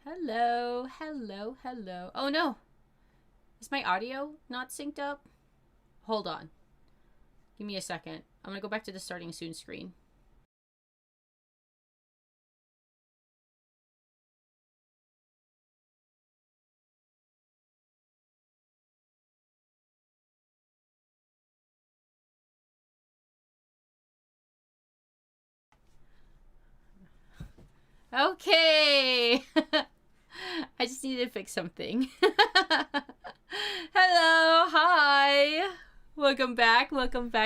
Hello, hello, hello. Oh no, is my audio not synced up? Hold on. Give me a second. I'm gonna go back to the starting soon screen. Okay. I just needed to fix something. Hello, hi. Welcome back,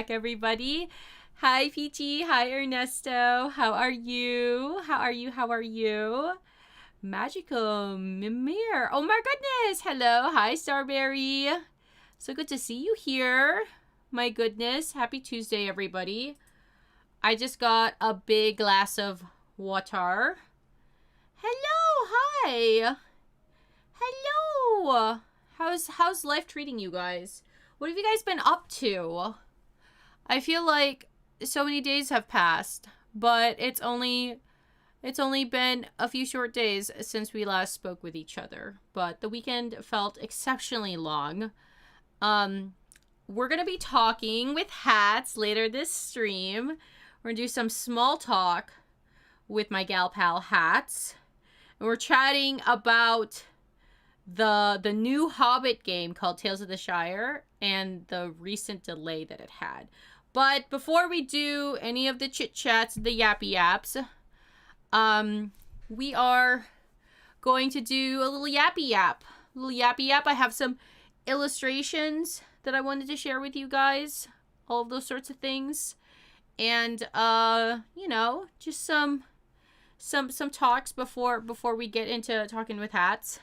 everybody. Hi, Peachy. Hi, Ernesto. How are you? How are you? Magical Mimir. Oh my goodness. Hello. Hi, Starberry. So good to see you here. My goodness. Happy Tuesday, everybody. I just got a big glass of water. Hello. Hi. Hello. How's life treating you guys? What have you guys been up to? I feel like so many days have passed, but it's only been a few short days since we last spoke with each other, but the weekend felt exceptionally long. We're going to be talking with hats later this stream. We're going to do some small talk with my gal pal Hats. And we're chatting about the new Hobbit game called Tales of the Shire and the recent delay that it had. But before we do any of the chit chats, the yappy yaps, we are going to do a little yappy yap. I have some illustrations that I wanted to share with you guys. All of those sorts of things. And just some talks before we get into talking with hats.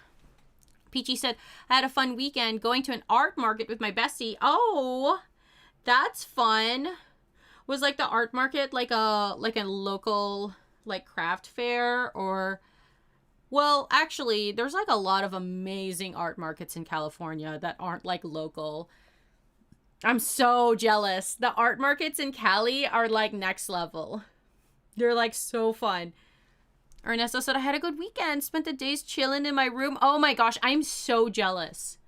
Peachy said, I had a fun weekend going to an art market with my bestie. Oh, that's fun. Was like the art market like a local like craft fair, or well, actually there's like a lot of amazing art markets in California that aren't like local. I'm so jealous. The art markets in Cali are like next level. They're like so fun. Ernesto said, I had a good weekend. Spent the days chilling in my room. Oh my gosh, I'm so jealous.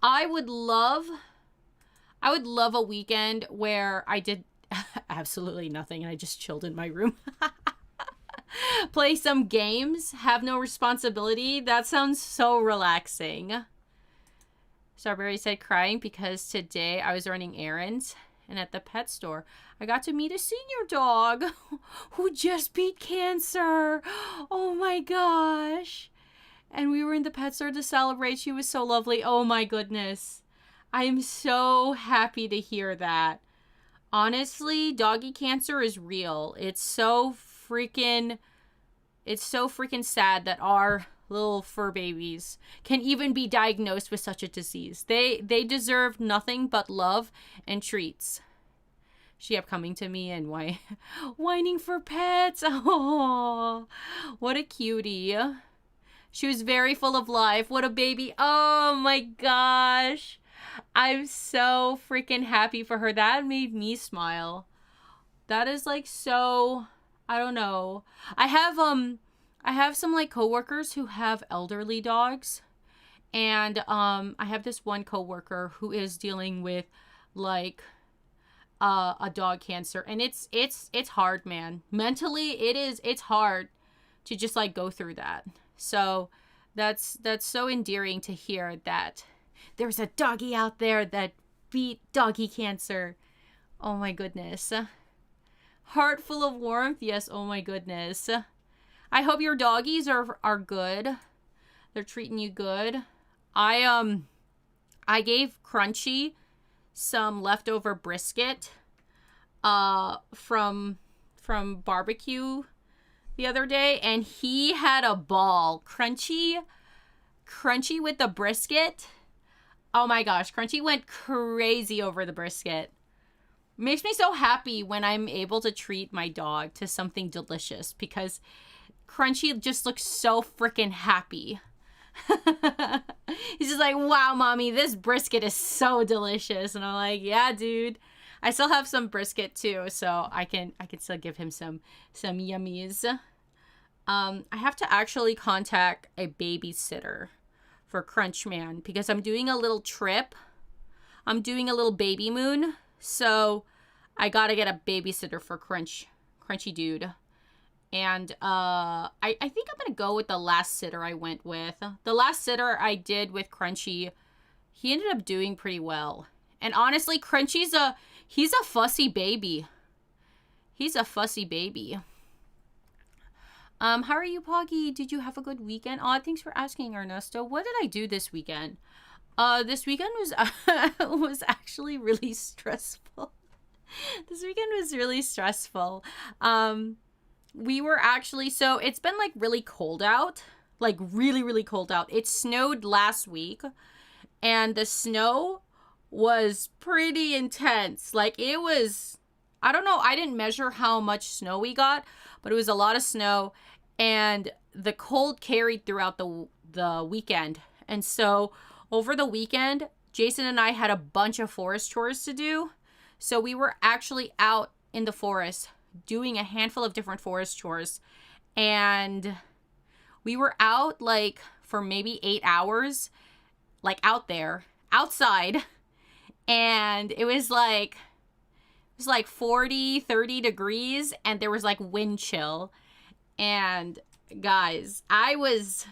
I would love a weekend where I did absolutely nothing and I just chilled in my room. Play some games, have no responsibility. That sounds so relaxing. Starberry said, crying because today I was running errands and at the pet store I got to meet a senior dog who just beat cancer. Oh my gosh. And we were in the pet store to celebrate. She was so lovely. Oh my goodness. I am so happy to hear that. Honestly, doggy cancer is real. It's so freaking sad that our little fur babies can even be diagnosed with such a disease. They deserve nothing but love and treats. She kept coming to me and whining for pets. Oh, what a cutie. She was very full of life. What a baby. Oh my gosh. I'm so freaking happy for her. That made me smile. That is like so, I don't know. I have some like coworkers who have elderly dogs, and I have this one coworker who is dealing with like a dog cancer, and it's hard, man. Mentally, it's hard to just like go through that. So that's so endearing to hear that there's a doggy out there that beat doggy cancer. Oh my goodness. Heart full of warmth. Yes, oh my goodness. I hope your doggies are good. They're treating you good. I gave Crunchy some leftover brisket from barbecue the other day, and he had a ball. Crunchy with the brisket. Oh my gosh, Crunchy went crazy over the brisket. Makes me so happy when I'm able to treat my dog to something delicious, because Crunchy just looks so freaking happy. He's just like, wow, mommy, this brisket is so delicious. And I'm like, yeah, dude. I still have some brisket too, so I can still give him some yummies. I have to actually contact a babysitter for Crunchman because I'm doing a little trip. I'm doing a little baby moon. So I gotta get a babysitter for Crunchy Dude. And I think I'm gonna go with the last sitter I went with. The last sitter I did with Crunchy, he ended up doing pretty well. And honestly, he's a fussy baby. He's a fussy baby. How are you, Poggy? Did you have a good weekend? Oh, thanks for asking, Ernesto. What did I do this weekend? This weekend was was actually really stressful. This weekend was really stressful. We were actually, so it's been like really cold out, like really, really cold out. It snowed last week and the snow was pretty intense. Like it was, I don't know, I didn't measure how much snow we got, but it was a lot of snow and the cold carried throughout the weekend. And so over the weekend, Jason and I had a bunch of forest chores to do. So we were actually out in the forest doing a handful of different forest chores. And we were out like for maybe 8 hours, like out there, outside. And it was like 40, 30 degrees and there was like wind chill. And guys, I was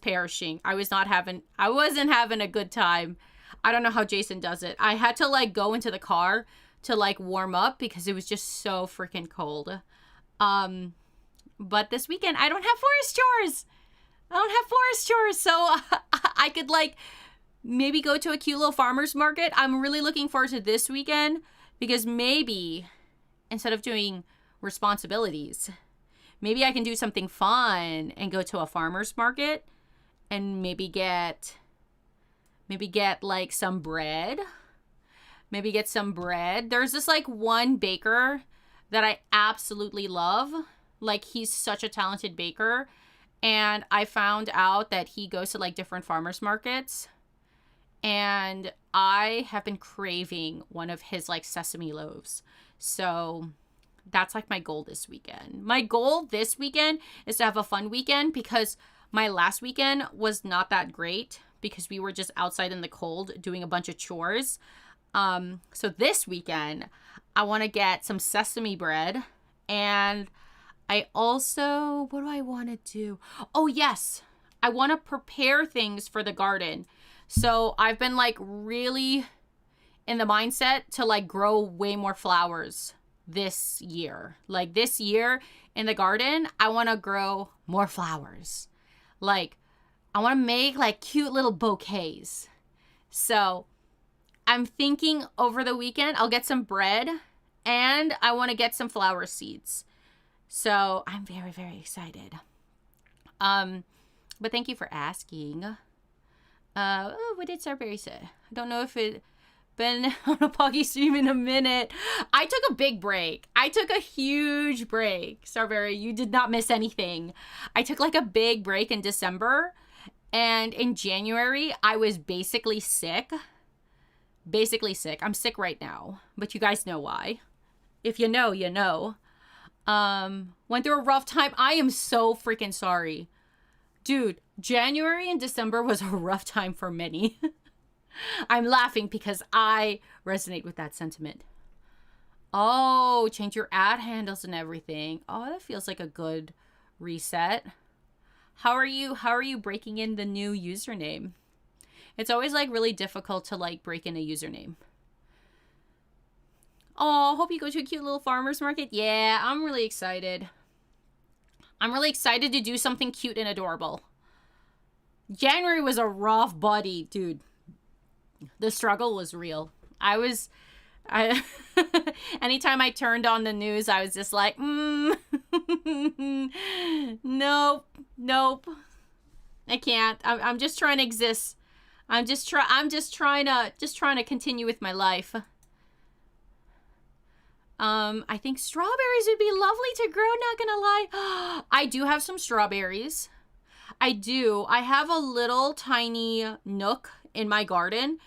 perishing. I wasn't having a good time. I don't know how Jason does it. I had to like go into the car to like warm up because it was just so freaking cold. But this weekend I don't have forest chores. So I could like maybe go to a cute little farmer's market. I'm really looking forward to this weekend because maybe instead of doing responsibilities, maybe I can do something fun and go to a farmer's market and maybe get like some bread. Maybe get some bread. There's this like one baker that I absolutely love. Like he's such a talented baker. And I found out that he goes to like different farmers markets. And I have been craving one of his like sesame loaves. So that's like my goal this weekend. My goal this weekend is to have a fun weekend because my last weekend was not that great because we were just outside in the cold doing a bunch of chores. So this weekend I want to get some sesame bread and I also, what do I want to do? Oh yes, I want to prepare things for the garden. So I've been like really in the mindset to like grow way more flowers this year. Like this year in the garden, I want to grow more flowers. Like I want to make like cute little bouquets. So I'm thinking over the weekend, I'll get some bread and I want to get some flower seeds. So I'm very, very excited. But thank you for asking. What did Starberry say? I don't know if it been on a Poggy stream in a minute. I took a big break. I took a huge break. Starberry, you did not miss anything. I took like a big break in December. And in January, I was basically sick. I'm sick right now. But you guys know why. If you know, you know. Went through a rough time. I am so freaking sorry. Dude, January and December was a rough time for many. I'm laughing because I resonate with that sentiment. Oh, change your ad handles and everything. Oh, that feels like a good reset. How are you breaking in the new username? It's always like really difficult to like break in a username. Oh, hope you go to a cute little farmer's market. Yeah, I'm really excited. I'm really excited to do something cute and adorable. January was a rough buddy, dude. The struggle was real. Anytime I turned on the news, I was just like, nope. I can't. I'm just trying to exist. I'm just trying to continue with my life. I think strawberries would be lovely to grow, not gonna lie. I do have some strawberries. I do. I have a little tiny nook in my garden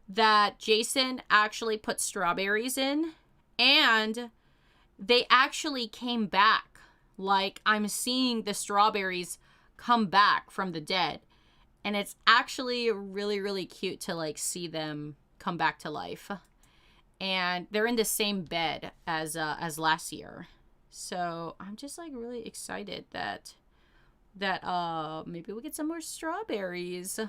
that Jason actually put strawberries in, and they actually came back Like I'm seeing the strawberries come back from the dead. And it's actually really, really cute to like see them come back to life. And they're in the same bed as last year. So I'm just like really excited that maybe we'll get some more strawberries.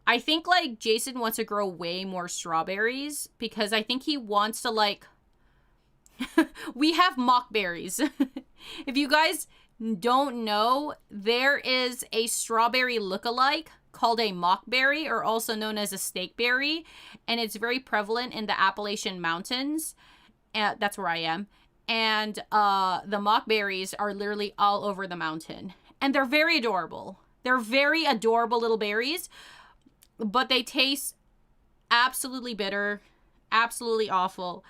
I think like Jason wants to grow way more strawberries because I think he wants to like we have mockberries. If you guys don't know, there is a strawberry look-alike called a mockberry, or also known as a snakeberry, and it's very prevalent in the Appalachian Mountains. That's where I am. And the mockberries are literally all over the mountain. And they're very adorable. They're very adorable little berries, but they taste absolutely bitter, absolutely awful.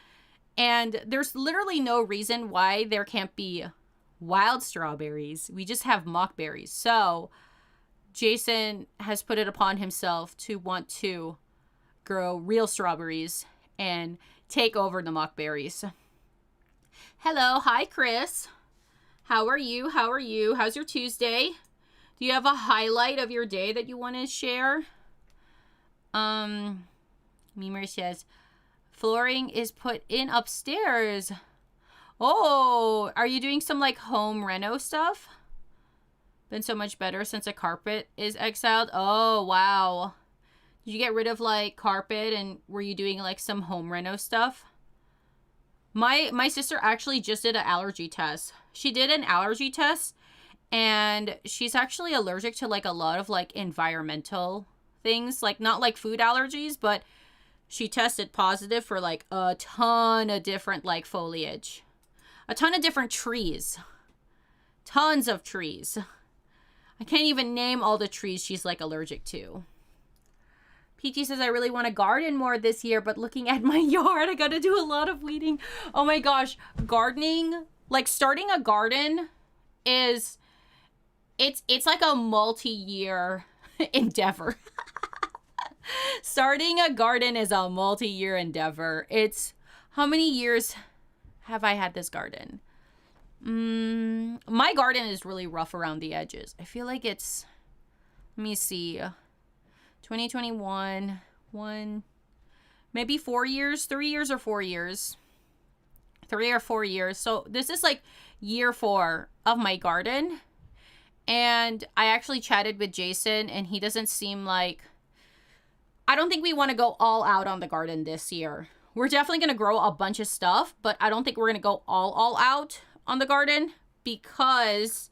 And there's literally no reason why there can't be wild strawberries. We just have mockberries. So Jason has put it upon himself to want to grow real strawberries and take over the mockberries. Hello. Hi, Chris. How are you? How are you? How's your Tuesday? Do you have a highlight of your day that you want to share? Memer says, flooring is put in upstairs. Oh, are you doing some like home reno stuff? Been so much better since a carpet is exiled. Oh, wow. Did you get rid of like carpet and were you doing like some home reno stuff? My sister actually just did an allergy test. She did an allergy test and she's actually allergic to like a lot of like environmental things, like not like food allergies, but she tested positive for like a ton of different like foliage. A ton of different trees. Tons of trees. I can't even name all the trees she's like allergic to. PT says, I really want to garden more this year, but looking at my yard, I got to do a lot of weeding. Oh my gosh. Gardening, like starting a garden is, it's like a multi-year endeavor. Starting a garden is a multi-year endeavor. It's, how many years have I had this garden? My garden is really rough around the edges. I feel like it's, let me see, 2021, maybe 4 years, 3 years or 4 years. 3 or 4 years. So this is like year 4 of my garden. And I actually chatted with Jason and he doesn't seem like, I don't think we want to go all out on the garden this year. We're definitely going to grow a bunch of stuff, but I don't think we're going to go all out on the garden because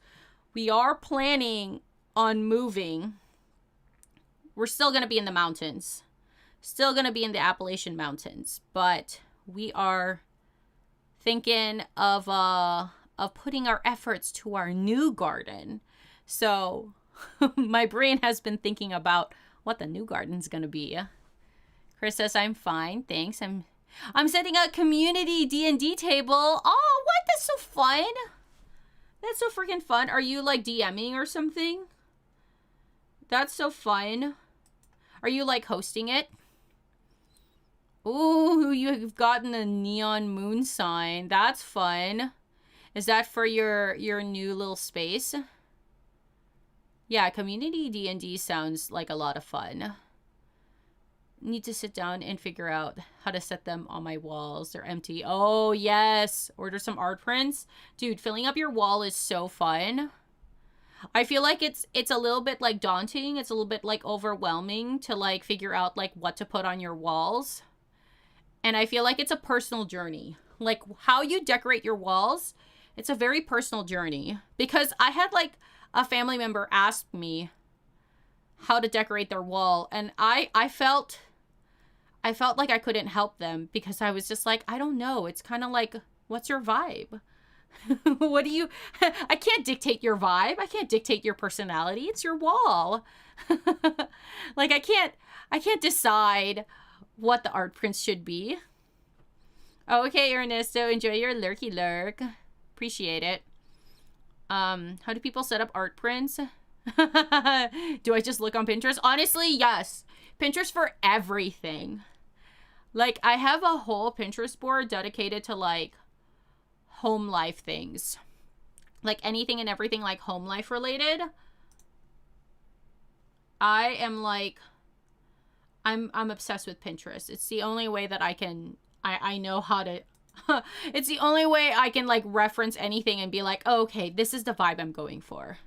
we are planning on moving. We're still going to be in the mountains. Still going to be in the Appalachian Mountains, but we are thinking of putting our efforts to our new garden. So my brain has been thinking about what the new garden's going to be. Chris says, I'm fine. Thanks. I'm setting a community D&D table. Oh, what? That's so fun. That's so freaking fun. Are you like DMing or something? That's so fun. Are you like hosting it? Ooh, you've gotten a neon moon sign. That's fun. Is that for your new little space? Yeah, community D&D sounds like a lot of fun. Need to sit down and figure out how to set them on my walls. They're empty. Oh, yes. Order some art prints. Dude, filling up your wall is so fun. I feel like it's a little bit like daunting. It's a little bit like overwhelming to like figure out like what to put on your walls. And I feel like it's a personal journey. Like how you decorate your walls, it's a very personal journey. Because I had like a family member ask me how to decorate their wall. And I felt like I couldn't help them because I was just like, I don't know. It's kind of like, what's your vibe? What do you, I can't dictate your vibe. I can't dictate your personality. It's your wall. Like I can't decide what the art prints should be. Okay, Ernesto, enjoy your lurky lurk. Appreciate it. How do people set up art prints? Do I just look on Pinterest? Honestly, yes. Pinterest for everything. Like, I have a whole Pinterest board dedicated to, like, home life things. like anything and everything like home life related. I am like, I'm obsessed with Pinterest. It's the only way that I know how to, it's the only way I can like reference anything and be like, oh, okay, this is the vibe I'm going for.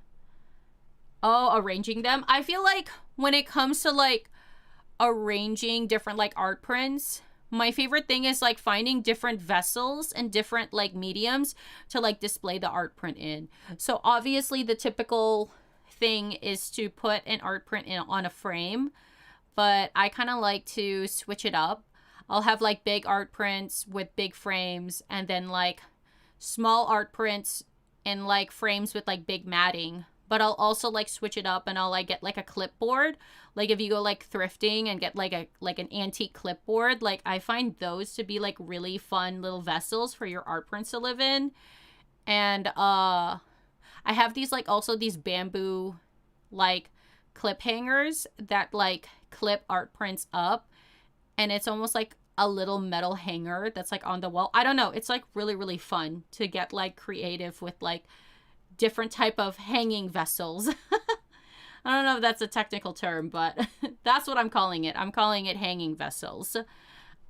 Oh, arranging them. I feel like when it comes to like arranging different like art prints, my favorite thing is like finding different vessels and different like mediums to like display the art print in. So obviously the typical thing is to put an art print in on a frame, but I kind of like to switch it up. I'll have like big art prints with big frames, and then like small art prints in like frames with like big matting. But I'll also like switch it up, and I'll like get like a clipboard. Like if you go like thrifting and get like an antique clipboard, like I find those to be like really fun little vessels for your art prints to live in. And I have these like also these bamboo like clip hangers that like clip art prints up, and it's almost like a little metal hanger that's like on the wall. I don't know, it's like really, really fun to get like creative with like different type of hanging vessels. I don't know if that's a technical term, but that's what I'm calling it. I'm calling it hanging vessels.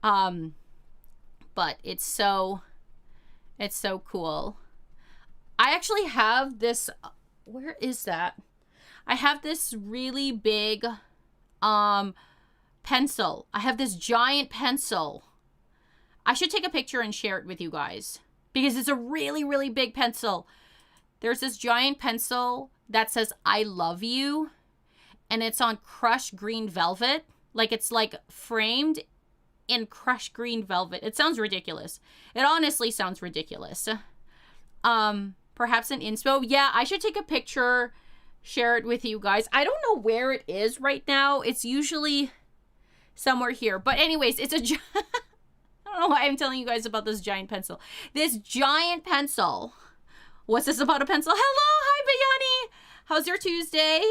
But it's so cool. I actually have this, where is that? I have this really big pencil. I have this giant pencil. I should take a picture and share it with you guys because it's a really, really big pencil. There's this giant pencil that says I love you, and it's on crushed green velvet. Like it's like framed in crushed green velvet. It sounds ridiculous. It honestly sounds ridiculous. Perhaps an inspo. Yeah, I should take a picture, share it with you guys. I don't know where it is right now. It's usually somewhere here. But anyways, it's a I don't know why I'm telling you guys about this giant pencil. This giant pencil. What's this about a pencil? Hello, hi Bayani. How's your Tuesday?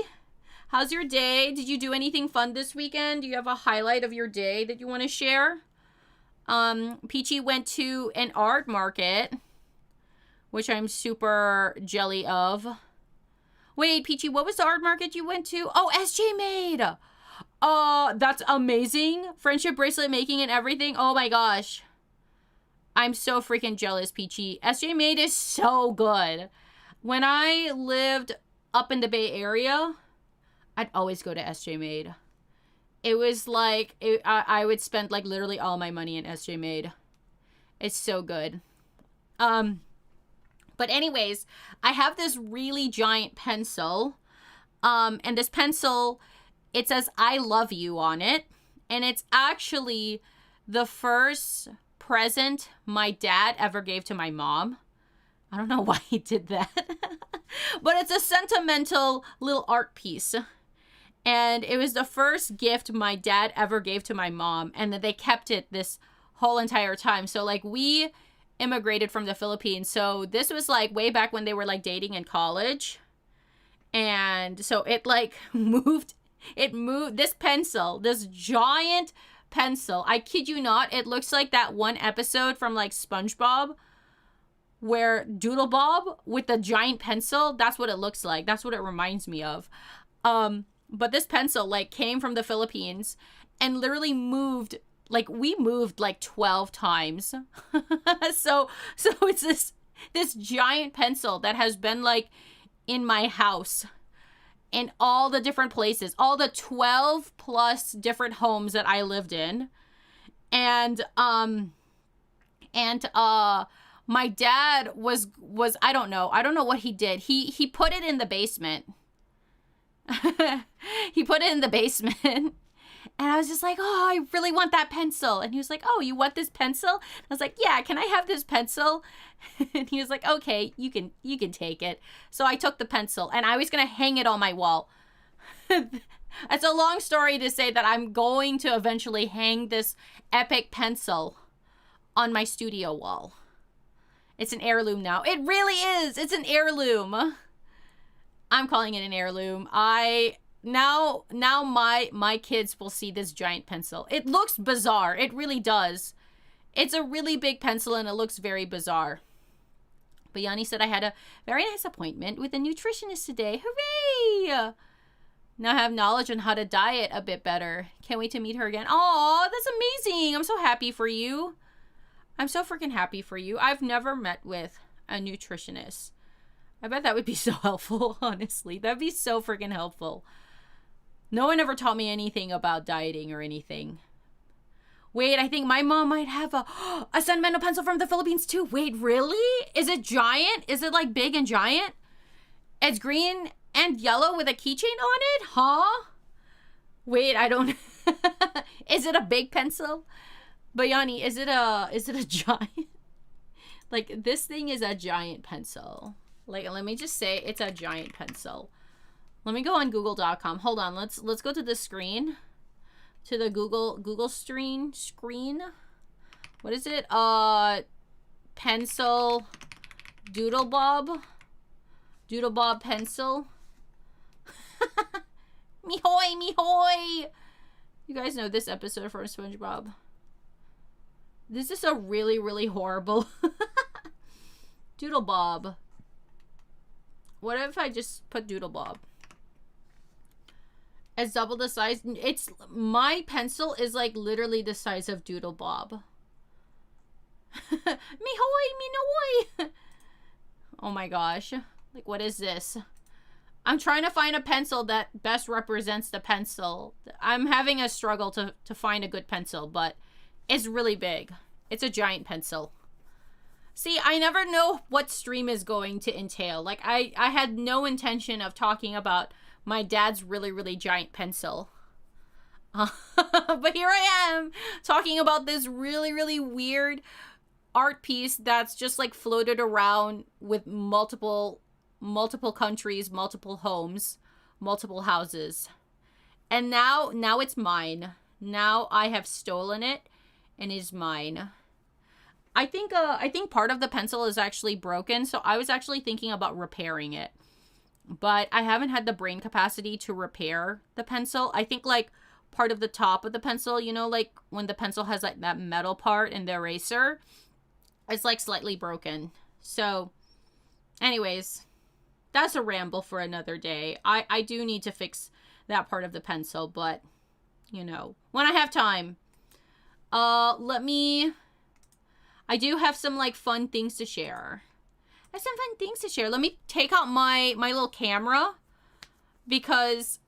How's your day? Did you do anything fun this weekend? Do you have a highlight of your day that you want to share? Peachy went to an art market, which I'm super jelly of. Wait, Peachy, what was the art market you went to? Oh, SJ Made. That's amazing. Friendship bracelet making and everything. Oh my gosh. I'm so freaking jealous, Peachy. SJ Made is so good. When I lived up in the Bay Area, I'd always go to SJ Made. It was like, I would spend like literally all my money in SJ Made. It's so good. But anyways, I have this really giant pencil. And this pencil, it says I love you on it. And it's actually the first present my dad ever gave to my mom. I don't know why he did that. But it's a sentimental little art piece. And it was the first gift my dad ever gave to my mom. And that they kept it this whole entire time. So like we immigrated from the Philippines. So this was like way back when they were like dating in college. And so it like moved this pencil, this giant pencil. I kid you not. It looks like that one episode from like SpongeBob where Doodle Bob with the giant pencil. That's what it looks like. That's what it reminds me of. But this pencil like came from the Philippines and literally moved, like we moved like 12 times. so it's this giant pencil that has been like in my house in all the different places, all the 12 plus different homes that I lived in. And my dad was I don't know what he did. He put it in the basement. He put it in the basement. And I was just like, oh, I really want that pencil. And he was like, oh, you want this pencil? And I was like, yeah, can I have this pencil? And he was like, okay, you can take it. So I took the pencil and I was going to hang it on my wall. It's a long story to say that I'm going to eventually hang this epic pencil on my studio wall. It's an heirloom now. It really is. It's an heirloom. I'm calling it an heirloom. Now my kids will see this giant pencil. It looks bizarre. It really does. It's a really big pencil and it looks very bizarre. But Yanni said I had a very nice appointment with a nutritionist today. Hooray! Now I have knowledge on how to diet a bit better. Can't wait to meet her again. Oh, that's amazing. I'm so happy for you. I'm so freaking happy for you. I've never met with a nutritionist. I bet that would be so helpful, honestly. That'd be so freaking helpful. No one ever taught me anything about dieting or anything. Wait, I think my mom might have a sentimental pencil from the Philippines too. Wait, really? Is it giant? Is it like big and giant? It's green and yellow with a keychain on it? Huh? Wait, I don't... Is it a big pencil? But Yanni, is it a giant? Like, this thing is a giant pencil. Like, let me just say it's a giant pencil. Let me go on google.com. Hold on, let's go to the screen. To the Google screen. What is it? Pencil Doodlebob. Doodlebob pencil. Me-hoy! You guys know this episode from SpongeBob. This is a really, really horrible Doodlebob. What if I just put Doodlebob? It's double the size. My pencil is like literally the size of Doodlebob. Me-hoy! Oh my gosh. Like, what is this? I'm trying to find a pencil that best represents the pencil. I'm having a struggle to find a good pencil, but it's really big. It's a giant pencil. See, I never know what stream is going to entail. Like, I had no intention of talking about my dad's really, really giant pencil. But here I am talking about this really, really weird art piece that's just like floated around with multiple countries, multiple homes, multiple houses. And now it's mine. Now I have stolen it and it's mine. I think part of the pencil is actually broken, so I was actually thinking about repairing it. But I haven't had the brain capacity to repair the pencil. I think like part of the top of the pencil, you know, like when the pencil has like that metal part in the eraser, it's like slightly broken. So anyways, that's a ramble for another day. I do need to fix that part of the pencil, but you know, when I have time. I do have some like fun things to share. Let me take out my little camera because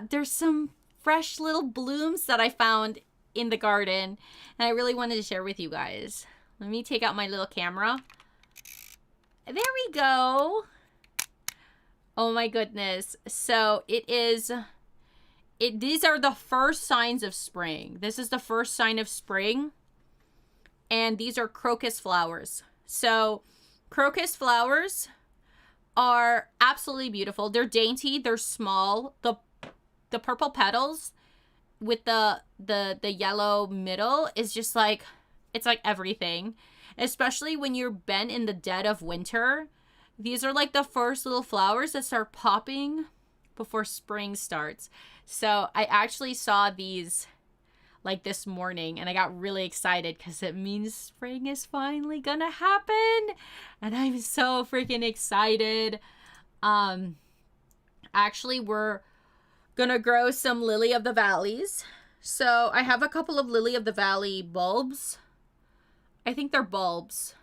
there's some fresh little blooms that I found in the garden and I really wanted to share with you guys. Let me take out my little camera. There we go. Oh my goodness. So these are the first signs of spring. This is the first sign of spring. And these are crocus flowers. So crocus flowers are absolutely beautiful. They're dainty. They're small. The purple petals with the yellow middle is just like, it's like everything. Especially when you're been in the dead of winter. These are like the first little flowers that start popping before spring starts. So I actually saw these like this morning and I got really excited because it means spring is finally gonna happen and I'm so freaking excited. Actually we're gonna grow some lily of the valleys. So I have a couple of lily of the valley bulbs. I think they're bulbs.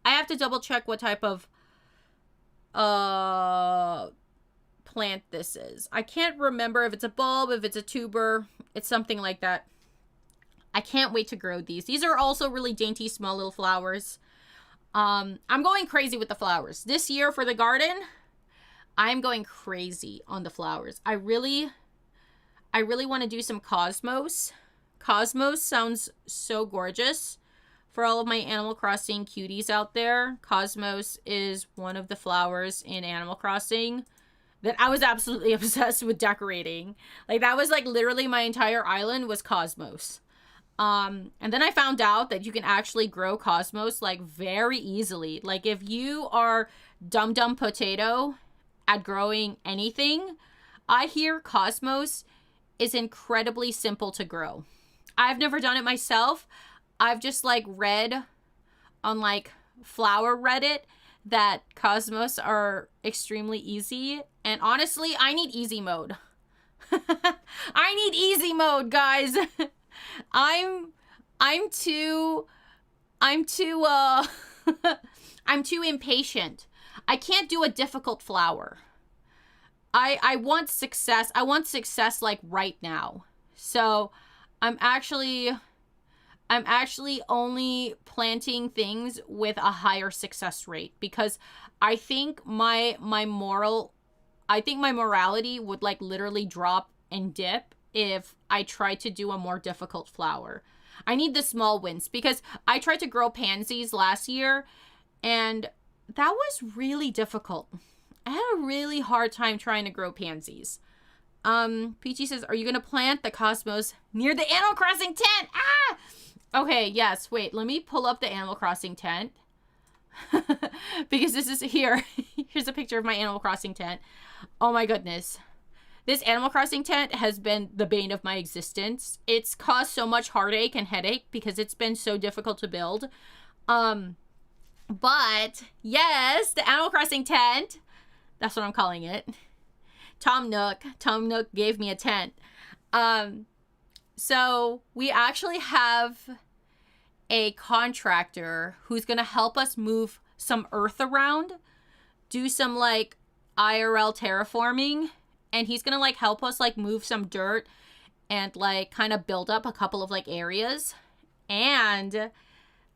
I have to double check what type of plant this is. I can't remember if it's a bulb, if it's a tuber. It's something like that. I can't wait to grow these. These are also really dainty, small little flowers. I'm going crazy with the flowers. This year for the garden, I'm going crazy on the flowers. I really want to do some cosmos. Cosmos sounds so gorgeous. For all of my Animal Crossing cuties out there, Cosmos is one of the flowers in Animal Crossing that I was absolutely obsessed with decorating. Like, that was like literally my entire island was Cosmos. And then I found out that you can actually grow Cosmos like very easily. Like, if you are dumb potato at growing anything, I hear Cosmos is incredibly simple to grow. I've never done it myself. I've just like read on like flower Reddit that Cosmos are extremely easy. And honestly, I need easy mode. I need easy mode, guys. I'm too I'm too I'm too impatient. I can't do a difficult flower. I want success. I want success like right now. So I'm actually only planting things with a higher success rate, because I think my morality would like literally drop and dip if I tried to do a more difficult flower. I need the small wins, because I tried to grow pansies last year and that was really difficult. I had a really hard time trying to grow pansies. Peachy says, are you going to plant the Cosmos near the Animal Crossing tent? Ah! Okay, yes. Wait, let me pull up the Animal Crossing tent. Because this is here. Here's a picture of my Animal Crossing tent. Oh my goodness. This Animal Crossing tent has been the bane of my existence. It's caused so much heartache and headache because it's been so difficult to build. But yes, the Animal Crossing tent. That's what I'm calling it. Tom Nook gave me a tent. So we actually have a contractor who's going to help us move some earth around, do some like IRL terraforming, and he's going to like help us like move some dirt and like kind of build up a couple of like areas. And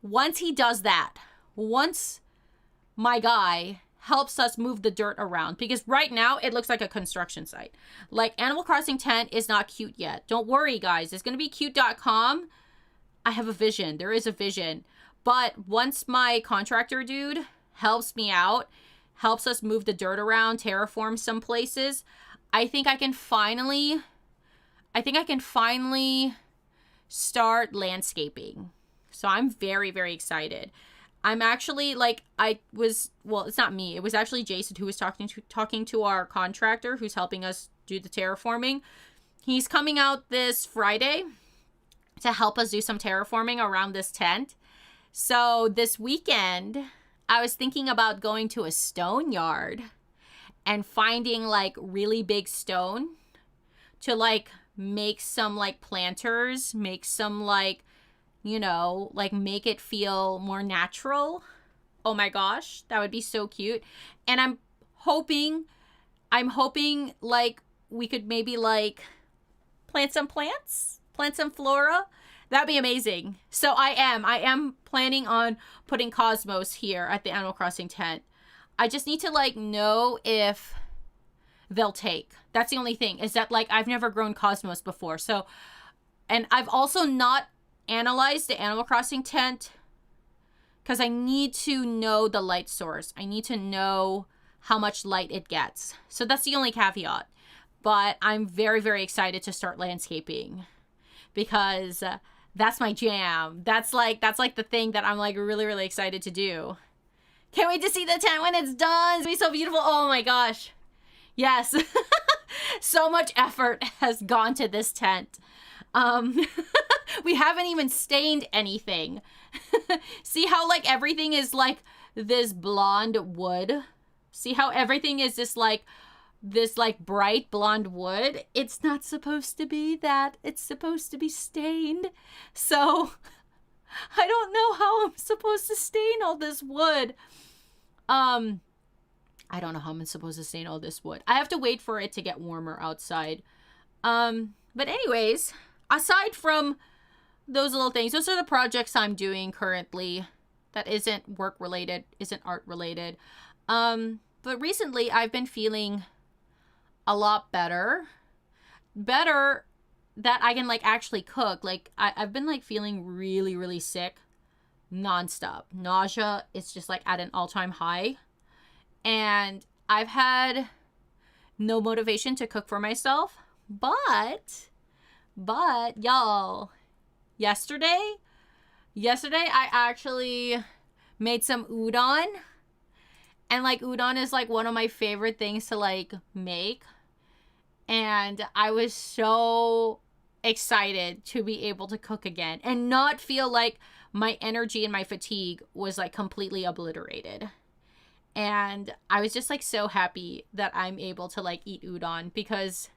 once he does that, once my guy helps us move the dirt around, because right now it looks like a construction site. Like, Animal Crossing tent is not cute yet. Don't worry, guys. It's going to be cute.com. I have a vision. There is a vision. But once my contractor dude helps me out, helps us move the dirt around, terraform some places, I think I can finally start landscaping. So I'm very, very excited. I'm actually like, it's not me. It was actually Jason who was talking to our contractor who's helping us do the terraforming. He's coming out this Friday to help us do some terraforming around this tent. So this weekend, I was thinking about going to a stone yard and finding like really big stone to like make some like planters, make some like, you know, like make it feel more natural. Oh my gosh, that would be so cute. And I'm hoping like we could maybe like plant some plants, plant some flora. That'd be amazing. So I am planning on putting Cosmos here at the Animal Crossing tent. I just need to like know if they'll take. That's the only thing, is that like I've never grown Cosmos before. So, and I've also not analyzed the Animal Crossing tent because I need to know the light source. I need to know how much light it gets. So that's the only caveat. But I'm very, very excited to start landscaping because that's my jam. That's like the thing that I'm like really, really excited to do. Can't wait to see the tent when it's done. It's gonna be so beautiful. Oh my gosh. Yes. So much effort has gone to this tent. We haven't even stained anything. See how like everything is like this blonde wood? See how everything is this like bright blonde wood? It's not supposed to be that. It's supposed to be stained. So I don't know how I'm supposed to stain all this wood. I don't know how I'm supposed to stain all this wood. I have to wait for it to get warmer outside. But anyways, aside from those little things, those are the projects I'm doing currently that isn't work related, isn't art related. But recently I've been feeling a lot better that I can like actually cook. Like I've been like feeling really, really sick nonstop. Nausea is just like at an all-time high. And I've had no motivation to cook for myself. But y'all, yesterday I actually made some udon. And like udon is like one of my favorite things to like make. And I was so excited to be able to cook again and not feel like my energy and my fatigue was like completely obliterated. And I was just like so happy that I'm able to like eat udon, because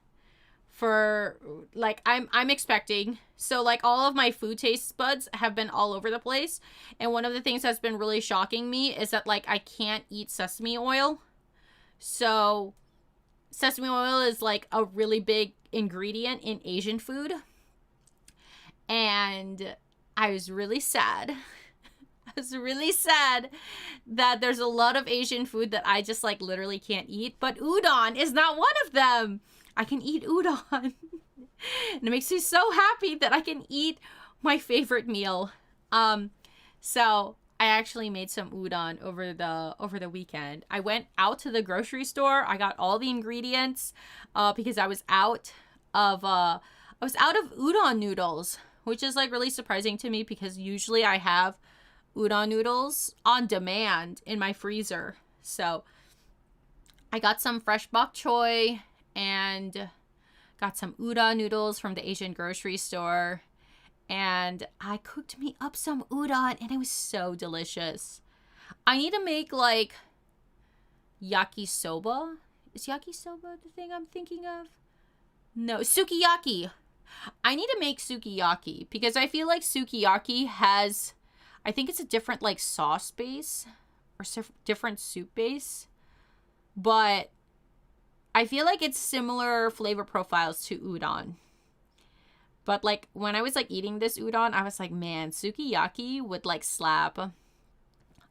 for like I'm expecting, so like all of my food taste buds have been all over the place, and one of the things that's been really shocking me is that like I can't eat sesame oil. So sesame oil is like a really big ingredient in Asian food, and I was really sad. I was really sad that there's a lot of Asian food that I just like literally can't eat, but udon is not one of them. I can eat udon. And it makes me so happy that I can eat my favorite meal. So I actually made some udon over the weekend. I went out to the grocery store. I got all the ingredients because I was out of udon noodles, which is like really surprising to me because usually I have udon noodles on demand in my freezer. So I got some fresh bok choy and got some udon noodles from the Asian grocery store, and I cooked me up some udon, and it was so delicious. I need to make like yakisoba. Is yakisoba the thing I'm thinking of? No, sukiyaki. I need to make sukiyaki because I feel like sukiyaki has, I think it's a different like sauce base or different soup base, but I feel like it's similar flavor profiles to udon. But like when I was like eating this udon, I was like, man, sukiyaki would like slap.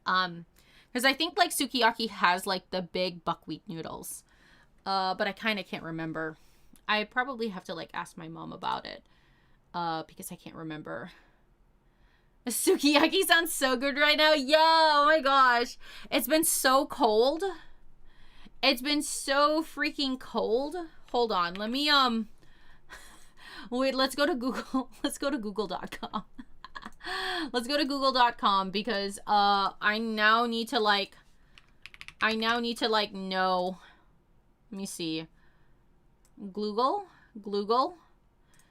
Because I think like sukiyaki has like the big buckwheat noodles. But I kind of can't remember. I probably have to like ask my mom about it. Because I can't remember. Sukiyaki sounds so good right now. Yo, oh my gosh. It's been so cold. It's been so freaking cold. Hold on. Let me, wait, let's go to Google. Let's go to google.com. Let's go to google.com because, I now need to know. Let me see. Google.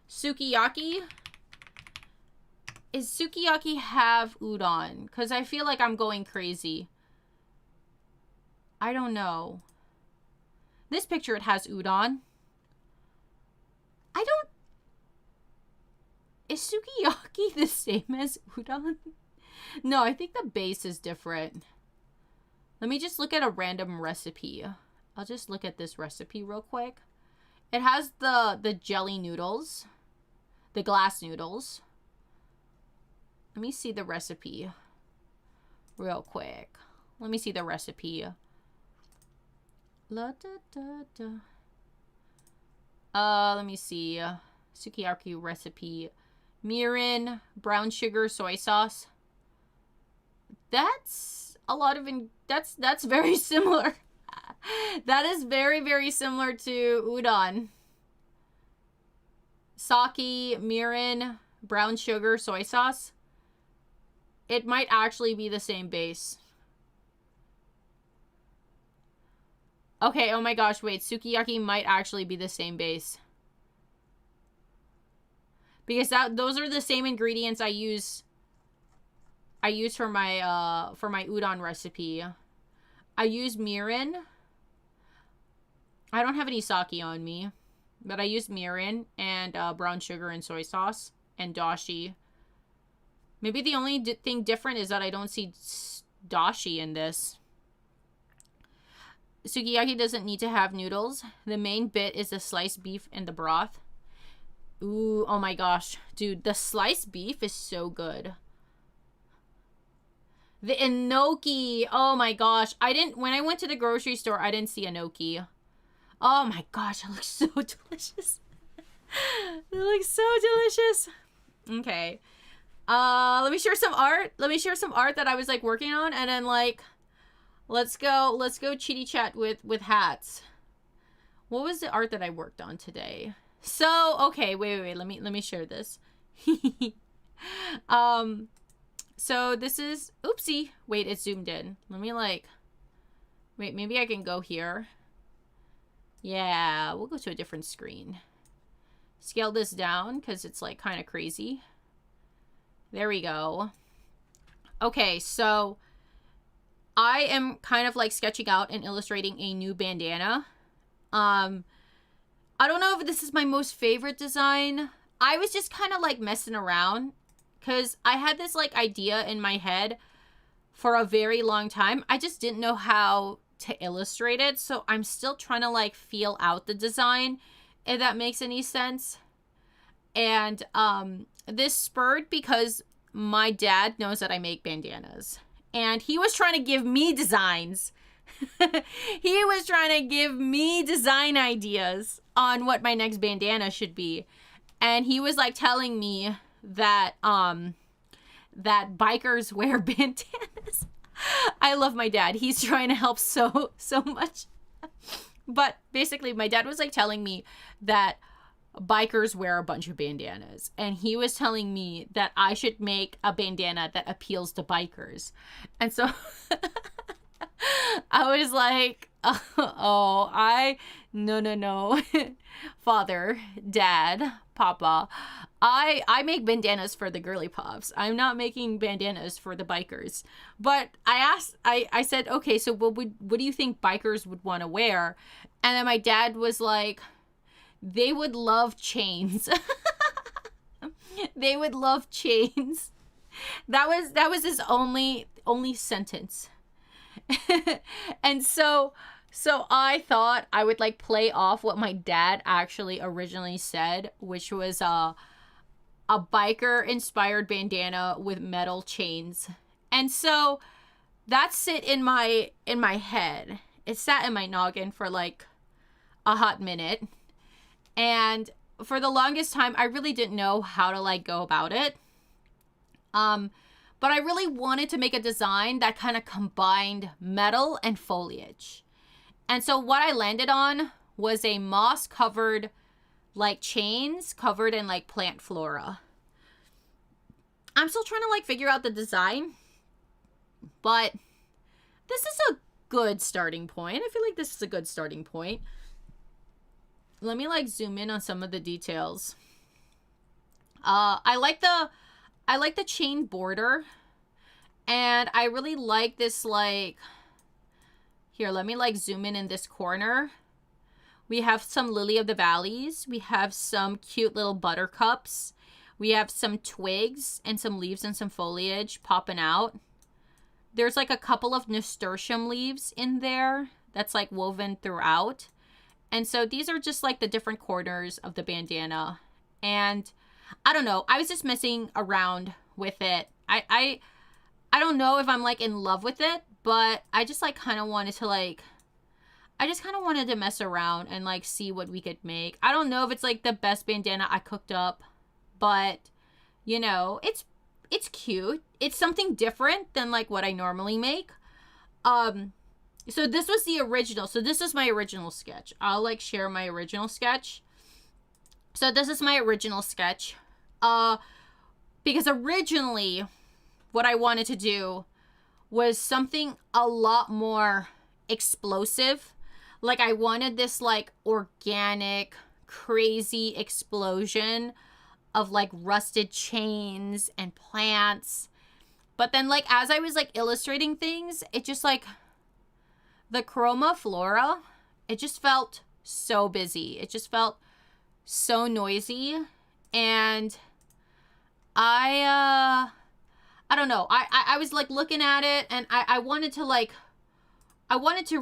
Sukiyaki. Is sukiyaki have udon? Because I feel like I'm going crazy. I don't know. This picture, it has udon. Is sukiyaki the same as udon? No, I think the base is different. Let me just look at a random recipe. I'll just look at this recipe real quick. It has the jelly noodles. The glass noodles. Let me see the recipe real quick. Let me see the recipe. Let me see. Sukiyaki recipe. Mirin, brown sugar, soy sauce. That's a lot of that's very similar. That is very, very similar to udon. Sake, mirin, brown sugar, soy sauce. It might actually be the same base. Okay, oh my gosh, wait. Sukiyaki might actually be the same base. Because those are the same ingredients I use for my udon recipe. I use mirin. I don't have any sake on me, but I use mirin and brown sugar and soy sauce and dashi. Maybe the only thing different is that I don't see dashi in this. Sukiyaki doesn't need to have noodles. The main bit is the sliced beef and the broth. Ooh, oh my gosh. Dude, the sliced beef is so good. The enoki. Oh my gosh. When I went to the grocery store, I didn't see enoki. Oh my gosh, it looks so delicious. It looks so delicious. Okay. Let me share some art. Let me share some art that I was like working on, and then like let's go chitty chat with hats. What was the art that I worked on today? So, okay, wait. Let me share this. So this is, oopsie. Wait, it's zoomed in. Let me like, wait, maybe I can go here. Yeah, we'll go to a different screen. Scale this down because it's like kind of crazy. There we go. Okay, so I am kind of like sketching out and illustrating a new bandana. I don't know if this is my most favorite design. I was just kind of like messing around because I had this like idea in my head for a very long time. I just didn't know how to illustrate it. So I'm still trying to like feel out the design, if that makes any sense. And this spurred because my dad knows that I make bandanas. And he was trying to give me designs. He was trying to give me design ideas on what my next bandana should be. And he was like telling me that that bikers wear bandanas. I love my dad. He's trying to help so much. But basically my dad was like telling me that bikers wear a bunch of bandanas, and he was telling me that I should make a bandana that appeals to bikers. And so I was like, no. Father, dad, papa, I make bandanas for the girly pops. I'm not making bandanas for the bikers. But I said, okay, so what do you think bikers would want to wear? And then my dad was like, they would love chains. They would love chains. That was his only sentence. And so I thought I would like play off what my dad actually originally said, which was a biker inspired bandana with metal chains. And so that sit in my head. It sat in my noggin for like a hot minute. And for the longest time, I really didn't know how to like go about it. But I really wanted to make a design that kind of combined metal and foliage. And so what I landed on was a moss covered like chains covered in like plant flora. I'm still trying to like figure out the design, but this is a good starting point. I feel like this is a good starting point. Let me like zoom in on some of the details. I like the chain border, and I really like this like, here, let me like zoom in this corner. We have some lily of the valleys. We have some cute little buttercups. We have some twigs and some leaves and some foliage popping out. There's like a couple of nasturtium leaves in there that's like woven throughout. And so these are just like the different corners of the bandana. And I don't know, I was just messing around with it. I don't know if I'm like in love with it, but I just like kind of wanted to like, I just kind of wanted to mess around and like see what we could make. I don't know if it's like the best bandana I cooked up, but you know, it's cute. It's something different than like what I normally make. So this was the original. So this is my original sketch. I'll like share my original sketch. So this is my original sketch. Because originally what I wanted to do was something a lot more explosive. Like I wanted this like organic, crazy explosion of like rusted chains and plants. But then like as I was like illustrating things, it just like the chroma flora, it just felt so busy. It just felt so noisy. And I don't know. I was like looking at it, and I wanted to like, I wanted to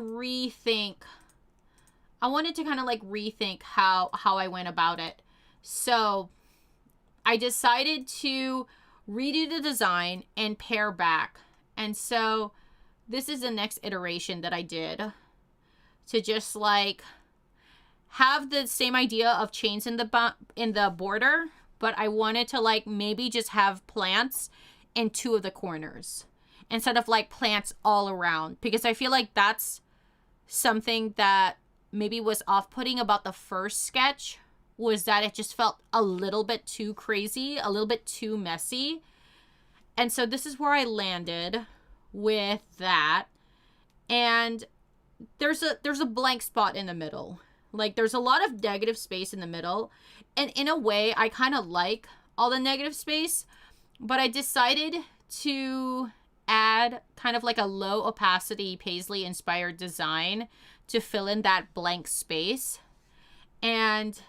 kind of like rethink how I went about it. So I decided to redo the design and pare back. And so this is the next iteration that I did to just like have the same idea of chains in the border, but I wanted to like maybe just have plants in two of the corners instead of like plants all around, because I feel like that's something that maybe was off-putting about the first sketch, was that it just felt a little bit too crazy, a little bit too messy. And so this is where I landed with that. And there's a blank spot in the middle. Like there's a lot of negative space in the middle, and in a way I kind of like all the negative space, but I decided to add kind of like a low opacity paisley inspired design to fill in that blank space. And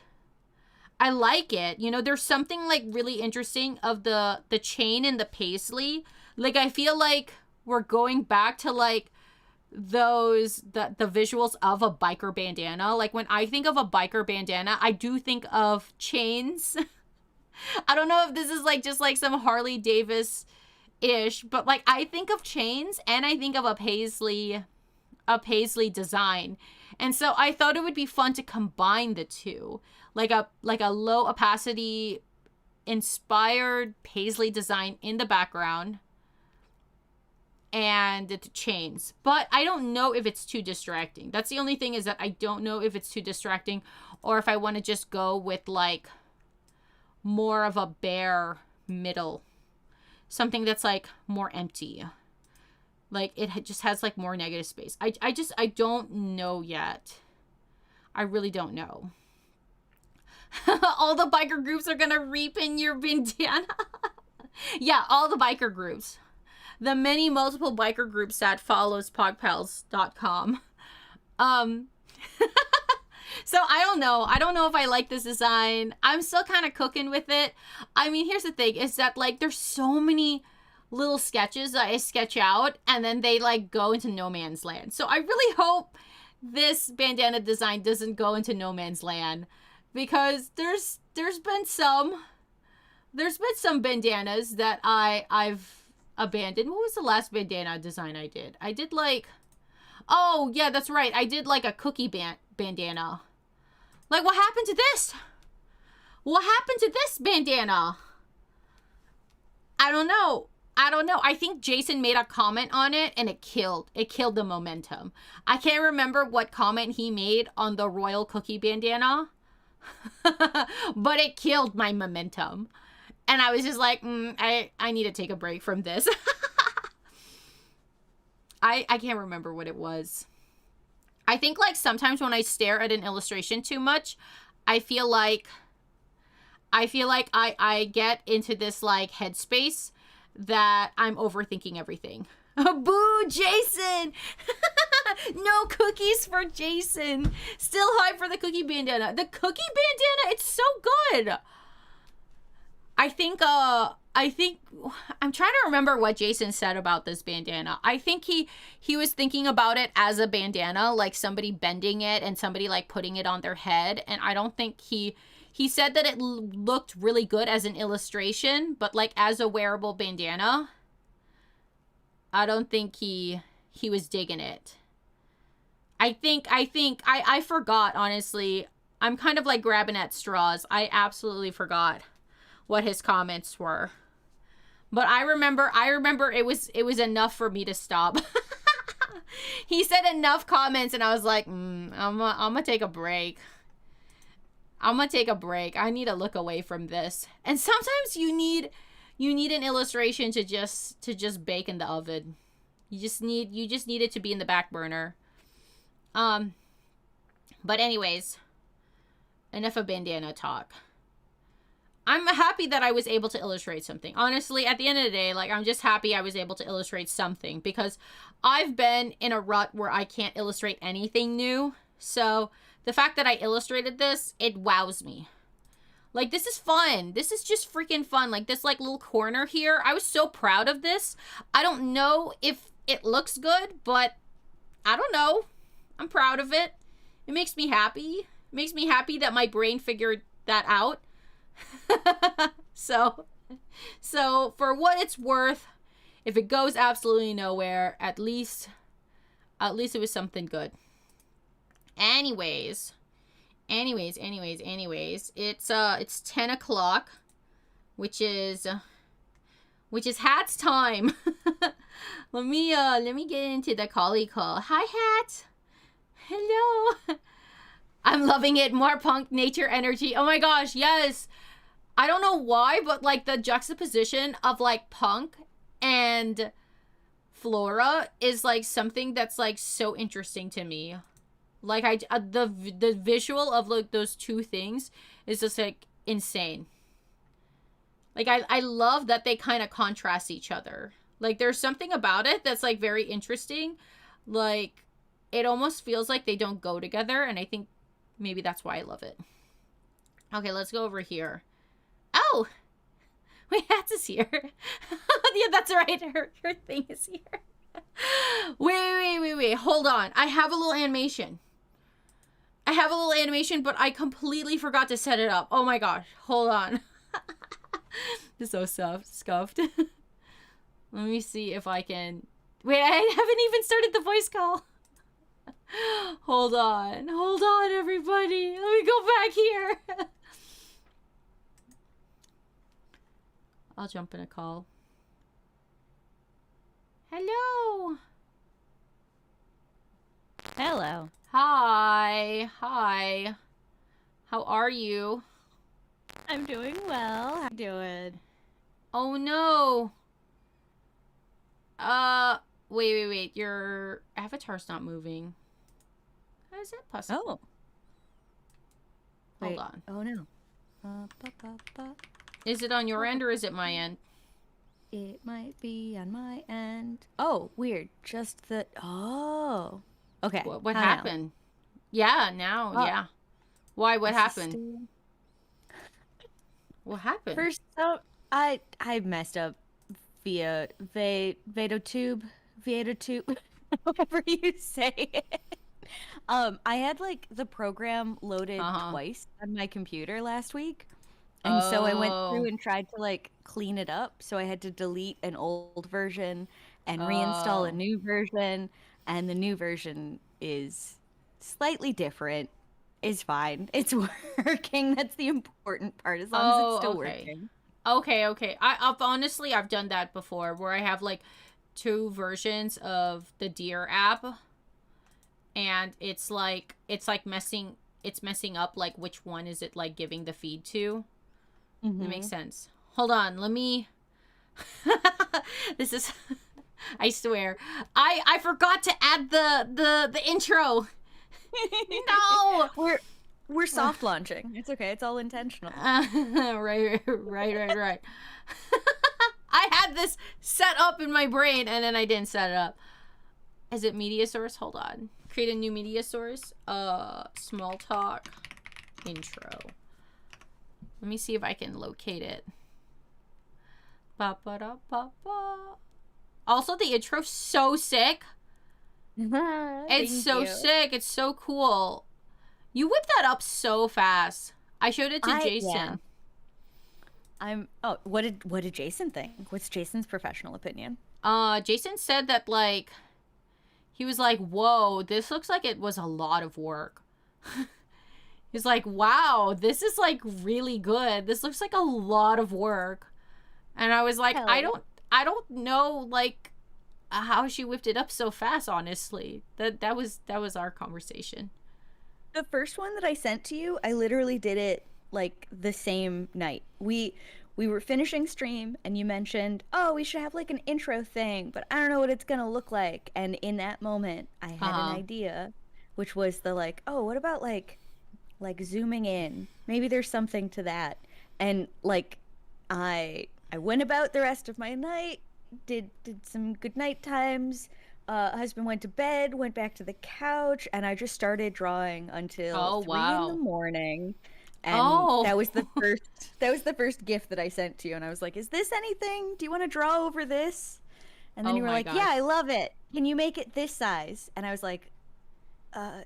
I like it. You know, there's something like really interesting of the chain and the paisley. Like, I feel like we're going back to like those the visuals of a biker bandana. Like, when I think of a biker bandana, I do think of chains. I don't know if this is like just like some Harley Davis ish, but like I think of chains and I think of a paisley design. And so I thought it would be fun to combine the two, like a low opacity inspired paisley design in the background and the chains. But I don't know if it's too distracting. That's the only thing, is that I don't know if it's too distracting or if I want to just go with like more of a bare middle, something that's like more empty. Like, it just has like more negative space. I don't know yet. I really don't know. All the biker groups are gonna reap in your bandana. Yeah, all the biker groups. The many multiple biker groups that follows pogpals.com. So I don't know. I don't know if I like this design. I'm still kind of cooking with it. I mean, here's the thing, is that like there's so many little sketches that I sketch out and then they like go into no man's land. So I really hope this bandana design doesn't go into no man's land, because there's been some bandanas that I've abandoned. What was the last bandana design I did? I did like, oh yeah, that's right, I did like a cookie bandana. Like, what happened to this? What happened to this bandana? I don't know. I think Jason made a comment on it and it killed the momentum. I can't remember what comment he made on the royal cookie bandana, but it killed my momentum. And I was just like, I need to take a break from this. I can't remember what it was. I think like sometimes when I stare at an illustration too much, I feel like I get into this like headspace that I'm overthinking everything. Boo, Jason! No cookies for Jason. Still hype for the cookie bandana. The cookie bandana, it's so good. I think I'm trying to remember what Jason said about this bandana. I think he was thinking about it as a bandana, like somebody bending it and somebody like putting it on their head. And I don't think he said that it looked really good as an illustration, but like as a wearable bandana, I don't think he was digging it. I forgot, honestly. I'm kind of like grabbing at straws. I absolutely forgot what his comments were. But I remember it was enough for me to stop. He said enough comments and I was like, I'm gonna take a break. I'm gonna take a break. I need to look away from this. And sometimes you need an illustration to just bake in the oven. You just need it to be in the back burner. But anyways, enough of bandana talk. I'm happy that I was able to illustrate something. Honestly, at the end of the day, like, I'm just happy I was able to illustrate something, because I've been in a rut where I can't illustrate anything new. So the fact that I illustrated this, it wows me. Like, this is fun. This is just freaking fun. Like, this like little corner here, I was so proud of this. I don't know if it looks good, but I don't know. I'm proud of it. It makes me happy. It makes me happy that my brain figured that out. So for what it's worth, if it goes absolutely nowhere, at least it was something good. Anyways, it's 10 o'clock, which is Hat's time. Let me get into the collie call. Hi, Hat. Hello. I'm loving it. More punk nature energy. Oh my gosh, yes. I don't know why, but like the juxtaposition of like punk and flora is like something that's like so interesting to me. Like the visual of like those two things is just like insane. Like I love that they kind of contrast each other. Like, there's something about it that's, like, very interesting. Like, it almost feels like they don't go together, and I think maybe that's why I love it. Okay, let's go over here. Oh! My hat is here. Yeah, that's right. Her thing is here. Wait. Hold on. I have a little animation. But I completely forgot to set it up. Oh my gosh. Hold on. It's so scuffed. Let me see if I can... Wait, I haven't even started the voice call. Hold on, everybody. Let me go back here. I'll jump in a call. Hello. Hello. Hi. How are you? I'm doing well. How you doing? Oh no. Wait. Your avatar's not moving. How is that possible? Oh. Hold Wait. on. Oh no. Is it on your end or is it my end? It might be on my end. Oh, weird. Just the... Oh. Okay. What How happened? now? Yeah, now, yeah. Why? What happened? Still... What happened? First, so I messed up via Vadotube, however you say it. I had like the program loaded twice on my computer last week. And so I went through and tried to like clean it up. So I had to delete an old version and reinstall a new version. And the new version is slightly different. It's fine. It's working. That's the important part, as long as it's still working. Okay. I've done that before, where I have like two versions of the Deer app, and it's messing up like which one is it like giving the feed to. Mm-hmm. That makes sense. Hold on, let me. This is. I swear, I forgot to add the intro. No, we're soft launching. It's okay. It's all intentional. Right. I had this set up in my brain and then I didn't set it up. Is it media source? Hold on. Create a new media source. Small talk intro. Let me see if I can locate it. Ba-ba-da-ba-ba. Also, the intro's so sick. It's so sick. It's so cool. You whip that up so fast. I showed it to Jason. Yeah. What did Jason think? What's Jason's professional opinion? Jason said that like he was like, "Whoa, this looks like it was a lot of work." He's like, "Wow, this is like really good. This looks like a lot of work." And I was like, I don't know like how she whipped it up so fast, honestly. That was our conversation. The first one that I sent to you, I literally did it like the same night. We were finishing stream and you mentioned, "Oh, we should have like an intro thing, but I don't know what it's going to look like." And in that moment, I had an idea, which was the like, "Oh, what about like zooming in? Maybe there's something to that." And like I went about the rest of my night, did some good night times. Husband went to bed, went back to the couch, and I just started drawing until 3 in the morning. And that was the first gift that I sent to you, and I was like, "Is this anything? Do you want to draw over this?" And then you were like, "Yeah, I love it. Can you make it this size?" And I was like,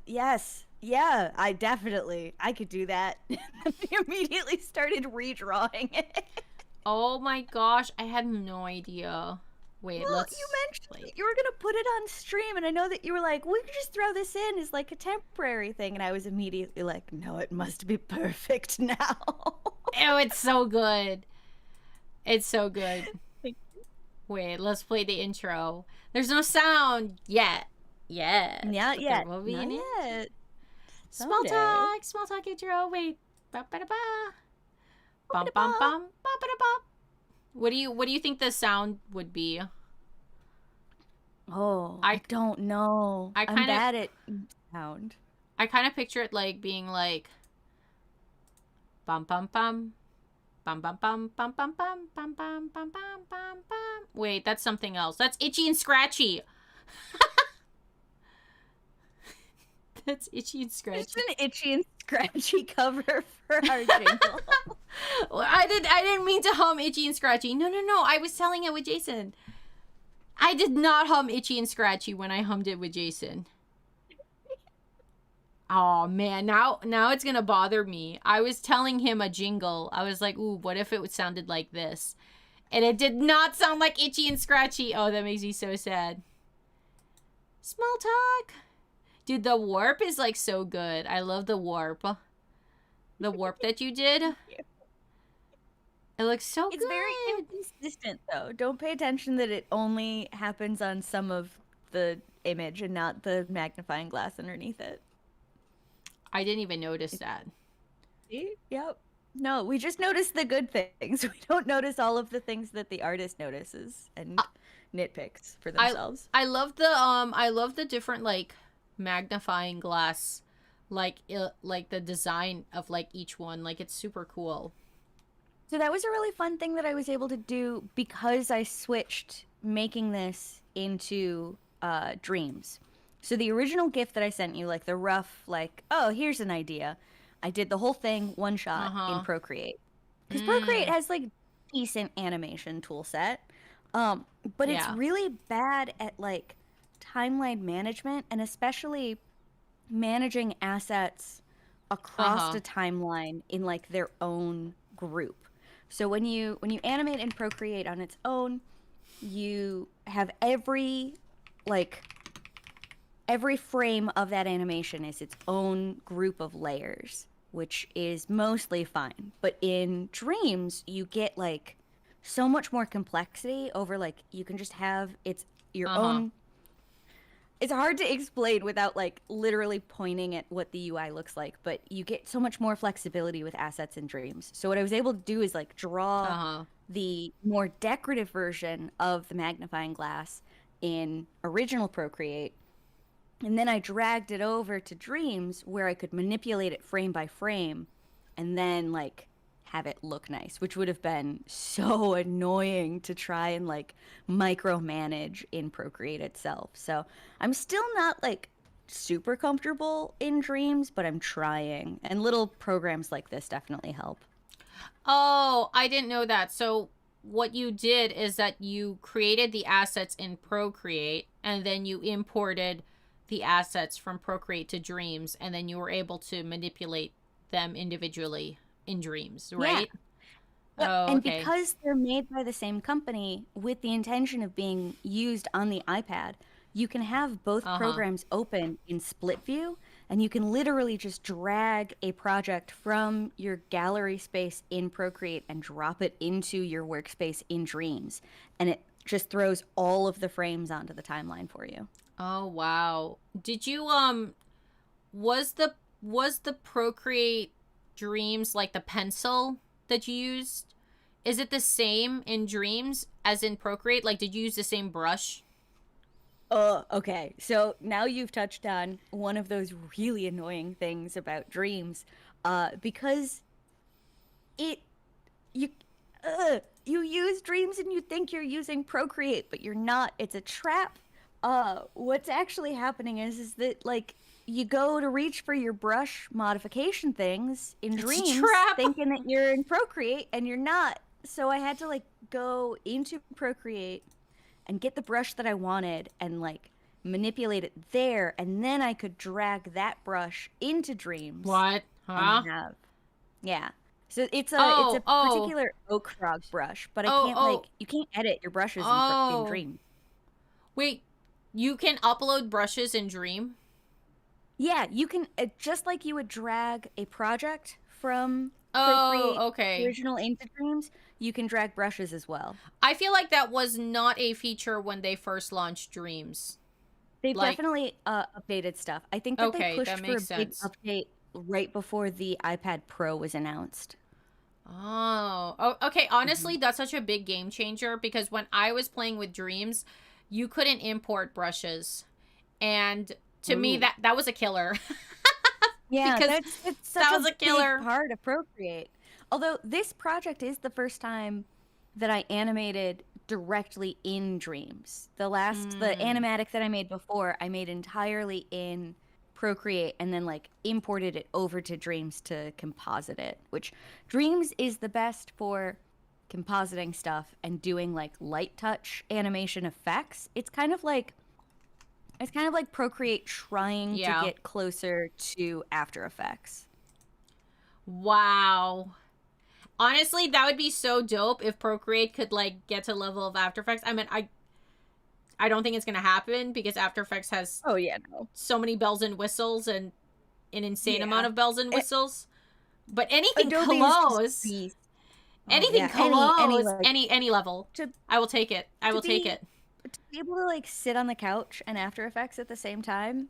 yes. Yeah, I could do that." You immediately started redrawing it. Oh my gosh, I had no idea. Wait, you mentioned that you were gonna put it on stream, and I know that you were like, "We could just throw this in as like a temporary thing," and I was immediately like, "No, it must be perfect now." Oh, it's so good. It's so good. Wait, let's play the intro. There's no sound yet. Not yet. Will be Not yet. Small talk intro. Wait. Ba ba da ba. Bum bum bum. Ba ba da ba. What do you think the sound would be? Oh, I don't know. I'm bad at sound. I kind of picture it like being like bum bum bum, Bum bum bum bum bum bum bum bum bum bum bum bum. Wait, that's something else. That's Itchy and Scratchy. That's Itchy and It's Scratchy. an Itchy and Scratchy cover for our jingle. Well, I didn't mean to hum Itchy and Scratchy. No. I was telling it with Jason. I did not hum Itchy and Scratchy when I hummed it with Jason. Oh man, now it's gonna bother me. I was telling him a jingle. I was like, ooh, what if it sounded like this? And it did not sound like Itchy and Scratchy. Oh, that makes me so sad. Small talk. Dude, the warp is like so good. I love the warp. The warp that you did. It looks so good. It's very inconsistent, though. Don't pay attention that it only happens on some of the image and not the magnifying glass underneath it. I didn't even notice that. See? Yep. No, we just notice the good things. We don't notice all of the things that the artist notices and nitpicks for themselves. I love the different like magnifying glass, like the design of like each one. Like it's super cool. So that was a really fun thing that I was able to do because I switched making this into dreams. So the original gift that I sent you, like the rough, like, oh, here's an idea. I did the whole thing one shot in Procreate. Because Procreate has like decent animation tool set. But it's really bad at like timeline management and especially managing assets across the timeline in like their own group. So when you animate in Procreate on its own, you have every frame of that animation is its own group of layers, which is mostly fine. But in Dreams, you get like so much more complexity over like you can just have your own. It's hard to explain without like literally pointing at what the UI looks like, but you get so much more flexibility with assets in Dreams. So what I was able to do is like draw the more decorative version of the magnifying glass in original Procreate. And then I dragged it over to Dreams where I could manipulate it frame by frame and then like have it look nice, which would have been so annoying to try and like micromanage in Procreate itself. So I'm still not like super comfortable in Dreams, but I'm trying. And little programs like this definitely help. Oh, I didn't know that. So what you did is that you created the assets in Procreate and then you imported the assets from Procreate to Dreams and then you were able to manipulate them individually in Dreams, right? Yeah. And because they're made by the same company with the intention of being used on the iPad, you can have both programs open in split view and you can literally just drag a project from your gallery space in Procreate and drop it into your workspace in Dreams. And it just throws all of the frames onto the timeline for you. Oh, wow. Did you, was the Procreate Dreams like the pencil that you used? Is it the same in Dreams as in Procreate? Like, did you use the same brush? Okay. So now you've touched on one of those really annoying things about Dreams, because you use Dreams and you think you're using Procreate, but you're not. It's a trap. What's actually happening is that like you go to reach for your brush modification things in Dreams, thinking that you're in Procreate and you're not. So I had to like go into Procreate and get the brush that I wanted and like manipulate it there, and then I could drag that brush into Dreams. What? Huh? Yeah. So it's a particular oak frog brush, but you can't edit your brushes in Dream. Wait, you can upload brushes in Dream? Yeah, you can just like you would drag a project from Procreate original into Dreams, you can drag brushes as well. I feel like that was not a feature when they first launched Dreams. They've definitely updated stuff. I think that they pushed for a big update right before the iPad Pro was announced. Oh, okay. Honestly, that's such a big game changer because when I was playing with Dreams, you couldn't import brushes. And to me, that was a killer. Yeah, that's such a big part of Procreate. Although this project is the first time that I animated directly in Dreams. The Mm. animatic that I made before, I made entirely in Procreate and then like imported it over to Dreams to composite it, which Dreams is the best for compositing stuff and doing like light touch animation effects. It's kind of like Procreate trying to Yeah. get closer to After Effects. Wow. Honestly, that would be so dope if Procreate could like get to level of After Effects. I mean, I don't think it's gonna happen because After Effects has Oh yeah, no. so many bells and whistles and an insane amount Yeah. of bells and A- whistles. But anything Adobe is just close, beast. Oh anything yeah, any close, like any level, to I will take it. I to will take be it. to be able to like sit on the couch and After Effects at the same time.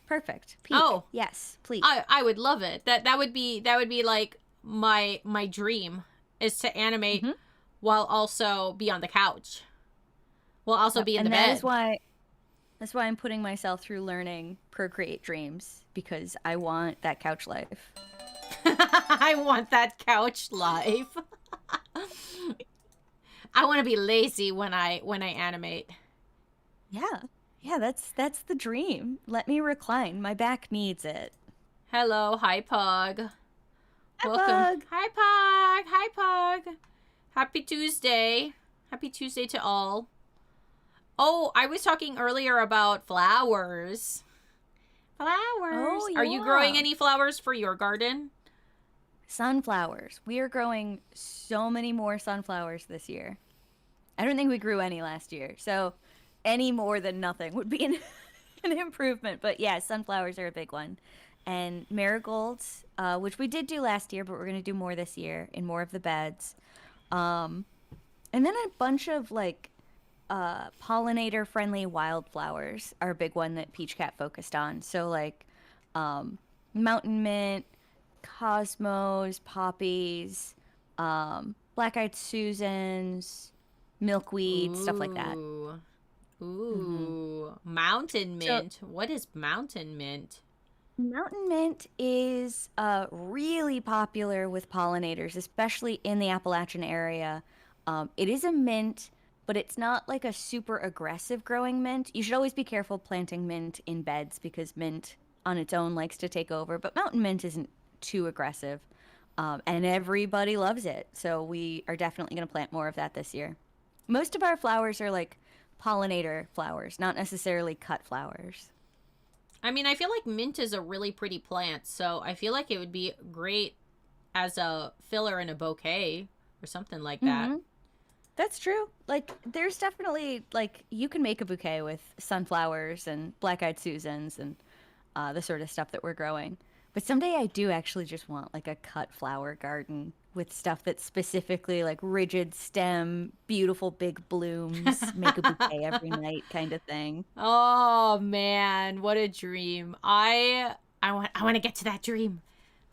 Perfect. Peak. Oh, Yes, please. I would love it. That would be like my dream is to animate Hmm. while also be on the couch. While also Yep. be in the And that is bed. why I'm putting myself through learning Procreate Dreams because I want that couch life. I want that couch life. I want to be lazy when I animate. Yeah. Yeah, that's the dream. Let me recline. My back needs it. Hello, hi Pug. Hi, Welcome. Pug. Hi Pug. Hi Pug. Happy Tuesday. Happy Tuesday to all. Oh, I was talking earlier about flowers. Oh Flowers. Are you growing yeah. any flowers for your garden? Sunflowers. We are growing so many more sunflowers this year. I don't think we grew any last year. So any more than nothing would be an, an improvement. But yeah, sunflowers are a big one. And marigolds, which we did do last year, but we're going to do more this year in more of the beds. Um, and then a bunch of like pollinator friendly wildflowers are a big one that Peach Cat focused on. So like mountain mint, cosmos, poppies, black-eyed Susans, milkweed, stuff like that. Ooh. Hmm. Ooh. Mountain So mint. What is mountain mint? mountain mint is really popular with pollinators, especially in the Appalachian area. It is a mint, but it's not like a super aggressive growing mint. You should always be careful planting mint in beds because mint on its own likes to take over, but mountain mint isn't too aggressive. And everybody loves it. So we are definitely going to plant more of that this year. Most of our flowers are like pollinator flowers, not necessarily cut flowers. I mean, I feel like mint is a really pretty plant, so I feel like it would be great as a filler in a bouquet or something like that. Hmm. That's true. Like, there's definitely, like, you can make a bouquet with sunflowers and black-eyed Susans and the sort of stuff that we're growing. But someday I do actually just want, like, a cut flower garden with stuff that's specifically, like, rigid stem, beautiful big blooms, make a bouquet every night kind of thing. Oh man, what a dream. I want to get to that dream.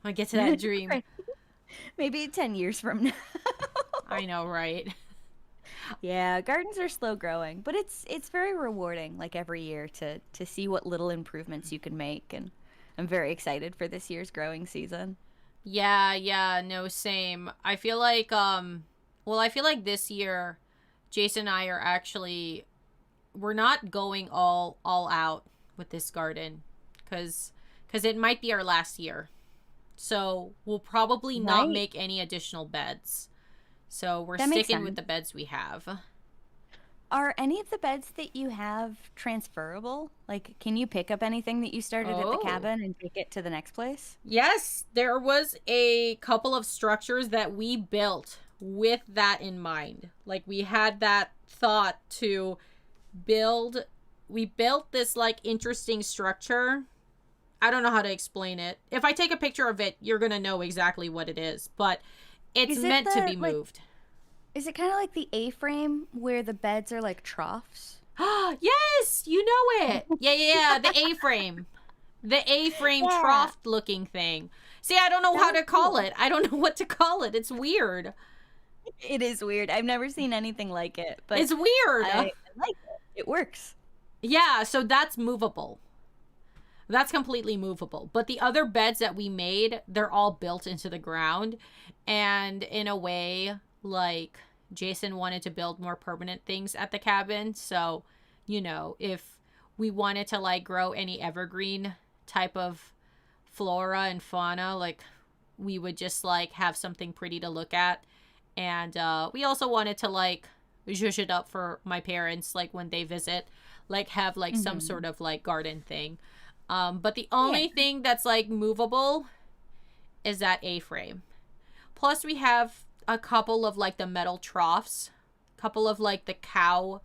I want to get to that dream. Right. Maybe 10 years from now. I know, right? Yeah, gardens are slow growing, but it's very rewarding like every year to see what little improvements you can make and I'm very excited for this year's growing season. Yeah, yeah, no, same. I feel like this year Jason and I are actually we're not going all out with this garden cuz it might be our last year. So, we'll probably not Right. make any additional beds. So, we're That makes sticking with sense. the beds we have. Are any of the beds that you have transferable? Like, can you pick up anything that you started at the Oh. cabin and take it to the next place? Yes, there was a couple of structures that we built with that in mind. Like we had that thought to build we built this like interesting structure. I don't know how to explain it. If I take a picture of it, you're going to know exactly what it is, but it's Is it meant to the be like moved. is it kind of like the A-frame where the beds are like troughs? Yes, you know it. Yeah, yeah, yeah, the A-frame. The A-frame Yeah, trough looking thing. See, I don't know that how was to call cool. it. I don't know what to call it. It's weird. It is weird. I've never seen anything like it, but It's weird. I like it. It works. Yeah, so that's movable. That's completely movable. But the other beds that we made, they're all built into the ground. And in a way, like, Jason wanted to build more permanent things at the cabin. So, you know, if we wanted to, like, grow any evergreen type of flora and fauna, like, we would just, like, have something pretty to look at. And we also wanted to, like, zhuzh it up for my parents, like, when they visit, like, have, like, some sort of, like, garden thing. But the only thing that's, like, movable is that A-frame. Plus, we have a couple of, like, the metal troughs. A couple of, like, the cow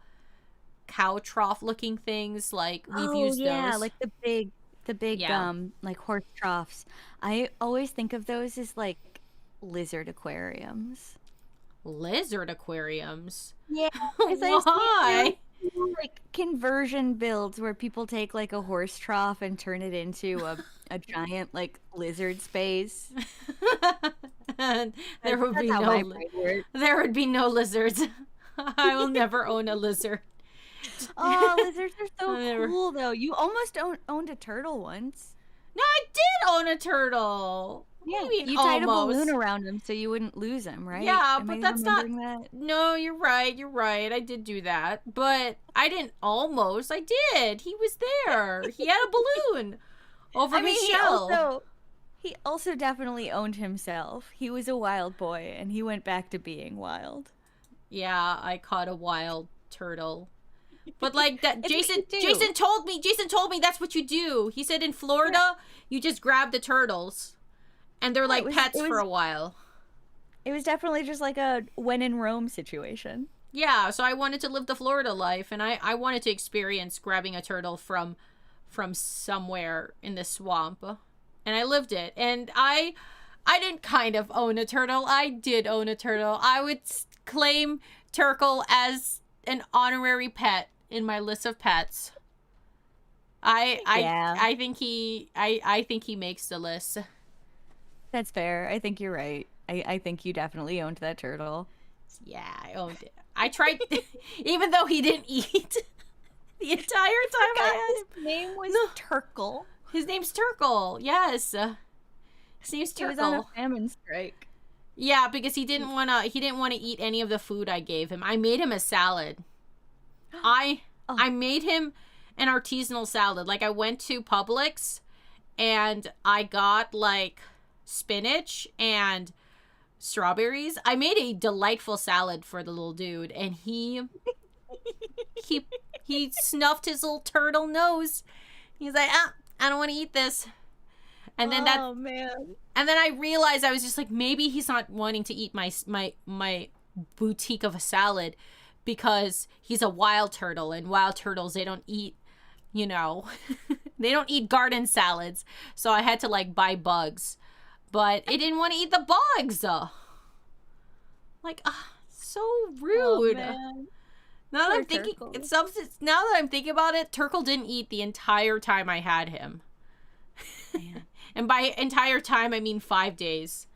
trough looking things. Like, we've used those. Like the big like horse troughs. I always think of those as like lizard aquariums. Lizard aquariums? Yeah. Why? Like conversion builds where people take like a horse trough and turn it into a giant like lizard space. There would be no lizards. I will never own a lizard. Oh, lizards are so cool though. You almost owned a turtle once. No, I did own a turtle. Yeah, you tied a balloon around him so you wouldn't lose him, right? Yeah, but that's not. That? No, you're right. You're right. I did do that, but I didn't almost. I did. He was there. He had a balloon over his shell. He also definitely owned himself. He was a wild boy, and he went back to being wild. Yeah, I caught a wild turtle. But like that, Jason told me that's what you do. He said in Florida, you just grab the turtles. And they're like pets for a while. It was definitely just like a when in Rome situation. Yeah, so I wanted to live the Florida life, and I wanted to experience grabbing a turtle from somewhere in the swamp. And I lived it. And I didn't kind of own a turtle. I did own a turtle. I would claim Turkle as an honorary pet in my list of pets. I think he makes the list. That's fair. I think you're right. I think you definitely owned that turtle. Yeah, I owned it. I tried, even though he didn't eat the entire time I had him. His name was Turkle. His name's Turkle. Yes, his name's Turkle. He was on a famine strike. Yeah, because he didn't wanna eat any of the food I gave him. I made him a salad. I made him an artisanal salad. Like I went to Publix, and I got like spinach and strawberries. I made a delightful salad for the little dude, and he snuffed his little turtle nose. He's like, I don't want to eat this. And then man. And then I realized I was just like, maybe he's not wanting to eat my boutique of a salad because he's a wild turtle, and wild turtles, they don't eat, you know, they don't eat garden salads. So I had to like buy bugs. But it didn't want to eat the bugs. Like, so rude. Oh, now that I'm thinking about it, Turkle didn't eat the entire time I had him. And by entire time, I mean 5 days.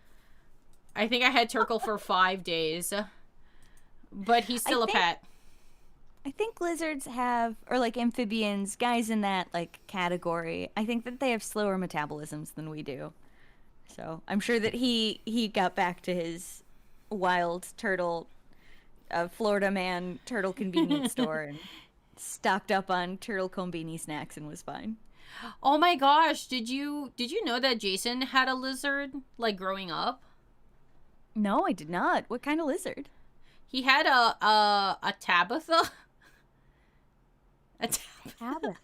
I think I had Turkle for 5 days. But he's still a pet. I think lizards have, or like amphibians, guys in that like category, I think that they have slower metabolisms than we do. So I'm sure that he got back to his wild turtle, Florida man turtle convenience store and stocked up on turtle combini snacks and was fine. Oh my gosh, did you know that Jason had a lizard like growing up? No, I did not. What kind of lizard? He had a Tabitha. A Tabitha.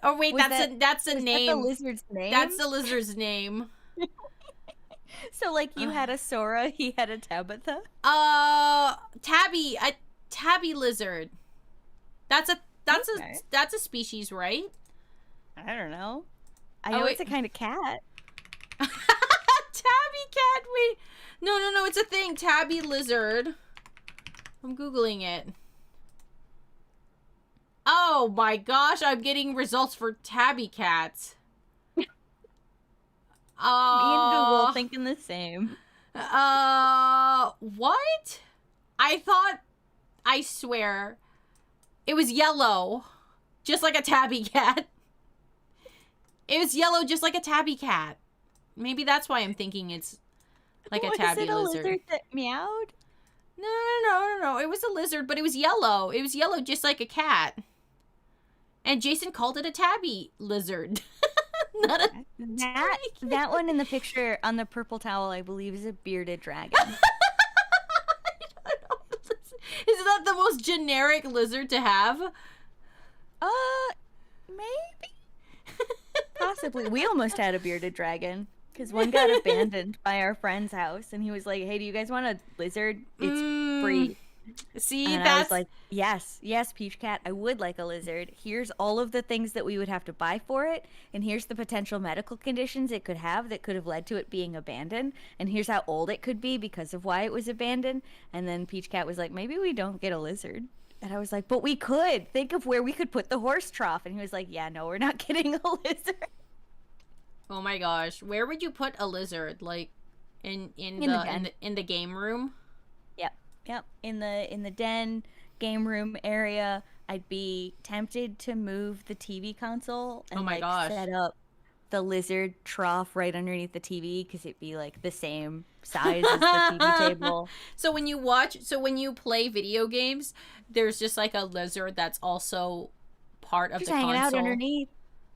Oh wait, that's the name. That the lizard's name? That's the lizard's name. So like you had a Sora, he had a Tabitha? A tabby lizard. That's a species, right? I don't know. I know it's a kind of cat. Tabby cat. Wait. No, it's a thing. Tabby lizard. I'm Googling it. Oh my gosh, I'm getting results for tabby cats. Me and Google thinking the same. What? I swear, it was yellow, just like a tabby cat. It was yellow just like a tabby cat. Maybe that's why I'm thinking it's like a tabby Was it a lizard. lizard that meowed? No. It was a lizard, but it was yellow. It was yellow just like a cat. And Jason called it a tabby lizard. Not a that one in the picture on the purple towel, I believe, is a bearded dragon. Is that the most generic lizard to have? Maybe. Possibly. We almost had a bearded dragon because one got abandoned by our friend's house, and he was like, "Hey, do you guys want a lizard? It's free." See, and that's I was like, yes, Peach Cat, I would like a lizard. Here's all of the things that we would have to buy for it, and here's the potential medical conditions it could have that could have led to it being abandoned, and here's how old it could be because of why it was abandoned. And then Peach Cat was like, maybe we don't get a lizard. And I was like, but we could. Think of where we could put the horse trough. And he was like, yeah, no, we're not getting a lizard. Oh my gosh, where would you put a lizard? Like in the game room? Yep. In the den game room area, I'd be tempted to move the TV console and set up the lizard trough right underneath the TV because it'd be like the same size as the TV table. So when you play video games, there's just like a lizard that's also part of just the hanging console. Out underneath.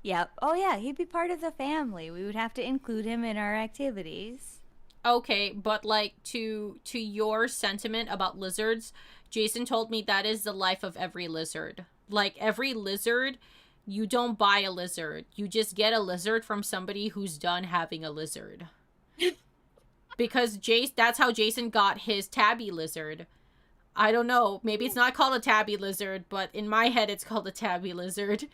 Yep. Oh yeah, he'd be part of the family. We would have to include him in our activities. Okay, but like to your sentiment about lizards, Jason told me that is the life of every lizard. Like every lizard, you don't buy a lizard. You just get a lizard from somebody who's done having a lizard. Because that's how Jason got his tabby lizard. I don't know. Maybe it's not called a tabby lizard, but in my head it's called a tabby lizard.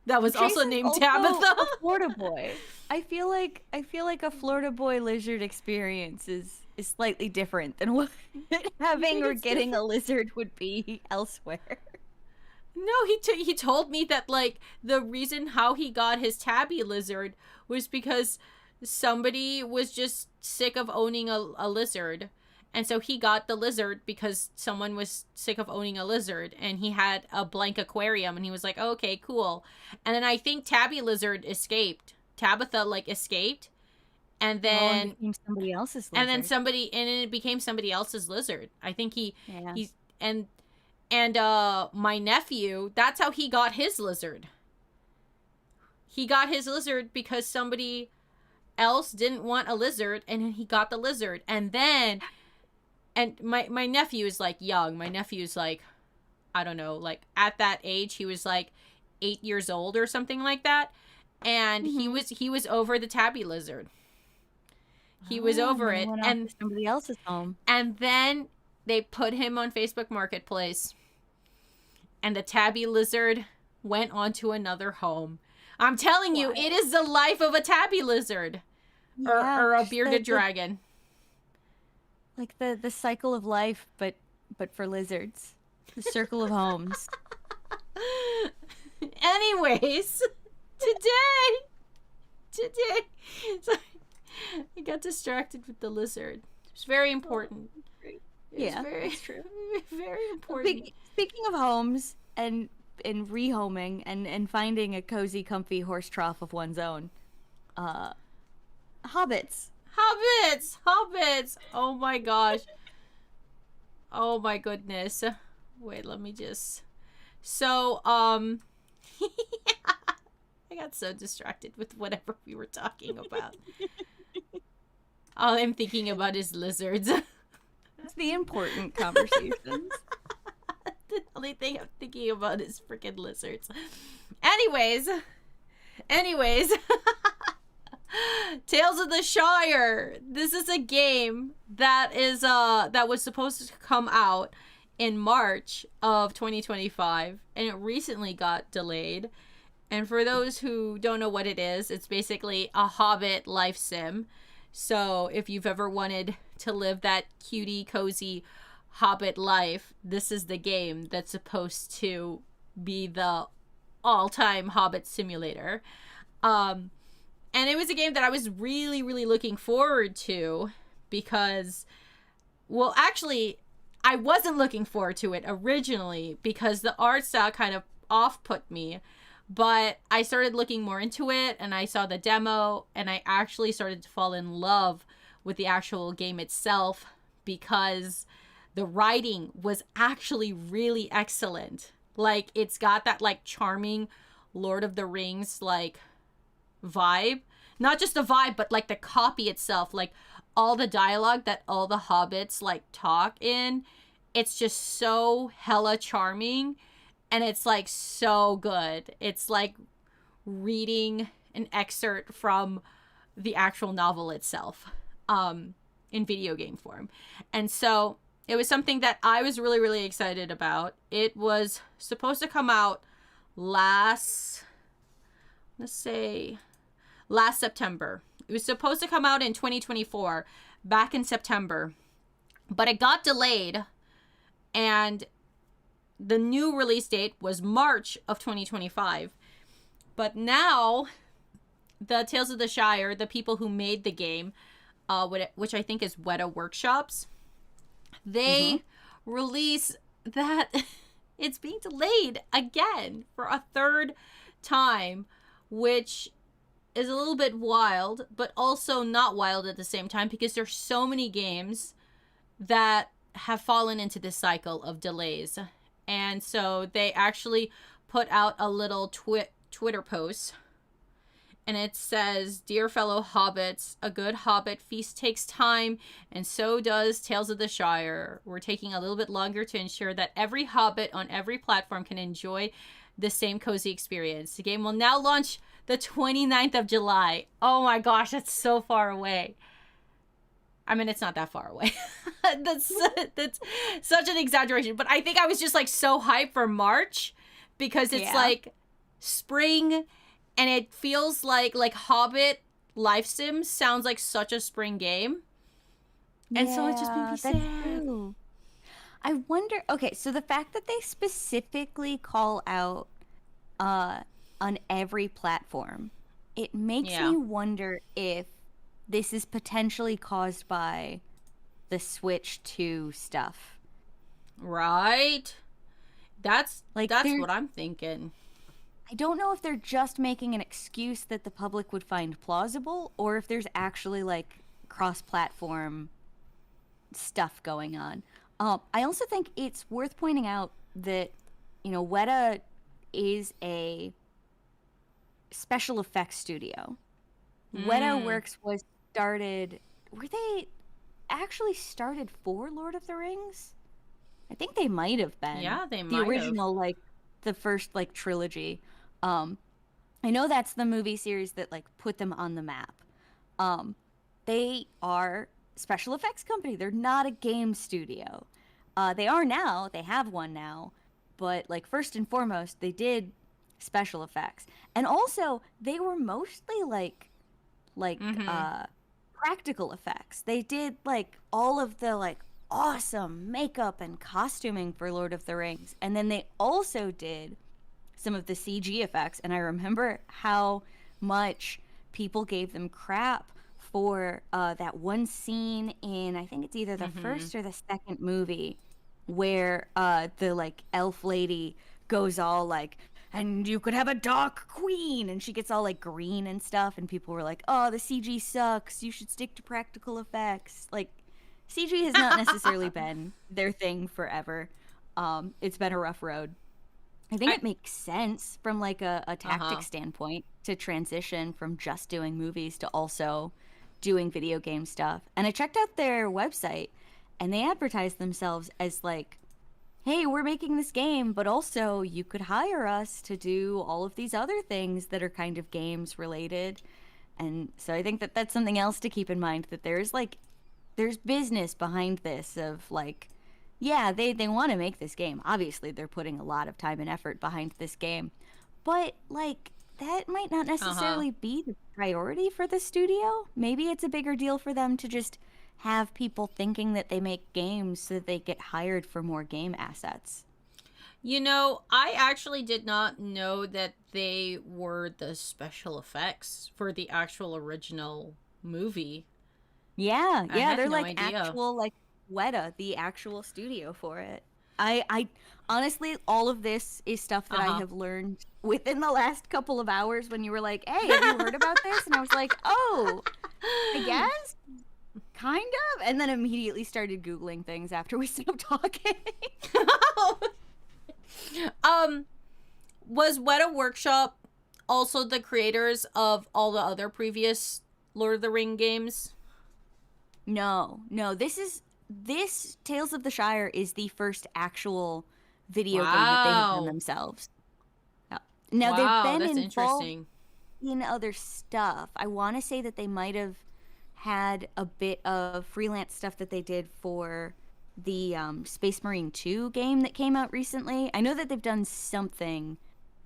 That was also named Tabitha. A Florida boy. I feel like a Florida boy lizard experience is slightly different than what having or getting a lizard would be elsewhere. No, he told me that like the reason how he got his tabby lizard was because somebody was just sick of owning a lizard. And so he got the lizard because someone was sick of owning a lizard, and he had a blank aquarium, and he was like, oh, okay, cool. And then I think Tabby Lizard escaped. Tabitha escaped, and then became somebody else's lizard. And then it became somebody else's lizard. I think my nephew, that's how he got his lizard. He got his lizard because somebody else didn't want a lizard, and then he got the lizard, and then. And my nephew is like young. My nephew's like, I don't know, like at that age, he was like 8 years old or something like that. And he was over the tabby lizard. He was over it. And somebody else's home. And then they put him on Facebook Marketplace. And the tabby lizard went on to another home. I'm telling you, it is the life of a tabby lizard. Yeah, or a bearded dragon. Like the cycle of life, but for lizards. The circle of homes. Anyways, today, sorry, I got distracted with the lizard. It's very important. That's true. Very important. Speaking of homes and rehoming and finding a cozy, comfy horse trough of one's own, hobbits. Hobbits! Oh my gosh. Oh my goodness. Wait, let me just... So, I got so distracted with whatever we were talking about. All I'm thinking about is lizards. It's the important conversations. The only thing I'm thinking about is freaking lizards. Anyways. Tales of the Shire. This is a game that was supposed to come out in March of 2025, and it recently got delayed. And for those who don't know what it is, it's basically a Hobbit life sim. So if you've ever wanted to live that cutie, cozy Hobbit life, this is the game that's supposed to be the all-time Hobbit simulator. And it was a game that I was really, really looking forward to because, well, actually, I wasn't looking forward to it originally because the art style kind of off-put me. But I started looking more into it, and I saw the demo, and I actually started to fall in love with the actual game itself, because the writing was actually really excellent. Like, it's got that like charming Lord of the Rings like vibe. Not just the vibe, but like the copy itself, like all the dialogue that all the hobbits like talk in. It's just so hella charming, and it's like so good. It's like reading an excerpt from the actual novel itself, in video game form. And so it was something that I was really, really excited about. It was supposed to come out last, let's say, last September. It was supposed to come out in 2024, back in September, but it got delayed, and the new release date was March of 2025. But now, the Tales of the Shire, the people who made the game, which I think is Weta Workshops, they release that it's being delayed again for a third time, which is a little bit wild, but also not wild at the same time, because there's so many games that have fallen into this cycle of delays. And so they actually put out a little Twitter post, and it says, "Dear fellow hobbits, a good hobbit feast takes time, and so does Tales of the Shire. We're taking a little bit longer to ensure that every hobbit on every platform can enjoy the same cozy experience. The game will now launch the 29th of July. Oh my gosh, that's so far away. I mean, it's not that far away. that's such an exaggeration. But I think I was just like so hyped for March, because it's like spring, and it feels like Hobbit Life Sim sounds like such a spring game. And so it just made me sad. True. I wonder, okay, so the fact that they specifically call out on every platform, it makes me wonder if this is potentially caused by the Switch 2 stuff. Right? That's what I'm thinking. I don't know if they're just making an excuse that the public would find plausible, or if there's actually like cross-platform stuff going on. I also think it's worth pointing out that, you know, Weta is a special effects studio. Weta Works was started, were they actually started for Lord of the Rings? I think they might have been. Yeah, they might the have. original, like the first like trilogy. I know that's the movie series that like put them on the map. They are special effects company. They're not a game studio. They are now. They have one now. But like first and foremost, they did special effects, and also they were mostly like practical effects. They did like all of the like awesome makeup and costuming for Lord of the Rings, and then they also did some of the CG effects. And I remember how much people gave them crap for that one scene in, I think it's either the first or the second movie, where the like elf lady goes all like, and you could have a dark queen, and she gets all like green and stuff, and people were like, oh, the CG sucks, you should stick to practical effects. Like, CG has not necessarily been their thing forever. It's been a rough road. I think it makes sense from like a tactic standpoint to transition from just doing movies to also doing video game stuff. And I checked out their website, and they advertise themselves as like, hey, we're making this game, but also you could hire us to do all of these other things that are kind of games related. And so I think that that's something else to keep in mind, that there's business behind this of like, yeah, they want to make this game. Obviously, they're putting a lot of time and effort behind this game. But like, that might not necessarily be the priority for the studio. Maybe it's a bigger deal for them to just have people thinking that they make games so that they get hired for more game assets. You know, I actually did not know that they were the special effects for the actual original movie. Yeah, they're no like idea. actual like Weta, the actual studio for it. I honestly, all of this is stuff that I have learned within the last couple of hours when you were like, hey, have you heard about this? And I was like, oh, I guess. Kind of. And then immediately started Googling things after we stopped talking. Was Weta Workshop also the creators of all the other previous Lord of the Ring games? No. This Tales of the Shire is the first actual video game that they have done themselves. Now they've been involved in other stuff. I want to say that they might have had a bit of freelance stuff that they did for the Space Marine 2 game that came out recently. I know that they've done something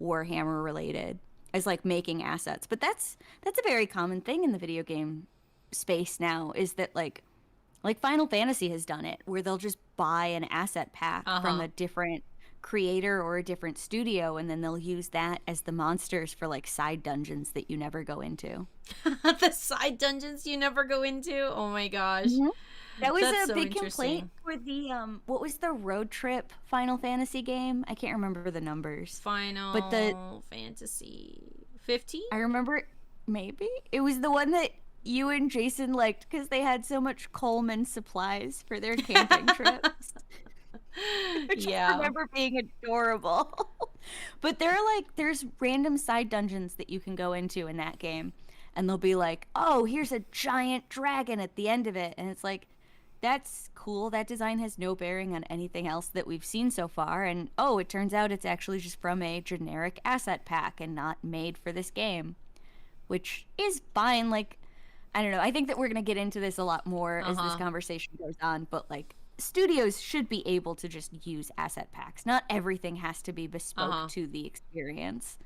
Warhammer related as like making assets, but that's a very common thing in the video game space now, is that like Final Fantasy has done it, where they'll just buy an asset pack from a different creator or a different studio, and then they'll use that as the monsters for like side dungeons that you never go into. The side dungeons you never go into? Oh my gosh. Mm-hmm. That was a big complaint for the what was the road trip Final Fantasy game? I can't remember the numbers. Final Fantasy 15? I remember maybe. It was the one that you and Jason liked because they had so much Coleman supplies for their camping trips. Which I remember being adorable. But there's random side dungeons that you can go into in that game, and they'll be like, oh, here's a giant dragon at the end of it, and it's like, that's cool. That design has no bearing on anything else that we've seen so far, and oh, it turns out it's actually just from a generic asset pack and not made for this game, which is fine. Like, I don't know, I think that we're gonna get into this a lot more as this conversation goes on, but like, studios should be able to just use asset packs. Not everything has to be bespoke to the experience.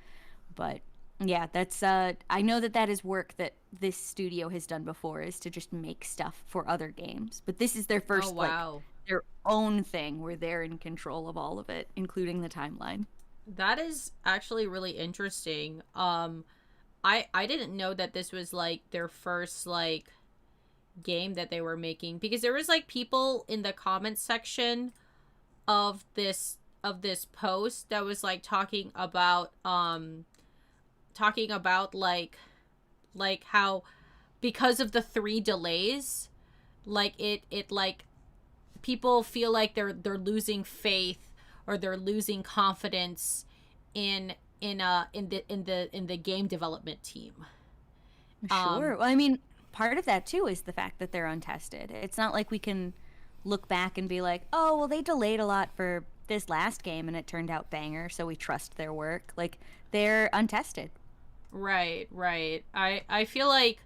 But yeah, that's I know that is work that this studio has done before, is to just make stuff for other games. But this is their first like their own thing where they're in control of all of it, including the timeline. That is actually really interesting. I didn't know that this was like their first like game that they were making, because there was like people in the comments section of this post that was like talking about like how because of the 3 delays, like it like people feel like they're losing faith or they're losing confidence in the game development team. Sure. Well, I mean, part of that too is the fact that they're untested. It's not like we can look back and be like, oh, well, they delayed a lot for this last game and it turned out banger, so we trust their work. Like, they're untested. Right. I feel like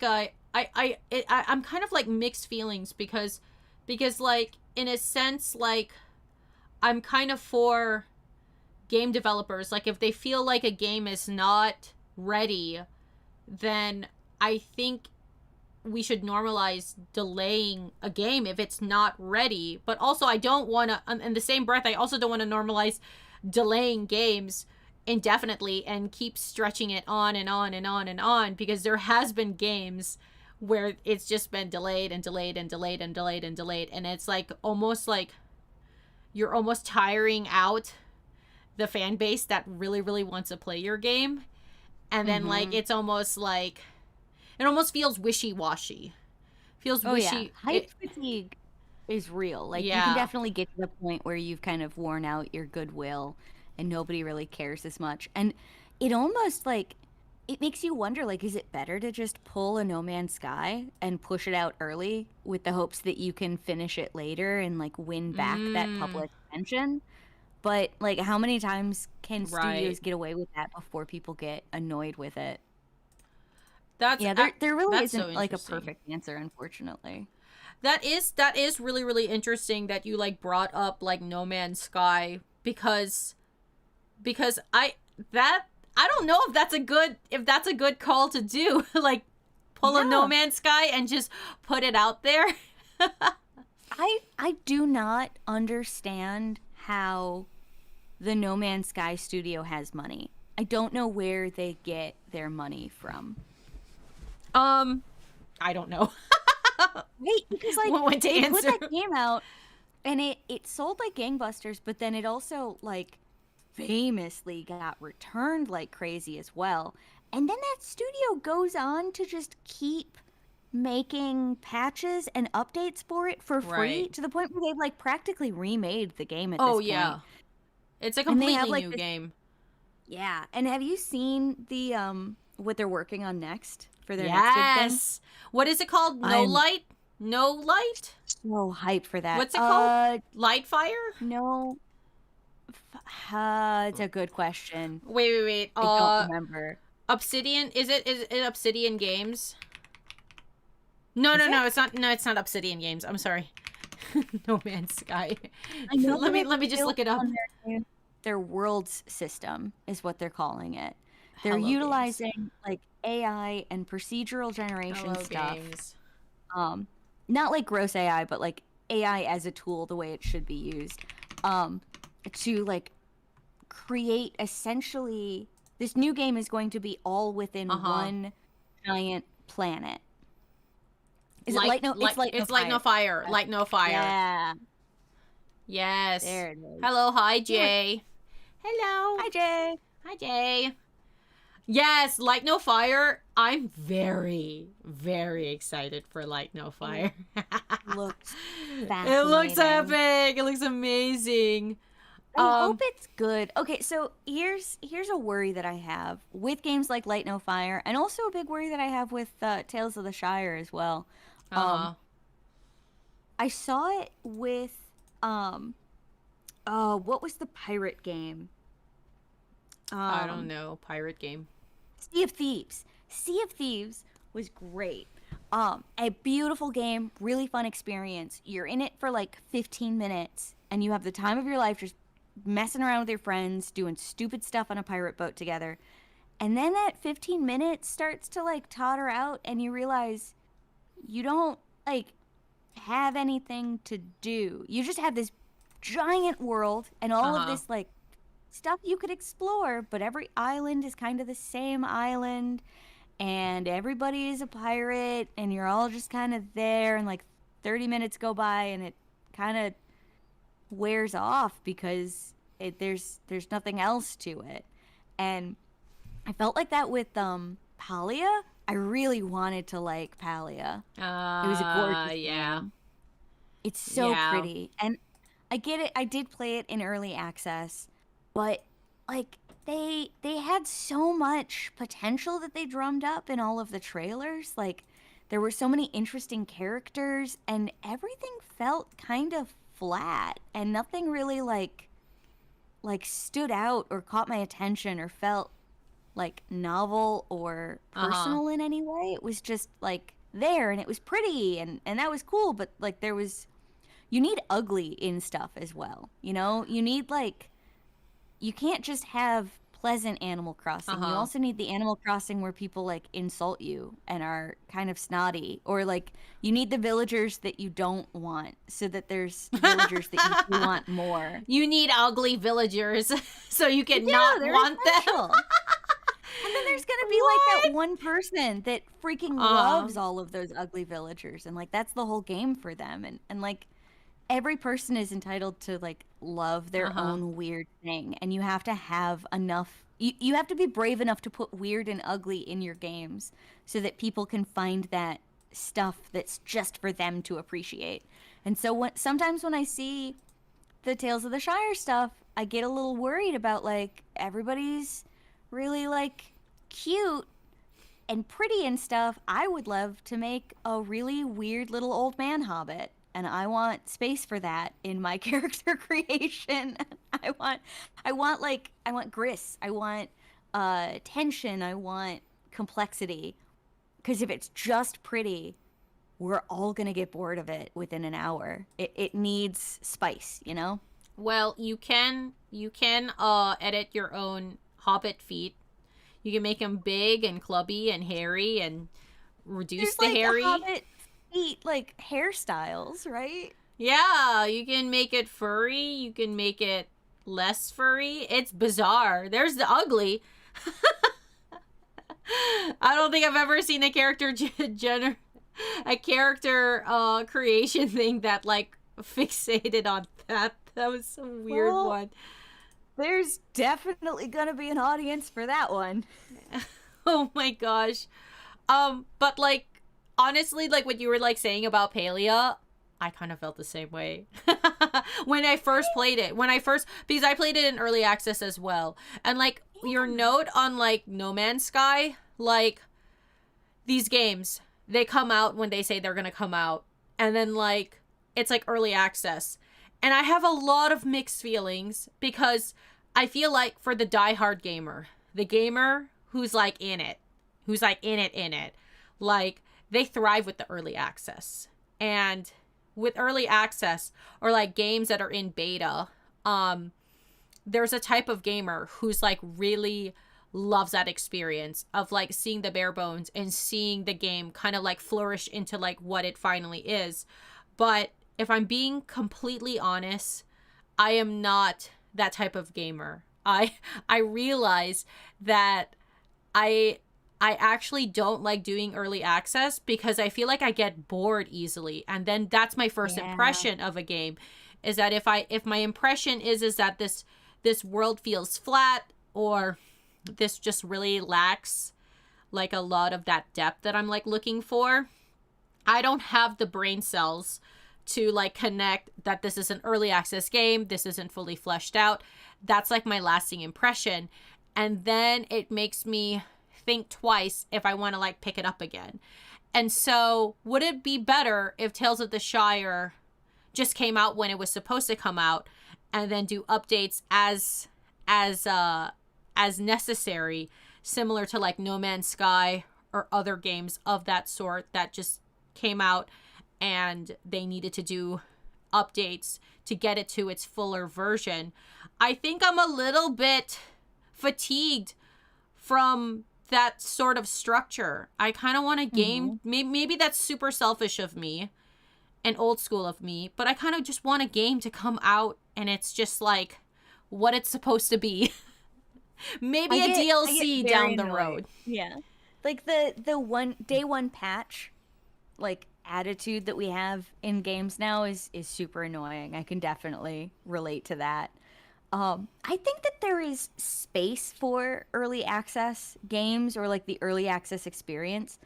I'm kind of like mixed feelings because like in a sense, like I'm kind of for game developers. Like, if they feel like a game is not ready, then I think we should normalize delaying a game if it's not ready. But also, I don't want to, in the same breath, I also don't want to normalize delaying games indefinitely and keep stretching it on and on and on and on, because there has been games where it's just been delayed and delayed and delayed and delayed and delayed, and it's like almost like you're almost tiring out the fan base that really, really wants to play your game. And then like it's almost like it almost feels wishy-washy. Feels wishy. Yeah. Hype fatigue is real. Like, you can definitely get to the point where you've kind of worn out your goodwill and nobody really cares as much. And it almost like, it makes you wonder, like, is it better to just pull a No Man's Sky and push it out early with the hopes that you can finish it later and like win back that public attention? But like, how many times can studios get away with that before people get annoyed with it? There really isn't like a perfect answer, unfortunately. That is really, really interesting that you like brought up like No Man's Sky, because I don't know if that's a good call to do. Like, pull a No Man's Sky and just put it out there. I do not understand how the No Man's Sky studio has money. I don't know where they get their money from. I don't know. Wait, because like when to they answer. put that game out And it sold like gangbusters, but then it also like famously got returned like crazy as well. And then that studio goes on to just keep making patches and updates for it for free Right. to the point where they've like practically remade the game at Oh this point. yeah. It's a And they have completely like new this, game. yeah. And have you seen the what they're working on next for their next big thing? Yes. What is it called? No I'm light? No light? so hyped for that. What's it called? Light fire? No, it's a good question. Wait. I don't remember. Obsidian? Is it Obsidian Games? No, Is no, it? no, it's not. No, it's not Obsidian Games. I'm sorry. No Man's Sky. I know let that me it's let me just built look it up. on their worlds system is what they're calling it. They're Hello Games. utilizing like AI and procedural generation Hello stuff. Games. Um, not like gross AI, but like AI as a tool, the way it should be used. To like create essentially this new game is going to be all within one giant planet. Is it light no? It's light no It's Light No Fire. fire. Light No Fire. Yeah, Yes. there it is. Hello, hi Jay. Hello. Hi Jay. Hi Jay. Yes, Light No Fire. I'm very, very excited for Light No Fire. Looks It fascinating. looks epic. It looks amazing. I hope it's good. Okay, so here's a worry that I have with games like Light No Fire, and also a big worry that I have with Tales of the Shire as well. I saw it with what was the pirate game? I don't know. Pirate game. Sea of Thieves. Sea of Thieves was great. A beautiful game, really fun experience. You're in it for like 15 minutes, and you have the time of your life just messing around with your friends, doing stupid stuff on a pirate boat together. And then that 15 minutes starts to like totter out, and you realize you don't like have anything to do. You just have this giant world and all of this like stuff you could explore, but every island is kind of the same island, and everybody is a pirate, and you're all just kind of there, and like 30 minutes go by, and it kind of wears off because there's nothing else to it. And I felt like that with Palia. I really wanted to like Palia. It was a gorgeous game. It's so pretty. And I get it. I did play it in early access, but like they had so much potential that they drummed up in all of the trailers. Like there were so many interesting characters, and everything felt kind of flat, and nothing really like stood out or caught my attention or felt like novel or personal in any way. It was just like there, and it was pretty, and that was cool, but like you need ugly in stuff as well. You know, you need like, you can't just have pleasant Animal Crossing. You also need the Animal Crossing where people like insult you and are kind of snotty, or like you need the villagers that you don't want, so that there's villagers that you want more. You need ugly villagers so you can Yeah, not they're want them. essential. And then there's gonna be like that one person that freaking loves all of those ugly villagers, and like that's the whole game for them. And like every person is entitled to like love their own weird thing, and you have to have enough. You have to be brave enough to put weird and ugly in your games so that people can find that stuff that's just for them to appreciate. And so sometimes when I see the Tales of the Shire stuff, I get a little worried about like everybody's really like cute and pretty and stuff. I would love to make a really weird little old man hobbit, and I want space for that in my character creation. I want gris. I want tension. I want complexity. Because if it's just pretty, we're all gonna get bored of it within an hour. It needs spice, you know? Well, you can edit your own hobbit feet. You can make them big and clubby and hairy and reduce There's the hairy. Hobbit feet like hairstyles, right? Yeah, you can make it furry. You can make it less furry. It's bizarre. There's the ugly. I don't think I've ever seen a character creation thing that like fixated on that. That was a weird Well, one. there's definitely gonna be an audience for that one. Oh my gosh. But like honestly, like what you were like saying about Palia, I kind of felt the same way when I first played it. When I first, because I played it in early access as well. And like your note on like No Man's Sky, like these games, they come out when they say they're going to come out. And then like it's like early access. And I have a lot of mixed feelings because I feel like for the diehard gamer, the gamer who's like in it, who's like in it, like they thrive with the early access. And with early access or like games that are in beta, there's a type of gamer who's like really loves that experience of like seeing the bare bones and seeing the game kind of like flourish into like what it finally is. But if I'm being completely honest, I am not that type of gamer. I realize that I actually don't like doing early access because I feel like I get bored easily. And then that's my first impression of a game, is that if my impression is that this world feels flat, or this just really lacks like a lot of that depth that I'm like looking for, I don't have the brain cells to like connect that this is an early access game, this isn't fully fleshed out. That's like my lasting impression. And then it makes me think twice if I want to like pick it up again. And so would it be better if Tales of the Shire just came out when it was supposed to come out, and then do updates as necessary, similar to like No Man's Sky or other games of that sort that just came out and they needed to do updates to get it to its fuller version? I think I'm a little bit fatigued from that sort of structure. I kind of want a game. Maybe that's super selfish of me and old school of me, but I kind of just want a game to come out and it's just like what it's supposed to be. Maybe a DLC down the road. Yeah. Like the one day one patch like attitude that we have in games now is super annoying. I can definitely relate to that. I think that there is space for early access games or like the early access experience,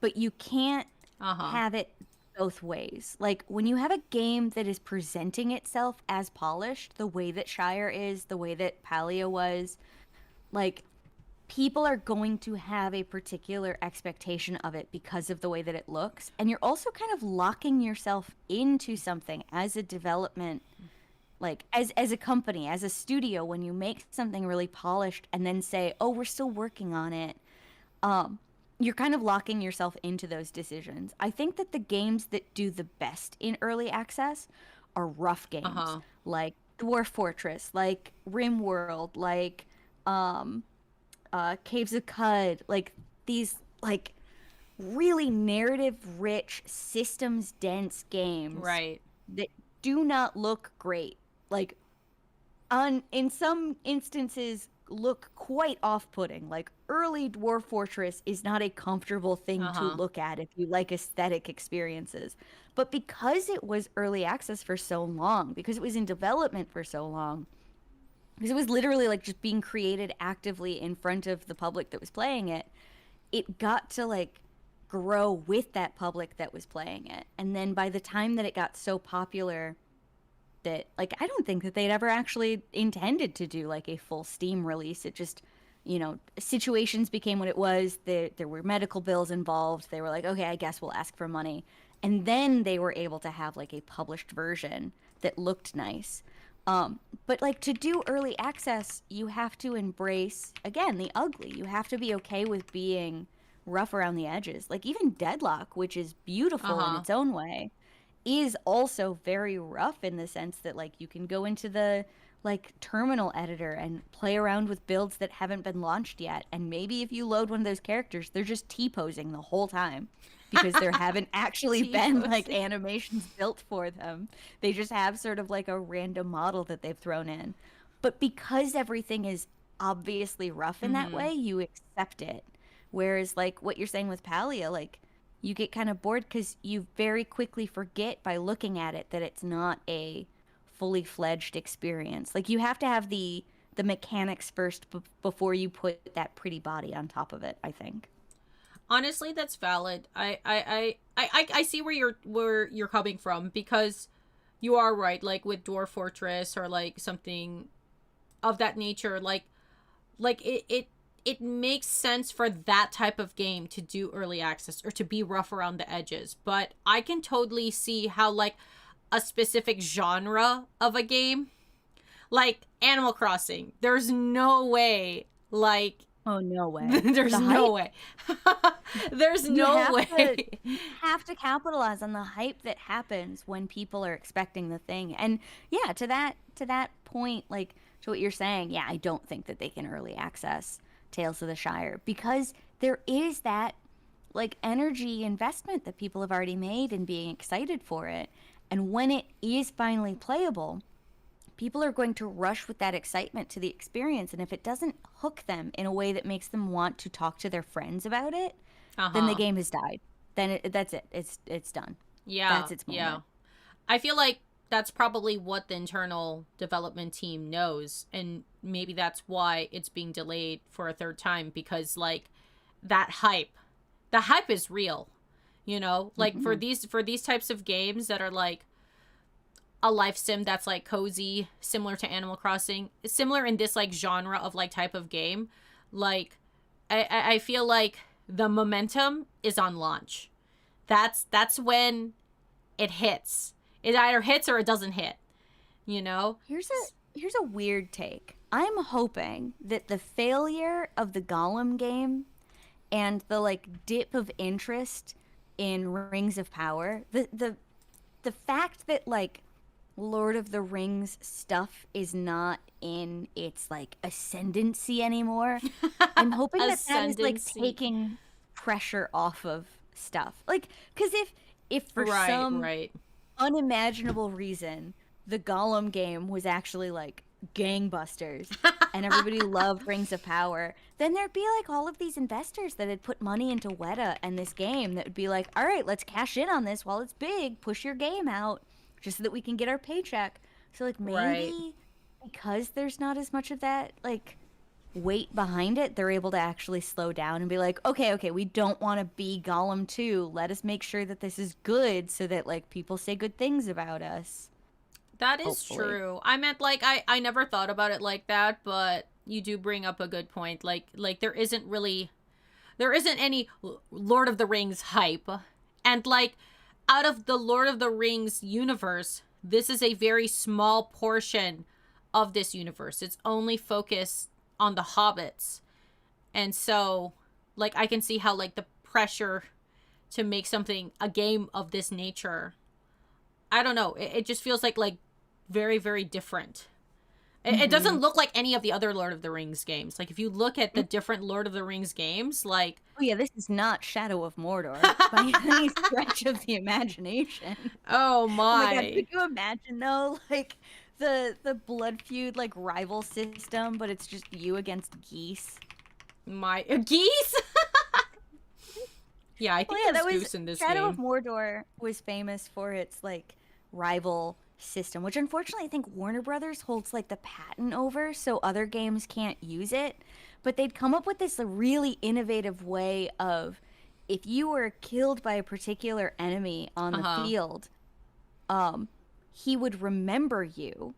but you can't have it both ways. Like when you have a game that is presenting itself as polished, the way that Shire is, the way that Palia was, like people are going to have a particular expectation of it because of the way that it looks. And you're also kind of locking yourself into something as a development, like as a company, as a studio. When you make something really polished and then say, oh, we're still working on it, you're kind of locking yourself into those decisions. I think that the games that do the best in early access are rough games, like Dwarf Fortress, like RimWorld, like Caves of Cud, like these like really narrative rich, systems dense games, Right. that do not look great. Like in some instances look quite off-putting. Like early Dwarf Fortress is not a comfortable thing to look at if you like aesthetic experiences. But because it was early access for so long, because it was in development for so long, because it was literally like just being created actively in front of the public that was playing it, it got to like grow with that public that was playing it. And then by the time that it got so popular that like I don't think that they'd ever actually intended to do like a full Steam release. It just, you know, situations became what it was. There were medical bills involved. They were like, okay, I guess we'll ask for money. And then they were able to have like a published version that looked nice. But like to do early access, you have to embrace, again, the ugly. You have to be okay with being rough around the edges. Like even Deadlock, which is beautiful in its own way, is also very rough in the sense that like you can go into the like terminal editor and play around with builds that haven't been launched yet. And maybe if you load one of those characters, they're just T-posing the whole time because there haven't actually been like animations built for them. They just have sort of like a random model that they've thrown in. But because everything is obviously rough in that way, you accept it. Whereas like what you're saying with Palia, like you get kind of bored because you very quickly forget by looking at it that it's not a fully fledged experience. Like you have to have the mechanics first before you put that pretty body on top of it, I think. Honestly, that's valid. I see where you're coming from, because you are right. Like with Dwarf Fortress or like something of that nature, like it makes sense for that type of game to do early access or to be rough around the edges. But I can totally see how like a specific genre of a game, like Animal Crossing, there's no way, like Oh, no way. there's The no hype, way. There's you no have to way. you have to capitalize on the hype that happens when people are expecting the thing. And yeah, to that point, like to what you're saying, yeah, I don't think that they can early access Tales of the Shire because there is that like energy investment that people have already made in being excited for it. And when it is finally playable, people are going to rush with that excitement to the experience. And if it doesn't hook them in a way that makes them want to talk to their friends about it, then the Uh-huh. game has died. Then that's it. It's done. Yeah, That's its yeah. moment. I feel like that's probably what the internal development team knows, and maybe that's why it's being delayed for a third time, because like that hype, the hype is real, you know? Like Hmm. for these types of games that are like a life sim that's like cozy, similar to Animal Crossing, similar in this like genre of like type of game, like I feel like the momentum is on launch. That's when it hits. It either hits or it doesn't hit, you know? Here's a weird take. I'm hoping that the failure of the Gollum game and the like dip of interest in Rings of Power, the fact that like Lord of the Rings stuff is not in its like ascendancy anymore. I'm hoping that that is like Ascendancy. taking pressure off of stuff. Like cuz if for Right, some right. unimaginable reason the Gollum game was actually like gangbusters and everybody loved Rings of Power, then there'd be like all of these investors that had put money into Weta and this game that would be like, all right, let's cash in on this while it's big, push your game out just so that we can get our paycheck. So like Right. maybe because there's not as much of that like weight behind it, they're able to actually slow down and be like, okay, okay, we don't want to be Gollum 2. Let us make sure that this is good so that like people say good things about us. That is Hopefully. true. I meant like I never thought about it like that, but you do bring up a good point. Like there isn't any Lord of the Rings hype. And like out of the Lord of the Rings universe, this is a very small portion of this universe. It's only focused on the hobbits. And so like I can see how like the pressure to make something a game of this nature, I don't know, it just feels like very very different. It Mm-hmm. doesn't look like any of the other Lord of the Rings games. Like if you look at the different Lord of the Rings games, like Oh yeah, this is not Shadow of Mordor by any stretch of the imagination. oh Oh my god, my, could you imagine though, like the blood feud like rival system, but it's just you against geese? my geese. Yeah, I Well, think yeah, there's that was goose in this Shadow of game. Mordor was famous for its like rival system, which unfortunately I think Warner Brothers holds like the patent over, so other games can't use it. But they'd come up with this really innovative way of if you were killed by a particular enemy on Uh the huh. field, um, he would remember you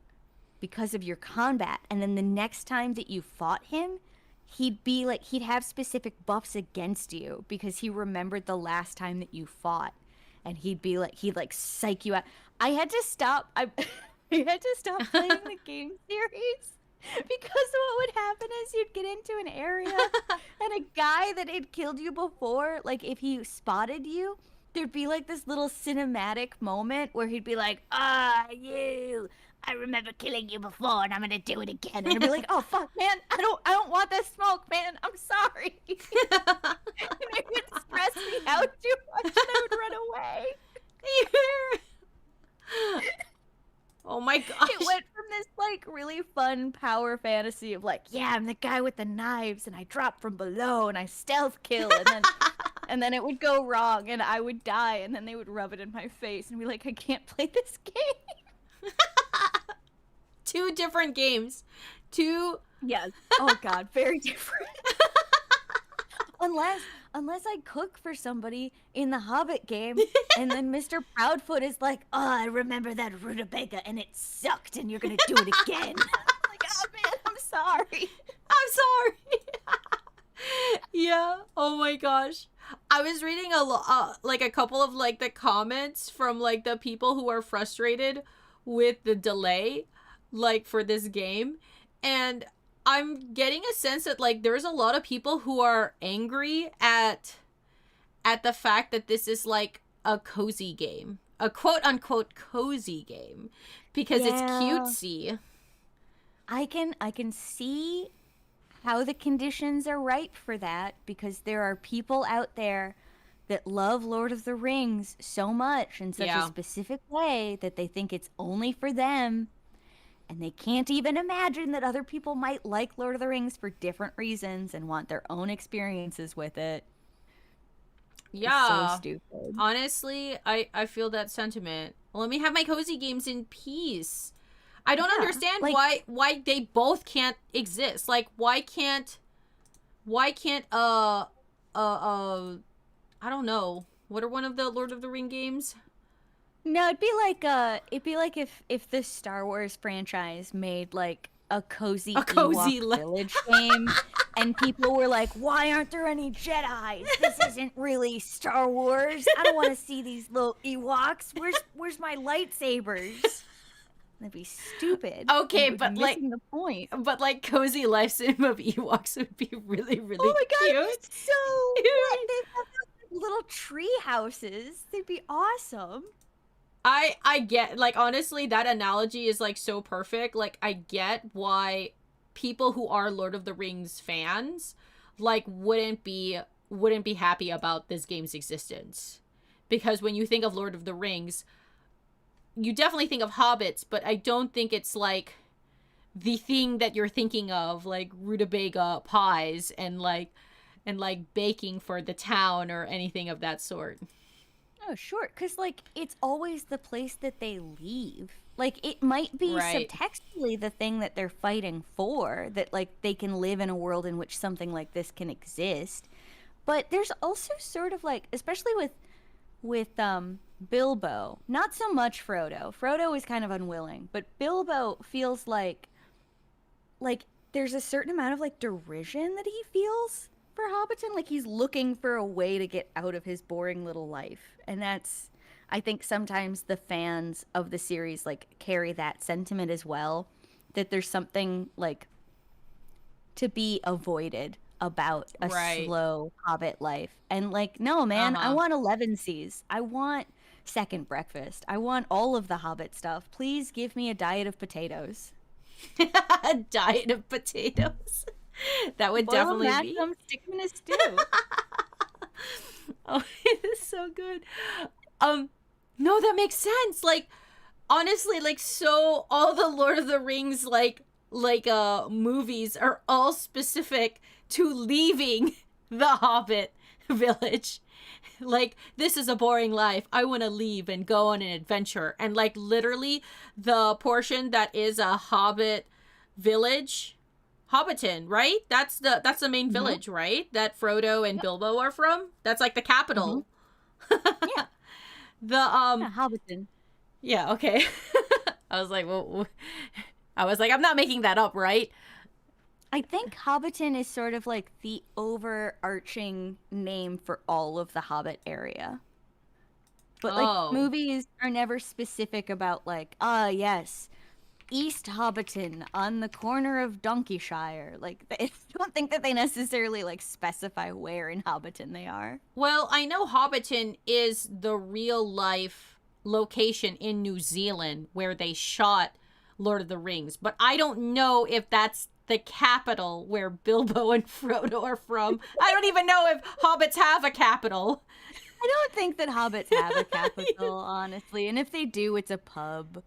because of your combat. And then the next time that you fought him, he'd be like, he'd have specific buffs against you because he remembered the last time that you fought. And he'd like psych you out. I had to stop. I had to stop playing the game series because what would happen is you'd get into an area and a guy that had killed you before, like if he spotted you, there'd be like this little cinematic moment where he'd be like, "Ah, you! I remember killing you before, and I'm gonna do it again." And I'd be like, "Oh fuck, man! I don't want this smoke, man! I'm sorry." And it would stress me out too much, and I would run away. Oh my It gosh. went from this like really fun power fantasy of like, yeah, I'm the guy with the knives, and I drop from below, and I stealth kill, and then and then it would go wrong, and I would die, and then they would rub it in my face and be like, I can't play this game. 2 different games. 2. Yes. Oh God, very different. Unless I cook for somebody in the Hobbit game, and then Mr. Proudfoot is like, oh, I remember that rutabaga, and it sucked, and you're gonna do it again. I'm like, oh man, I'm sorry. I'm sorry. Yeah. Oh my gosh. I was reading like a couple of like the comments from like the people who are frustrated with the delay, like for this game, and I'm getting a sense that like there's a lot of people who are angry at the fact that this is like a cozy game, a quote unquote cozy game, because it's cutesy. I can see how the conditions are ripe for that, because there are people out there that love Lord of the Rings so much in such a specific way that they think it's only for them. And they can't even imagine that other people might like Lord of the Rings for different reasons and want their own experiences with it. Yeah. It's so stupid. Honestly, I feel that sentiment. Let me have my cozy games in peace. I don't understand like, why they both can't exist. Like why can't I don't know. What are one of the Lord of the Ring games? No, it'd be like if the Star Wars franchise made like a cozy Ewok village game, and people were like, "Why aren't there any Jedis? This isn't really Star Wars. I don't want to see these little Ewoks. Where's my lightsabers?" That'd be stupid. Okay, but like the point. But like cozy life sim of Ewoks would be really, really oh my God, cute. It's so what? They have little tree houses. They'd be awesome. I get, like, honestly, that analogy is like so perfect. Like, I get why people who are Lord of the Rings fans like wouldn't be happy about this game's existence, because when you think of Lord of the Rings, you definitely think of hobbits, but I don't think it's like the thing that you're thinking of, like rutabaga pies and like baking for the town or anything of that sort. Oh, sure, because like it's always the place that they leave. Like it might be subtextually the thing that they're fighting for, that like they can live in a world in which something like this can exist. But there's also sort of like, especially with Bilbo, not so much Frodo. Frodo is kind of unwilling, but Bilbo feels like there's a certain amount of like derision that he feels for Hobbiton. Like he's looking for a way to get out of his boring little life. And that's, I think sometimes the fans of the series like carry that sentiment as well, that there's something like to be avoided about a slow Hobbit life. And like, no, man, I want 11 C's. I want second breakfast. I want all of the Hobbit stuff. Please give me a diet of potatoes. A diet of potatoes. That would definitely be. Them, stick them in a stew. Oh, it is so good. No, that makes sense. Like, honestly, like, so all the Lord of the Rings movies are all specific to leaving the Hobbit village. Like, this is a boring life. I want to leave and go on an adventure. And like literally the portion that is a Hobbit village, Hobbiton, right? That's the main village, right? That Frodo and Bilbo are from. That's like the capital. Yeah. Hobbiton. Yeah, okay. I was like, I'm not making that up, right? I think Hobbiton is sort of like the overarching name for all of the Hobbit area. But like movies are never specific about like, yes, East Hobbiton on the corner of Shire. Like, I don't think that they necessarily like specify where in Hobbiton they are. Well, I know Hobbiton is the real life location in New Zealand where they shot Lord of the Rings, but I don't know if that's the capital where Bilbo and Frodo are from. I don't even know if hobbits have a capital. I don't think that hobbits have a capital, honestly. And if they do, it's a pub.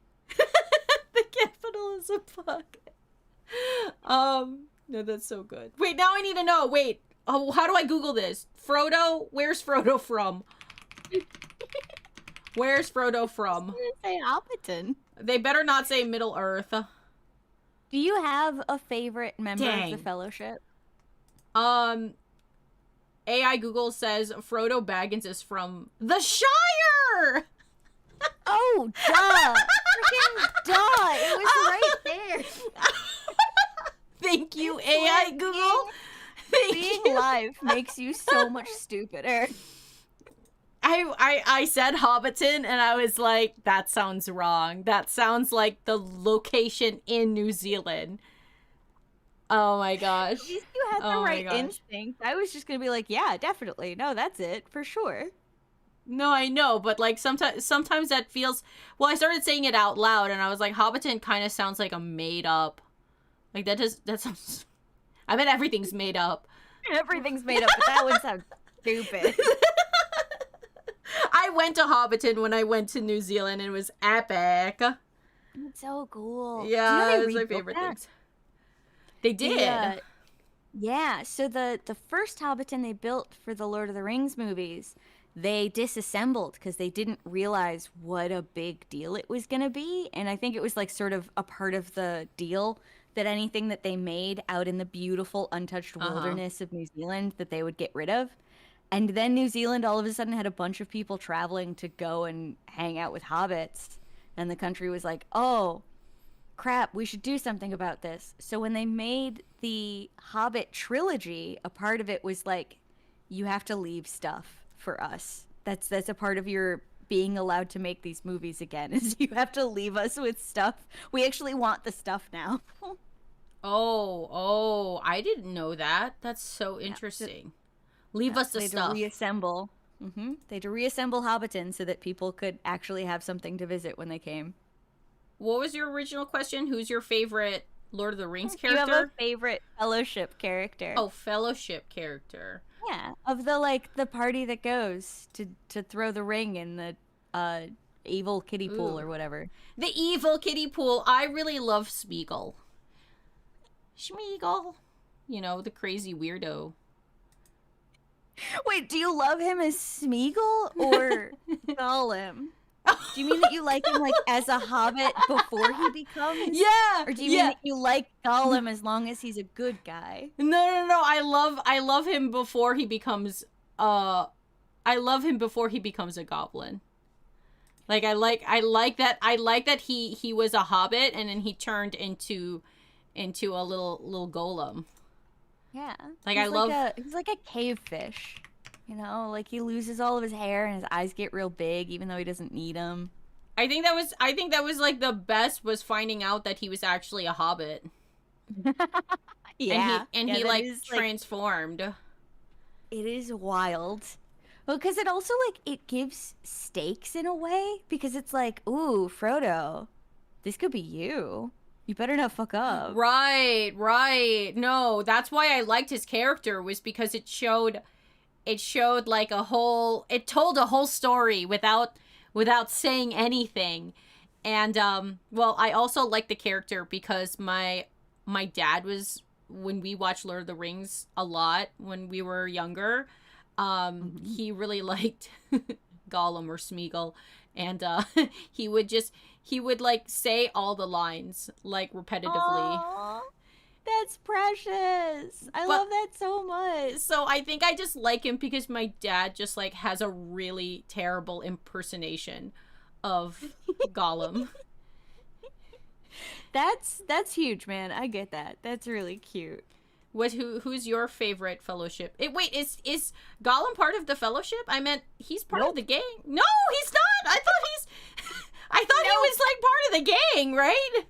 The capital is a pub. No, that's so good. Wait, now I need to know. Wait, Oh, how do I Google this? Frodo? Where's Frodo from? Where's Frodo from? Say Hobbiton. They better not say Middle Earth. Do you have a favorite member of the Dang. Fellowship? AI Google says Frodo Baggins is from the Shire! Oh, duh! Freaking duh! It was right there. Thank you, AI Google. Thank Being you. live makes you so much stupider. I said Hobbiton and I was like, that sounds wrong. That sounds like the location in New Zealand. Oh my gosh. At least you had the right instinct. I was just gonna be like, yeah, definitely. No, that's it, for sure. No, I know, but like sometimes that feels, well, I started saying it out loud and I was like, Hobbiton kind of sounds like a made up. Like that sounds, I bet everything's made up. Everything's made up, but that one sounds stupid. I went to Hobbiton when I went to New Zealand and it was epic. It's so cool. Yeah, Do you know it's my favorite things. They did. Yeah, so the first Hobbiton they built for the Lord of the Rings movies, they disassembled because they didn't realize what a big deal it was going to be. And I think it was like sort of a part of the deal that anything that they made out in the beautiful, untouched wilderness of New Zealand that they would get rid of. And then New Zealand all of a sudden had a bunch of people traveling to go and hang out with hobbits. And the country was like, oh, crap, we should do something about this. So when they made the Hobbit trilogy, a part of it was like, you have to leave stuff for us. That's a part of your being allowed to make these movies again, is you have to leave us with stuff. We actually want the stuff now. Oh, I didn't know that. That's so interesting. Leave us the stuff. They had to reassemble. They had to reassemble Hobbiton so that people could actually have something to visit when they came. What was your original question? Who's your favorite Lord of the Rings character? Do you have a favorite Fellowship character? Oh, Fellowship character. Yeah, of the party that goes to throw the ring in the evil kiddie pool or whatever. The evil kiddie pool. I really love Smeagol. Smeagol. You know, the crazy weirdo. Wait, do you love him as Smeagol or Gollum? Do you mean that you like him like as a hobbit before he becomes? Yeah. Or do you mean that you like Gollum as long as he's a good guy? No. I love him before he becomes I love him before he becomes a goblin. Like I like that he was a hobbit and then he turned into a little golem. Yeah. Like he's like a cave fish. You know, like he loses all of his hair and his eyes get real big even though he doesn't need them. I think that was like the best was finding out that he was actually a hobbit. Yeah. And he like transformed. It is wild. Well, because it also like it gives stakes in a way because it's like, ooh, Frodo, this could be you. You better not fuck up. Right. No, that's why I liked his character was because it showed like it told a whole story without saying anything. And well, I also like the character because my dad was, when we watched Lord of the Rings a lot when we were younger, he really liked Gollum or Smeagol, and he would like say all the lines like repetitively. Aww, that's precious. I love that so much. So I think I just like him because my dad just like has a really terrible impersonation of Gollum. That's huge, man. I get that. That's really cute. Who's your favorite Fellowship? Wait, is Gollum part of the Fellowship? I meant he's part of the gang. No, he's not. I thought he was like part of the gang, right?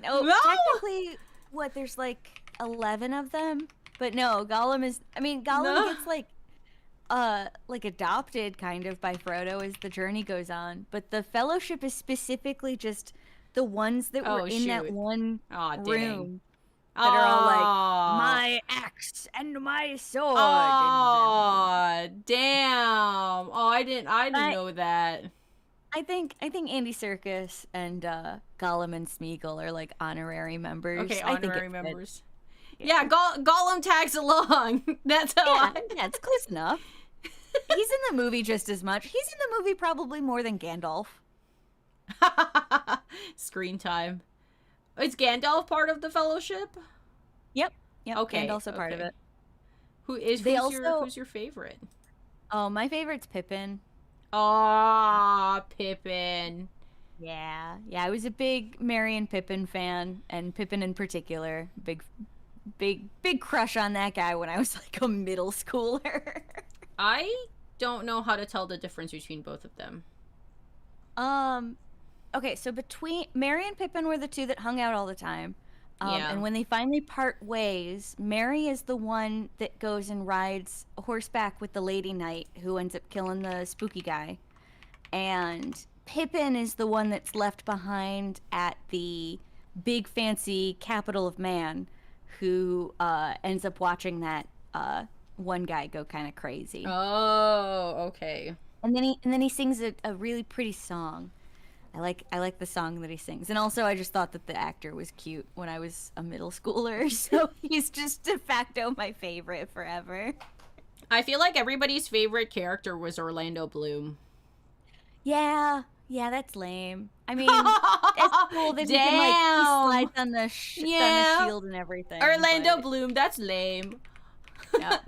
No, technically, there's like 11 of them, but no, Gollum gets like adopted kind of by Frodo as the journey goes on, but the Fellowship is specifically just the ones that were in that one room. That are all like, my axe and my sword. Oh, damn. Oh, I didn't know that. I think Andy Serkis and Gollum and Smeagol are like honorary members. Okay, honorary members. it. Yeah, Gollum tags along. That's how Yeah, it's close enough. He's in the movie just as much. He's in the movie probably more than Gandalf. Screen time. Is Gandalf part of the Fellowship? Yep. Okay. Gandalf's a part of it. Who's your favorite? Oh, my favorite's Pippin. Aw, Pippin. Yeah, I was a big Merry and Pippin fan, and Pippin in particular, big crush on that guy when I was like a middle schooler. I don't know how to tell the difference between both of them. Okay, so between Merry and Pippin were the two that hung out all the time. Yeah. And when they finally part ways, Merry is the one that goes and rides horseback with the Lady Knight who ends up killing the spooky guy. And Pippin is the one that's left behind at the big fancy capital of man who ends up watching that one guy go kind of crazy. Oh, okay. And then he sings a really pretty song. I like the song that he sings. And also I just thought that the actor was cute when I was a middle schooler, so he's just de facto my favorite forever. I feel like everybody's favorite character was Orlando Bloom. Yeah, that's lame. I mean, it's cool that he can like he slides on the shield and everything. Orlando Bloom, that's lame.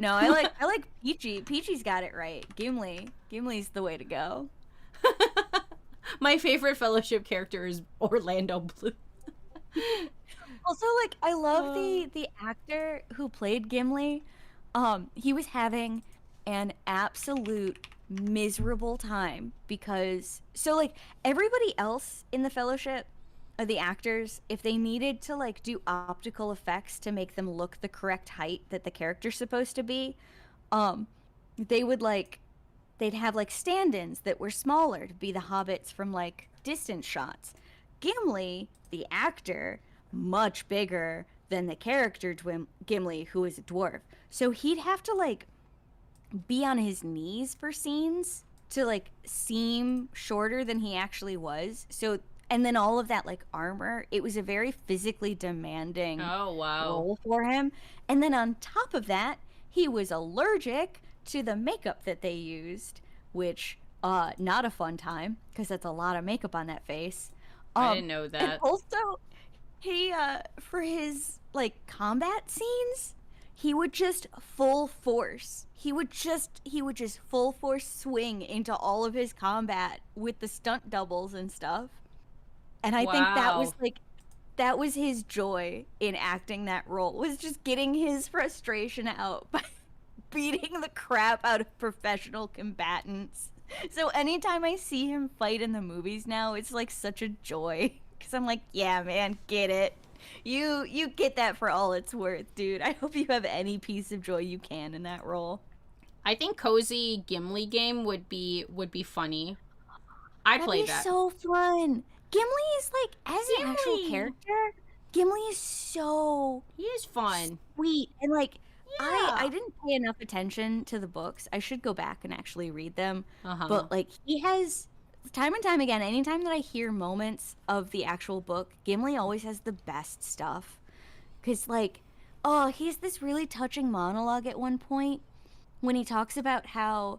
No, I like Peachy. Peachy's got it right. Gimli's the way to go. My favorite Fellowship character is Orlando Bloom. Also, like, I love the actor who played Gimli. He was having an absolute miserable time because like everybody else in the Fellowship, the actors, if they needed to like do optical effects to make them look the correct height that the character's supposed to be, they'd have like stand-ins that were smaller to be the hobbits from like distance shots. Gimli, the actor, much bigger than the character Gimli, who is a dwarf. So he'd have to like be on his knees for scenes to like seem shorter than he actually was. So, and then all of that like armor, it was a very physically demanding role for him. And then on top of that, he was allergic to the makeup that they used, which not a fun time because that's a lot of makeup on that face. I didn't know that. And also, he for his like combat scenes, he would just full force. He would just full force swing into all of his combat with the stunt doubles and stuff. And I think that was his joy in acting that role, was just getting his frustration out by beating the crap out of professional combatants. So anytime I see him fight in the movies now, it's like such a joy because I'm like, yeah, man, get it. You get that for all it's worth, dude. I hope you have any piece of joy you can in that role. I think cozy Gimli game would be funny. I'd play that. That'd be so fun. Gimli is like, as an actual character, Gimli is he is fun, sweet, and like, yeah. I didn't pay enough attention to the books. I should go back and actually read them. Uh-huh. But like, he has time and time again, anytime that I hear moments of the actual book, Gimli always has the best stuff. Because like, he has this really touching monologue at one point when he talks about how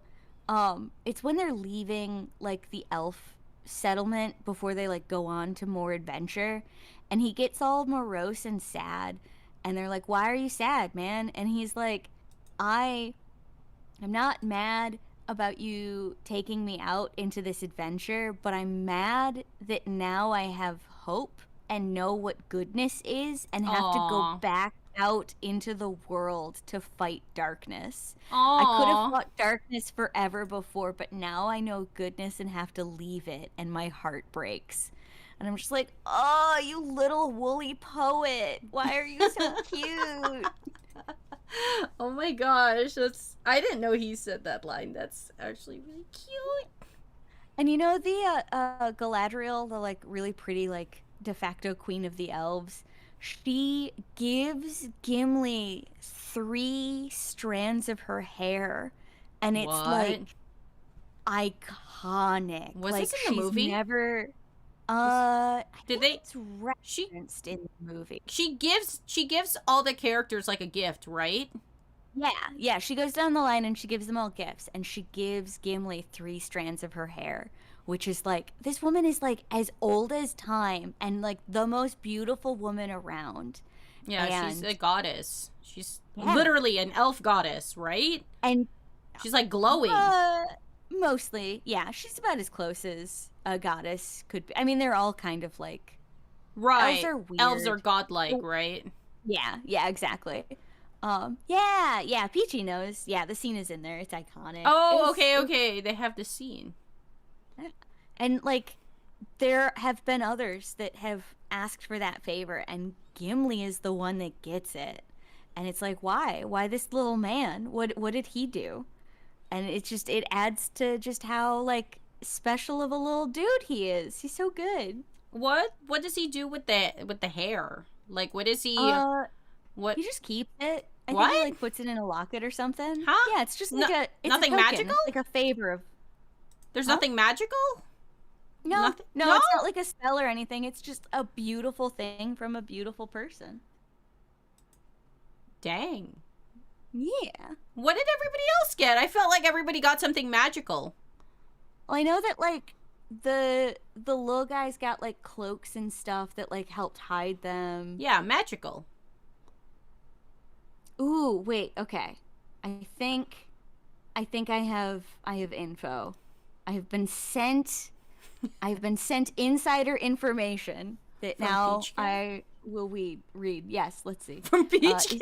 it's when they're leaving like the elf settlement before they like go on to more adventure, and he gets all morose and sad, and they're like, why are you sad, man? And he's like, I'm not mad about you taking me out into this adventure, but I'm mad that now I have hope and know what goodness is and have to go back out into the world to fight darkness. I could have fought darkness forever before, but now I know goodness and have to leave it, and my heart breaks. And I'm just like, oh, you little woolly poet. Why are you so cute? Oh my gosh, I didn't know he said that line. That's actually really cute. And you know the Galadriel, the like really pretty like de facto queen of the elves, she gives Gimli 3 strands of her hair, and it's like iconic. Was like, this in the movie? I Did think they? it's She referenced in the movie. she gives all the characters like a gift, right? Yeah, yeah. She goes down the line and she gives them all gifts, and she gives Gimli 3 strands of her hair, which is like this woman is like as old as time and like the most beautiful woman around. Yeah, she's And a goddess. She's yeah, literally an elf goddess, right? and She's like glowing. uh, mostly, yeah, she's about as close as a goddess could be. I mean, they're all kind of like elves Right. are Elves are weird. godlike, right? Yeah, yeah, exactly. Yeah, yeah, Peachy knows. Yeah, the scene is in there. It's iconic. Oh, okay, okay. They have the scene. And like there have been others that have asked for that favor and Gimli is the one that gets it. And it's like, why? Why this little man? What did he do? And it's just it adds to just how like special of a little dude he is. He's so good. What does he do with the hair? Like what is he Uh what he just keeps it. I think he what? like puts it in a locket or something. Huh? Yeah, it's just No, like it's nothing a token. magical? It's like a favor of There's huh? nothing magical? No, Nothing. no, No? it's not like a spell or anything. It's just a beautiful thing from a beautiful person. Dang. Yeah. What did everybody else get? I felt like everybody got something magical. Well, I know that like the little guys got like cloaks and stuff that like helped hide them. Yeah, magical. Ooh, wait, okay. I think I have info. I have been sent insider information that From now Peach Cat? I will read. Yes, let's see. From Peach Is Cat.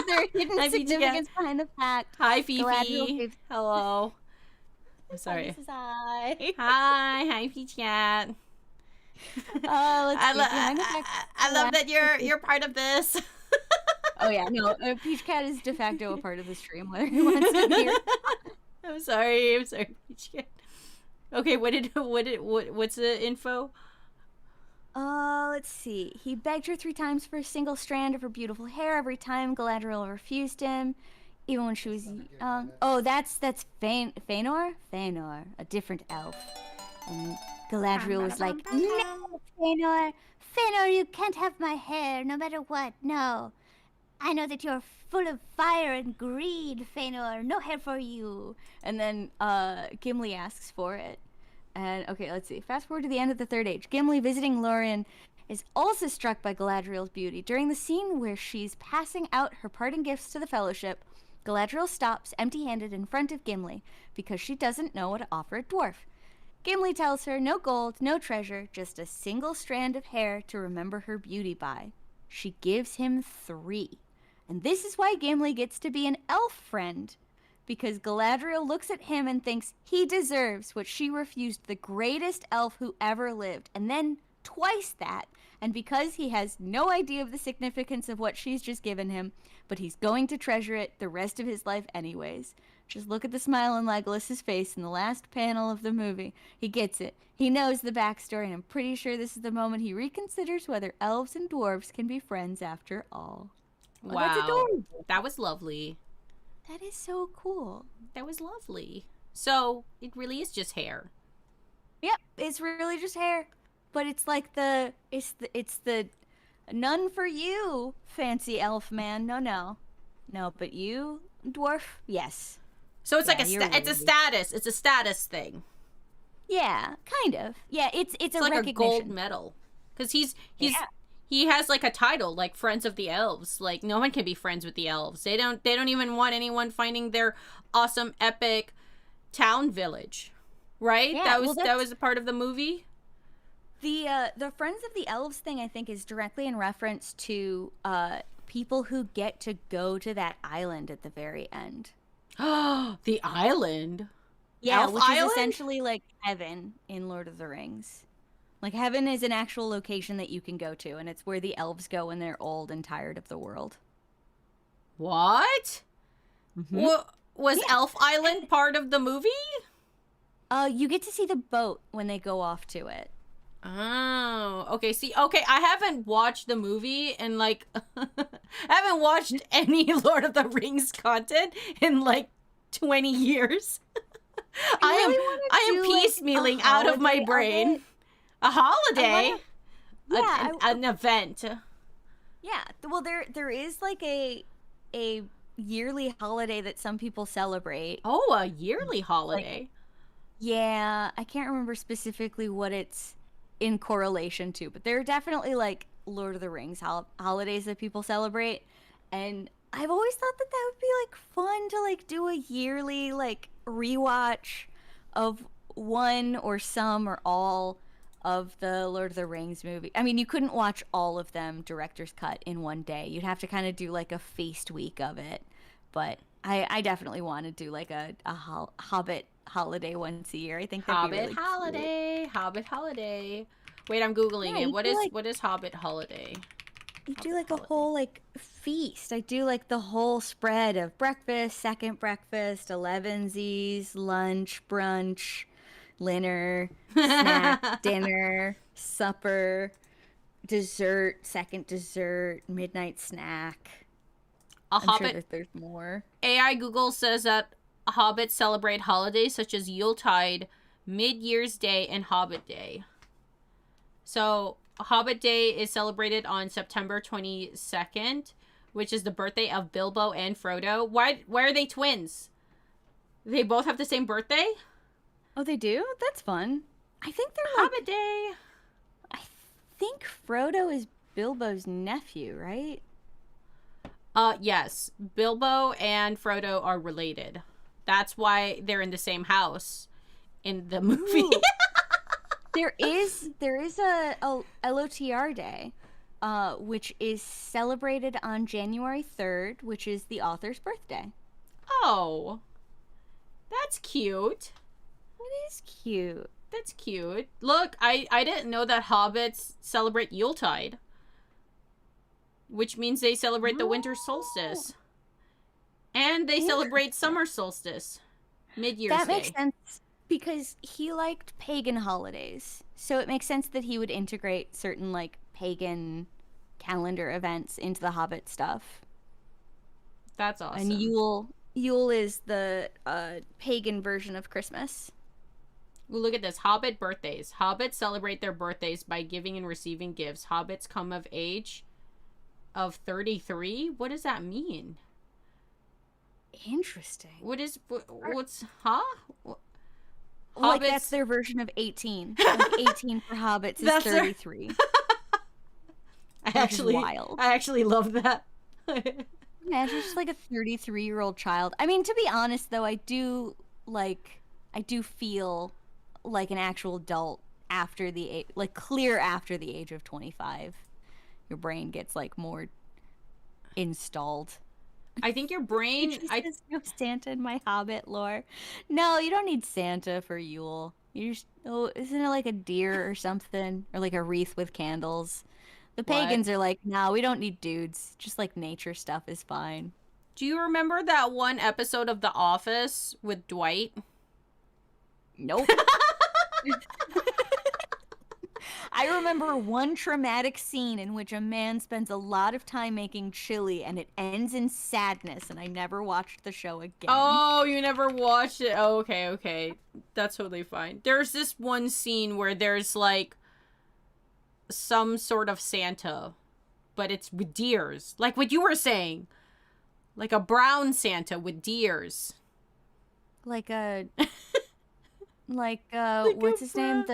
there a hidden Hi, Peach Cat. significance behind the fact? Hi, Galadriel Fifi. gave- Hello. I'm sorry. This is I. Hi, Peach Cat. Let's I, see. lo- Behind the fact I love that you're part of this. Oh yeah, no, Peach Cat is de facto a part of the stream, whether he wants to hear. I'm sorry, Peach Cat. Okay, what's the info? Let's see. He begged her 3 times for a single strand of her beautiful hair. Every time Galadriel refused him, even when she was young. Oh, that's Fëanor? Fëanor, a different elf. And Galadriel was like, "No, Fëanor, Fëanor, you can't have my hair, no matter what. No, I know that you're full of fire and greed, Fëanor. No hair for you." And then Gimli asks for it. And okay, let's see. Fast forward to the end of the Third Age. Gimli, visiting Lorien, is also struck by Galadriel's beauty. During the scene where she's passing out her parting gifts to the Fellowship, Galadriel stops empty-handed in front of Gimli because she doesn't know what to offer a dwarf. Gimli tells her no gold, no treasure, just a single strand of hair to remember her beauty by. She gives him 3. And this is why Gimli gets to be an elf friend. Because Galadriel looks at him and thinks he deserves what she refused the greatest elf who ever lived, and then twice that. And because he has no idea of the significance of what she's just given him, but he's going to treasure it the rest of his life anyways. Just look at the smile on Legolas's face in the last panel of the movie. He gets it. He knows the backstory, and I'm pretty sure this is the moment he reconsiders whether elves and dwarves can be friends after all. Wow. Oh, that's adorable. That was lovely. That is so cool. That was lovely. So, it really is just hair. Yep, it's really just hair. But it's like it's the none for you, fancy elf man. No. No, but you, dwarf, yes. So it's Yeah, like you're it's a worthy. status. It's a status thing. Yeah, kind of. Yeah, it's It's a like a recognition. gold medal. Cuz Yeah. he has like a title like Friends of the Elves. Like no one can be friends with the elves. They don't even want anyone finding their awesome epic town village. Right? Yeah, that well, was that's- a part of the movie. The Friends of the Elves thing I think is directly in reference to people who get to go to that island at the very end. The island. Yeah, Elf which Island? is essentially like heaven in Lord of the Rings. Like heaven is an actual location that you can go to, and it's where the elves go when they're old and tired of the world. What? Was Yeah. Elf Island part of the movie? You get to see the boat when they go off to it. Oh, okay. See, okay, I haven't watched the movie and like I haven't watched any Lord of the Rings content in like 20 years. really wanna I am do, like, a piecemealing out of my holiday of brain. it. A holiday? Yeah, An event. yeah. Well, there is like a yearly holiday that some people celebrate. Oh, a yearly Like, holiday. yeah, I can't remember specifically what it's in correlation to, but there are definitely like Lord of the Rings holidays that people celebrate, and I've always thought that that would be like fun to like do a yearly like rewatch of one or some or all of the Lord of the Rings movie. I mean, you couldn't watch all of them director's cut in one day. You'd have to kind of do like a feast week of it. But I definitely want to do like a Hobbit holiday once a year. I think that'd be Hobbit really cute. holiday. Hobbit holiday. Wait, I'm googling Yeah, it. you do like What is Hobbit holiday? you do Hobbit like a holiday. whole like feast. I do like the whole spread of breakfast, second breakfast, elevensies, lunch, brunch, dinner, snack, dinner, supper, dessert, second dessert, midnight snack. A I'm sure Hobbit. that there's more. AI Google says that Hobbits celebrate holidays such as Yuletide, Mid Year's Day, and Hobbit Day. So, Hobbit Day is celebrated on September 22nd, which is the birthday of Bilbo and Frodo. Why are they twins? They both have the same birthday? Oh, they do? That's fun. I think they're like Hobbit Day. I think Frodo is Bilbo's nephew, right? Yes. Bilbo and Frodo are related. That's why they're in the same house in the movie. Ooh. There is a LOTR day, which is celebrated on January 3rd, which is the author's birthday. Oh. That's cute. It is cute. That's cute. Look, I didn't know that hobbits celebrate Yuletide, which means they celebrate the winter solstice. And they celebrate summer solstice, mid-year's That makes day. sense because he liked pagan holidays. So it makes sense that he would integrate certain like pagan calendar events into the Hobbit stuff. That's awesome. And Yule is the pagan version of Christmas. Ooh, look at this. Hobbit birthdays. Hobbits celebrate their birthdays by giving and receiving gifts. Hobbits come of age of 33? What does that mean? Interesting. What's, huh? Like Hobbits. that's their version of 18. Like 18 for hobbits is That's their- 33. I actually love that. Imagine just like a 33-year-old child. I mean, to be honest though, I do feel like an actual adult after the age, like clear after the age of 25. Your brain gets like more installed. I think your brain. There's no Santa in my Hobbit lore. No, you don't need Santa for Yule. You just isn't it like a deer or something, or like a wreath with candles? The pagans are like, no, we don't need dudes. Just like nature stuff is fine. Do you remember that one episode of The Office with Dwight? Nope. I remember one traumatic scene in which a man spends a lot of time making chili and it ends in sadness, and I never watched the show again. Oh, you never watched it? Oh, okay. That's totally fine. There's this one scene where there's like some sort of Santa, but it's with deers. Like what you were saying. Like a brown Santa with deers. Like what's his name?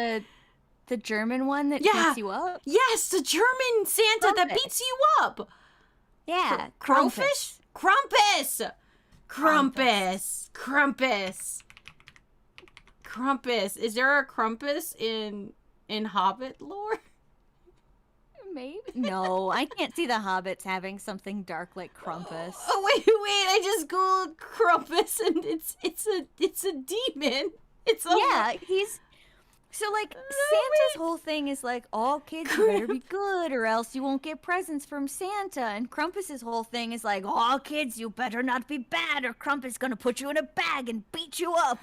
The German one that beats you up? Yes, the German Santa that beats you up. Yeah. Crowfish? Krampus. Is there a Krampus in Hobbit lore? Maybe. No, I can't see the hobbits having something dark like Krampus. Oh wait! I just googled Krampus and it's a demon. He's so like Santa's whole thing is like all kids you better be good or else you won't get presents from Santa, and Krampus's whole thing is like all kids you better not be bad or Krampus gonna put you in a bag and beat you up.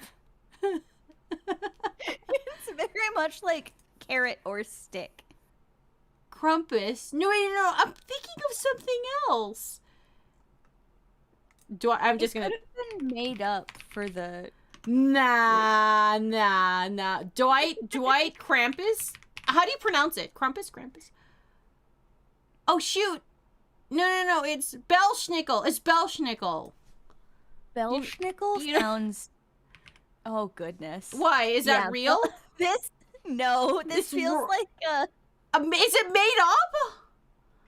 It's very much like carrot or stick. Krampus? No, I'm thinking of something else. I'm just gonna. Could have been made up for the. Nah. Dwight Krampus? How do you pronounce it? Krampus? Krampus? Oh, shoot. No. It's Belschnickel. It's Belschnickel. Belschnickel You know, sounds. Oh goodness. why? Is that real? This no. This feels like a. Is it made up?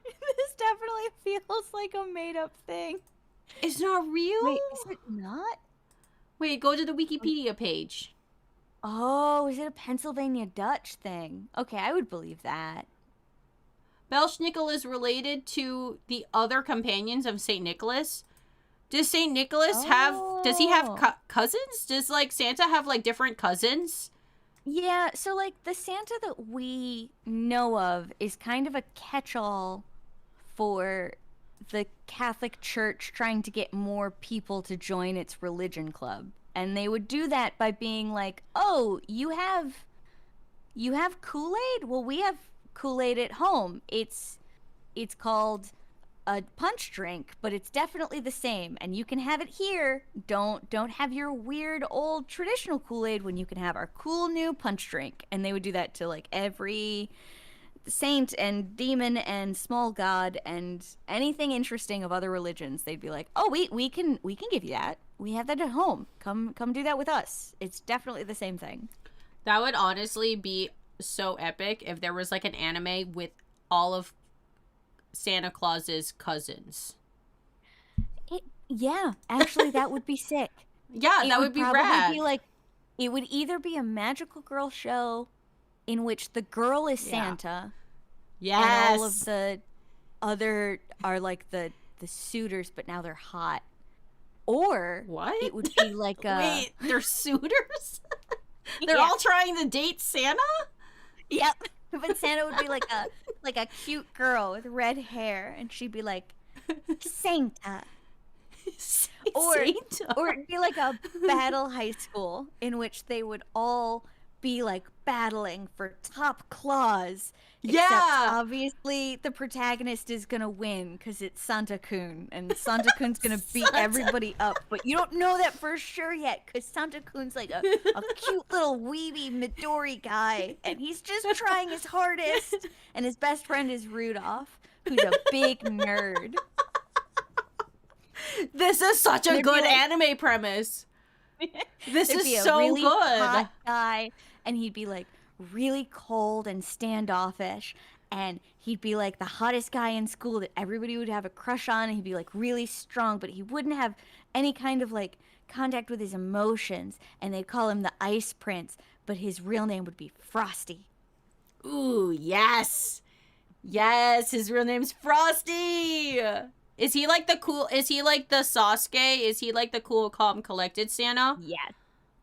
This definitely feels like a made-up thing. It's not real? Wait, is it not? Wait, go to the Wikipedia page. Oh, is it a Pennsylvania Dutch thing? Okay, I would believe that. Belschnickel is related to the other companions of St. Nicholas. Does St. Nicholas does he have cousins? Does, like, Santa have, like, different cousins? Yeah, so, like, the Santa that we know of is kind of a catch-all for the Catholic Church trying to get more people to join its religion club. And they would do that by being like, oh, you have Kool-Aid? Well, we have Kool-Aid at home. It's called a punch drink, but it's definitely the same, and you can have it here. Don't have your weird old traditional Kool-Aid when you can have our cool new punch drink. And they would do that to, like, every saint and demon and small god and anything interesting of other religions. They'd be like, oh, we can give you that. We have that at home. Come do that with us. It's definitely the same thing. That would honestly be so epic if there was, like, an anime with all of Santa Claus's cousins. Yeah, actually, that would be sick. Yeah, that would be rad. Be like, it would either be a magical girl show in which the girl is Santa. Yes. And all of the other are like the suitors, but now they're hot. Or what? It would be like a wait, they're suitors? They're all trying to date Santa? Yep. But Santa would be like a cute girl with red hair, and she'd be like, Santa. Or it'd be like a battle high school in which they would all be like battling for top claws. Except obviously the protagonist is gonna win because it's Santa-kun, and Santa-kun's gonna beat everybody up. But you don't know that for sure yet because Santa-kun's like a cute little weeby Midori guy, and he's just trying his hardest. And his best friend is Rudolph, who's a big nerd. This is such a good anime premise. This is so really good. Hot guy, and he'd be like really cold and standoffish, and he'd be like the hottest guy in school that everybody would have a crush on, and he'd be like really strong, but he wouldn't have any kind of like contact with his emotions, and they'd call him the Ice Prince, but his real name would be Frosty. Ooh, yes. Yes, his real name's Frosty. Is he like the Sasuke? Is he like the cool, calm, collected Santa? Yes.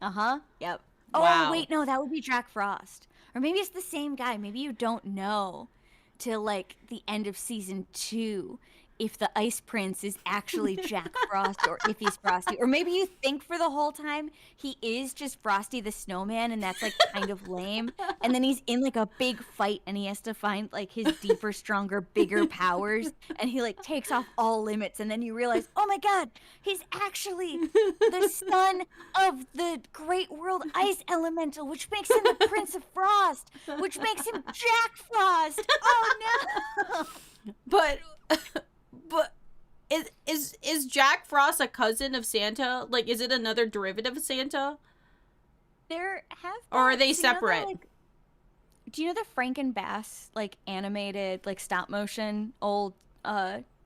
Uh-huh. Yep. Wow. Oh, wait, no, that would be Jack Frost. Or maybe it's the same guy. Maybe you don't know till, like, the end of season 2 if the Ice Prince is actually Jack Frost or if he's Frosty. Or maybe you think for the whole time he is just Frosty the Snowman, and that's, like, kind of lame. And then he's in, like, a big fight, and he has to find, like, his deeper, stronger, bigger powers. And he, like, takes off all limits. And then you realize, oh, my God, he's actually the son of the Great World Ice Elemental, which makes him the Prince of Frost, which makes him Jack Frost. Oh, no. But is Jack Frost a cousin of Santa? Like, is it another derivative of Santa? There have or are they separate? Do you know the Franken Bass, like, animated, like, stop motion old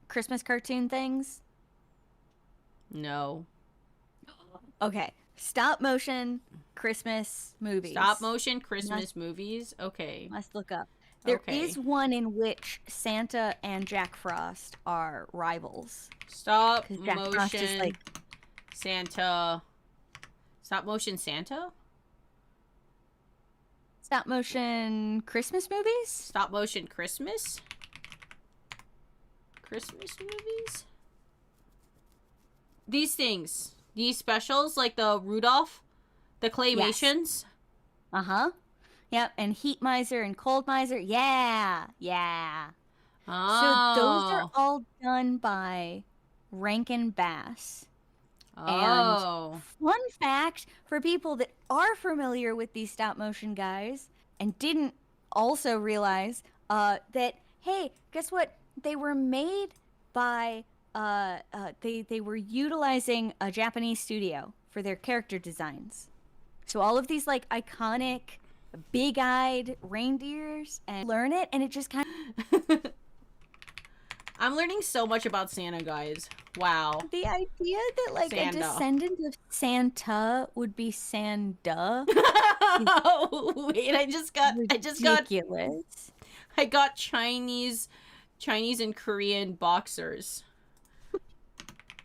Christmas cartoon things? No. Okay. Stop motion Christmas movies. Stop motion Christmas movies? Okay. Must look up. There is one in which Santa and Jack Frost are rivals. Stop motion like... Santa. Stop motion Santa? Stop motion Christmas movies? Stop motion Christmas? Christmas movies? These things. These specials, like the Rudolph, the claymations. Yes. Uh-huh. Yep, and Heat Miser and Cold Miser. Yeah. Oh. So those are all done by Rankin Bass. Oh. And fun fact for people that are familiar with these stop motion guys and didn't also realize that, hey, guess what? They were made by they were utilizing a Japanese studio for their character designs. So all of these like iconic big-eyed reindeers, and learn it, and it just kind I'm learning so much about Santa, guys. Wow. of the idea that like a Santa. descendant of Santa would be Sanda. Wait, Ridiculous. I got Chinese and Korean boxers.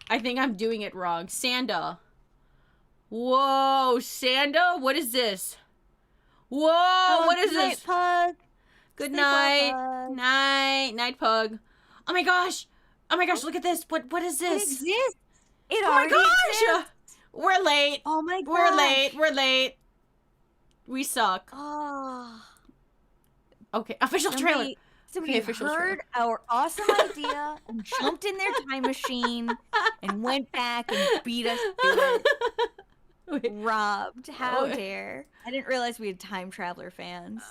I think I'm doing it wrong. Sanda. Whoa, Sanda? What is this? Whoa, what is night, this? Pug. Good Sleep night. well, Pug. Night, Pug. Oh my gosh. Look at this. What is It this? exists. It Oh my already gosh. exists. We're late. Oh my gosh. We're late. We suck. Oh. Okay, official trailer. Somebody official heard our awesome idea and jumped in their time machine and went back and beat us to it. Wait. Robbed. How Oh. dare. I didn't realize we had time traveler fans.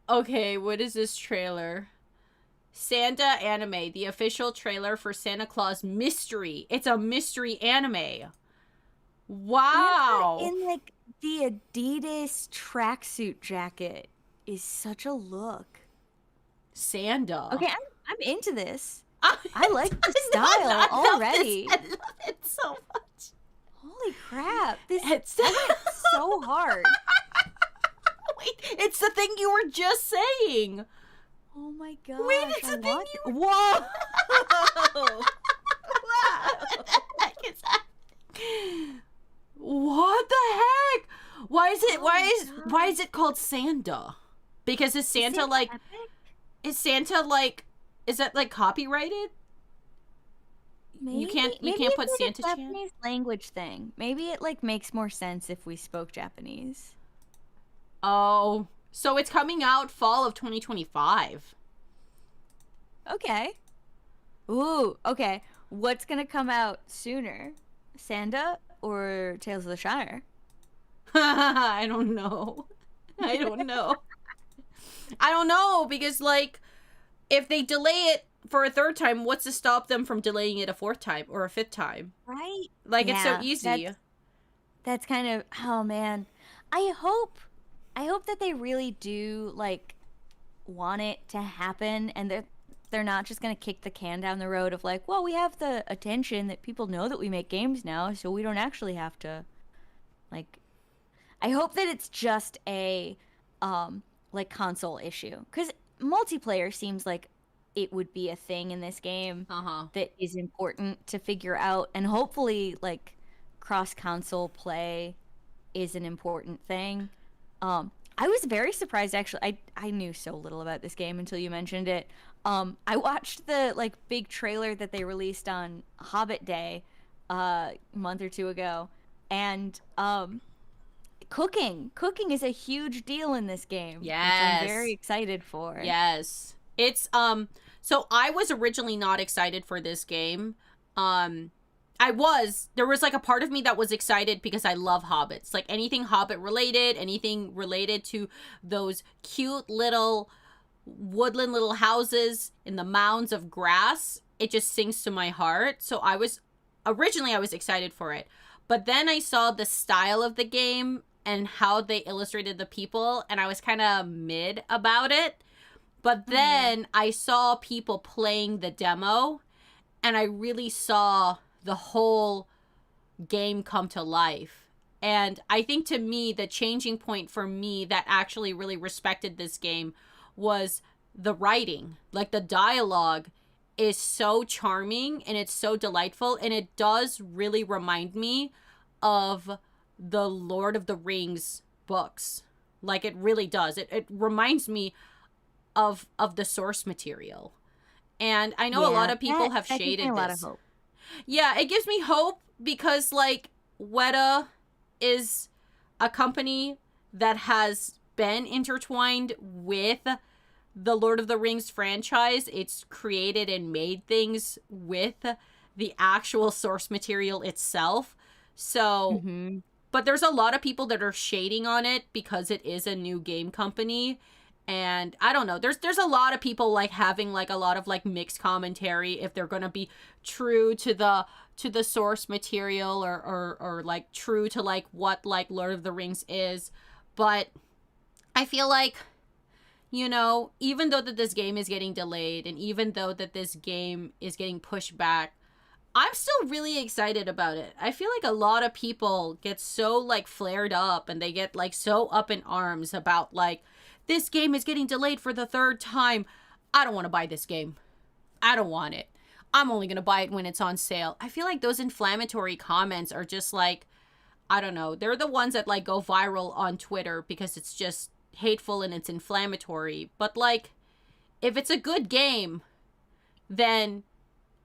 Okay, what is this trailer? Santa Anime, the official trailer for Santa Claus Mystery. It's a mystery anime. Wow. In like the Adidas tracksuit jacket is such a look. Santa. Okay, I'm into this. I I like the I style love already. this. I love it so much. Holy crap. This It's I went so hard. Wait, it's the thing you were just saying. Oh my god. Wait, it's the thing you were... Whoa! What the heck is happening? What the heck? Why is it called Santa? Because is Santa like epic? is that like copyrighted? You can't put it's Santa a Chan? Japanese language thing. Maybe it like makes more sense if we spoke Japanese. Oh, so it's coming out fall of 2025. Okay. Ooh, okay. What's gonna come out sooner? Sanda or Tales of the Shire? I don't know. I don't know because like if they delay it for a third time, what's to stop them from delaying it a fourth time or a fifth time? Right? Like it's so Yeah, easy. That's kind of, oh man. I hope that they really do like want it to happen, and that they're not just gonna kick the can down the road of like, well, we have the attention that people know that we make games now, so we don't actually have to like. I hope that it's just a like console issue, because multiplayer seems like it would be a thing in this game that is important to figure out, and hopefully like cross console play is an important thing. I was very surprised actually. I knew so little about this game until you mentioned it. I watched the like big trailer that they released on Hobbit Day a month or two ago, and cooking is a huge deal in this game. Yes. Which I'm very excited for. Yes. It's so I was originally not excited for this game. There was like a part of me that was excited because I love hobbits. Like anything hobbit related, anything related to those cute little woodland little houses in the mounds of grass, it just sings to my heart. So I was excited for it. But then I saw the style of the game and how they illustrated the people, and I was kind of mid about it. But then I saw people playing the demo, and I really saw the whole game come to life. And I think to me, the changing point for me that actually really respected this game was the writing. Like the dialogue is so charming and it's so delightful, and it does really remind me of the Lord of the Rings books. Like it really does. It reminds me of the source material. And I know a lot of people have shaded a lot this. of hope. Yeah, it gives me hope because like Weta is a company that has been intertwined with the Lord of the Rings franchise. It's created and made things with the actual source material itself. So, but there's a lot of people that are shading on it because it is a new game company. And I don't know, there's a lot of people like having like a lot of like mixed commentary if they're gonna be true to the source material, or like true to like what like Lord of the Rings is. But I feel like, you know, even though that this game is getting delayed, and even though that this game is getting pushed back, I'm still really excited about it. I feel like a lot of people get so like flared up, and they get like so up in arms about like, this game is getting delayed for the third time. I don't want to buy this game. I don't want it. I'm only going to buy it when it's on sale. I feel like those inflammatory comments are just like, I don't know. They're the ones that like go viral on Twitter because it's just hateful and it's inflammatory. But like, if it's a good game, then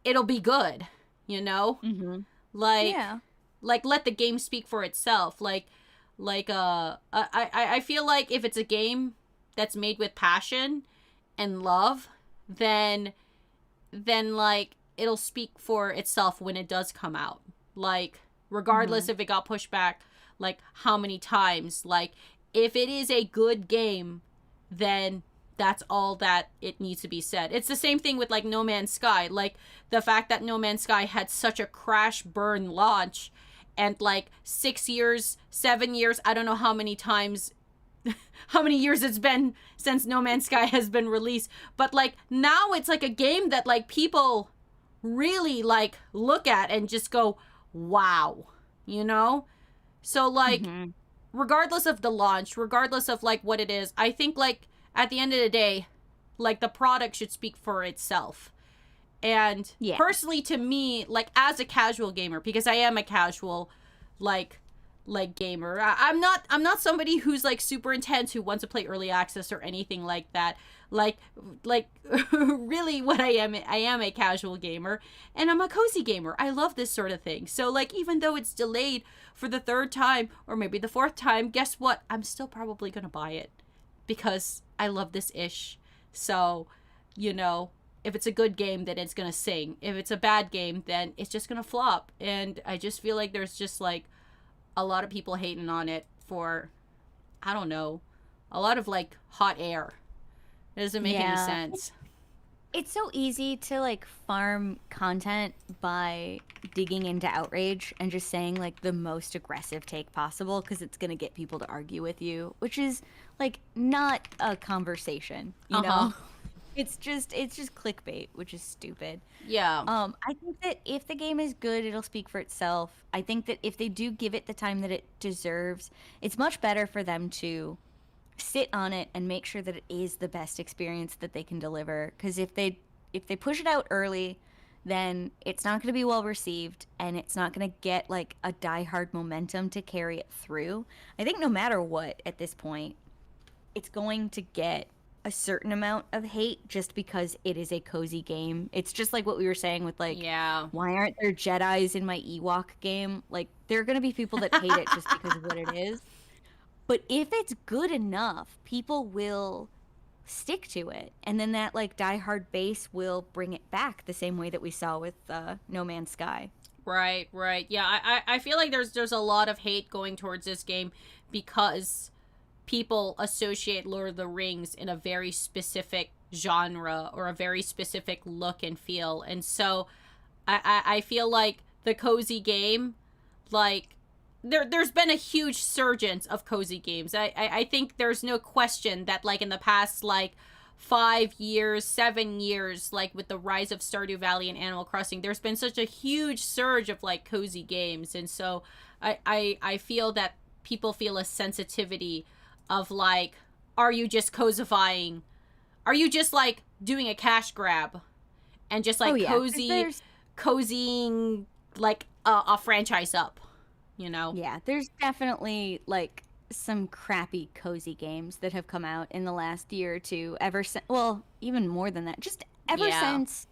it'll be good, you know? Mm-hmm. Like, Yeah. like let the game speak for itself. I feel like if it's a game that's made with passion and love, then like it'll speak for itself when it does come out. Like, regardless if it got pushed back like how many times, like if it is a good game, then that's all that it needs to be said. It's the same thing with like No Man's Sky. Like, the fact that No Man's Sky had such a crash burn launch, and like 6 years, 7 years, I don't know how many times, how many years it's been since No Man's Sky has been released, but like now it's like a game that like people really like look at and just go, wow, you know? So like, regardless of the launch, regardless of like what it is, I think like at the end of the day, like the product should speak for itself. And Yeah. personally, to me, like as a casual gamer, because I am a casual like gamer, I'm not somebody who's like super intense who wants to play early access or anything like that. Like really what I am a casual gamer, and I'm a cozy gamer. I love this sort of thing. So like, even though it's delayed for the third time or maybe the fourth time, guess what? I'm still probably going to buy it because I love this ish. So, you know, if it's a good game, then it's going to sing. If it's a bad game, then it's just going to flop. And I just feel like there's just like a lot of people hating on it for, I don't know, a lot of like hot air. It doesn't make any sense. It's so easy to like farm content by digging into outrage and just saying like the most aggressive take possible, because it's going to get people to argue with you, which is like not a conversation, you know? It's just clickbait, which is stupid. Yeah. I think that if the game is good, it'll speak for itself. I think that if they do give it the time that it deserves, it's much better for them to sit on it and make sure that it is the best experience that they can deliver. Because if they push it out early, then it's not going to be well received, and it's not going to get like a diehard momentum to carry it through. I think no matter what, at this point, it's going to get a certain amount of hate just because it is a cozy game. It's just like what we were saying with like, Yeah. why aren't there Jedis in my Ewok game? Like, there are going to be people that hate it just because of what it is. But if it's good enough, people will stick to it. And then that like diehard base will bring it back the same way that we saw with No Man's Sky. Right, right. Yeah, I feel like there's a lot of hate going towards this game because people associate Lord of the Rings in a very specific genre or a very specific look and feel. And so I feel like the cozy game, like, there's been a huge surgence of cozy games. I think there's no question that like in the past like 5 years, 7 years, like with the rise of Stardew Valley and Animal Crossing, there's been such a huge surge of like cozy games. And so I feel that people feel a sensitivity of like, are you just cozifying? Are you just like doing a cash grab and just like cozying like a franchise up, you know? Yeah, there's definitely like some crappy cozy games that have come out in the last year or two, ever since, well, even more than that, just ever since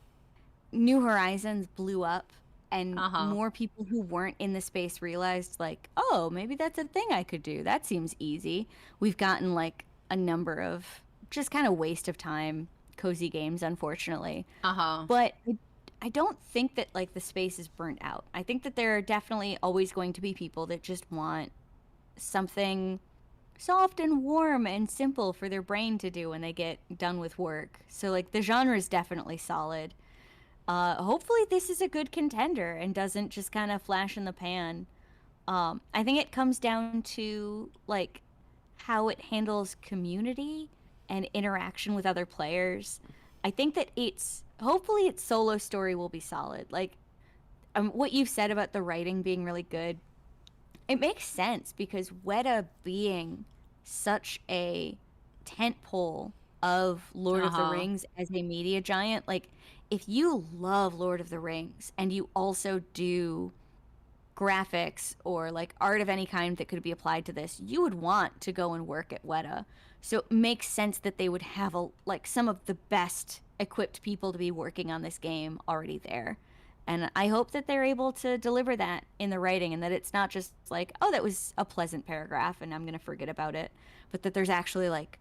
New Horizons blew up and more people who weren't in the space realized like, oh, maybe that's a thing I could do. That seems easy. We've gotten like a number of just kind of waste of time cozy games, unfortunately. But I don't think that like the space is burnt out. I think that there are definitely always going to be people that just want something soft and warm and simple for their brain to do when they get done with work. So like the genre is definitely solid. Hopefully this is a good contender and doesn't just kind of flash in the pan. I think it comes down to like how it handles community and interaction with other players. I think that it's hopefully its solo story will be solid. Like what you said about the writing being really good, it makes sense because Weta being such a tentpole of Lord of the Uh-huh. Rings as a media giant, like if you love Lord of the Rings and you also do graphics or like art of any kind that could be applied to this, you would want to go and work at Weta. So it makes sense that they would have like some of the best equipped people to be working on this game already there. And I hope that they're able to deliver that in the writing and that it's not just like, oh, that was a pleasant paragraph and I'm going to forget about it, but that there's actually like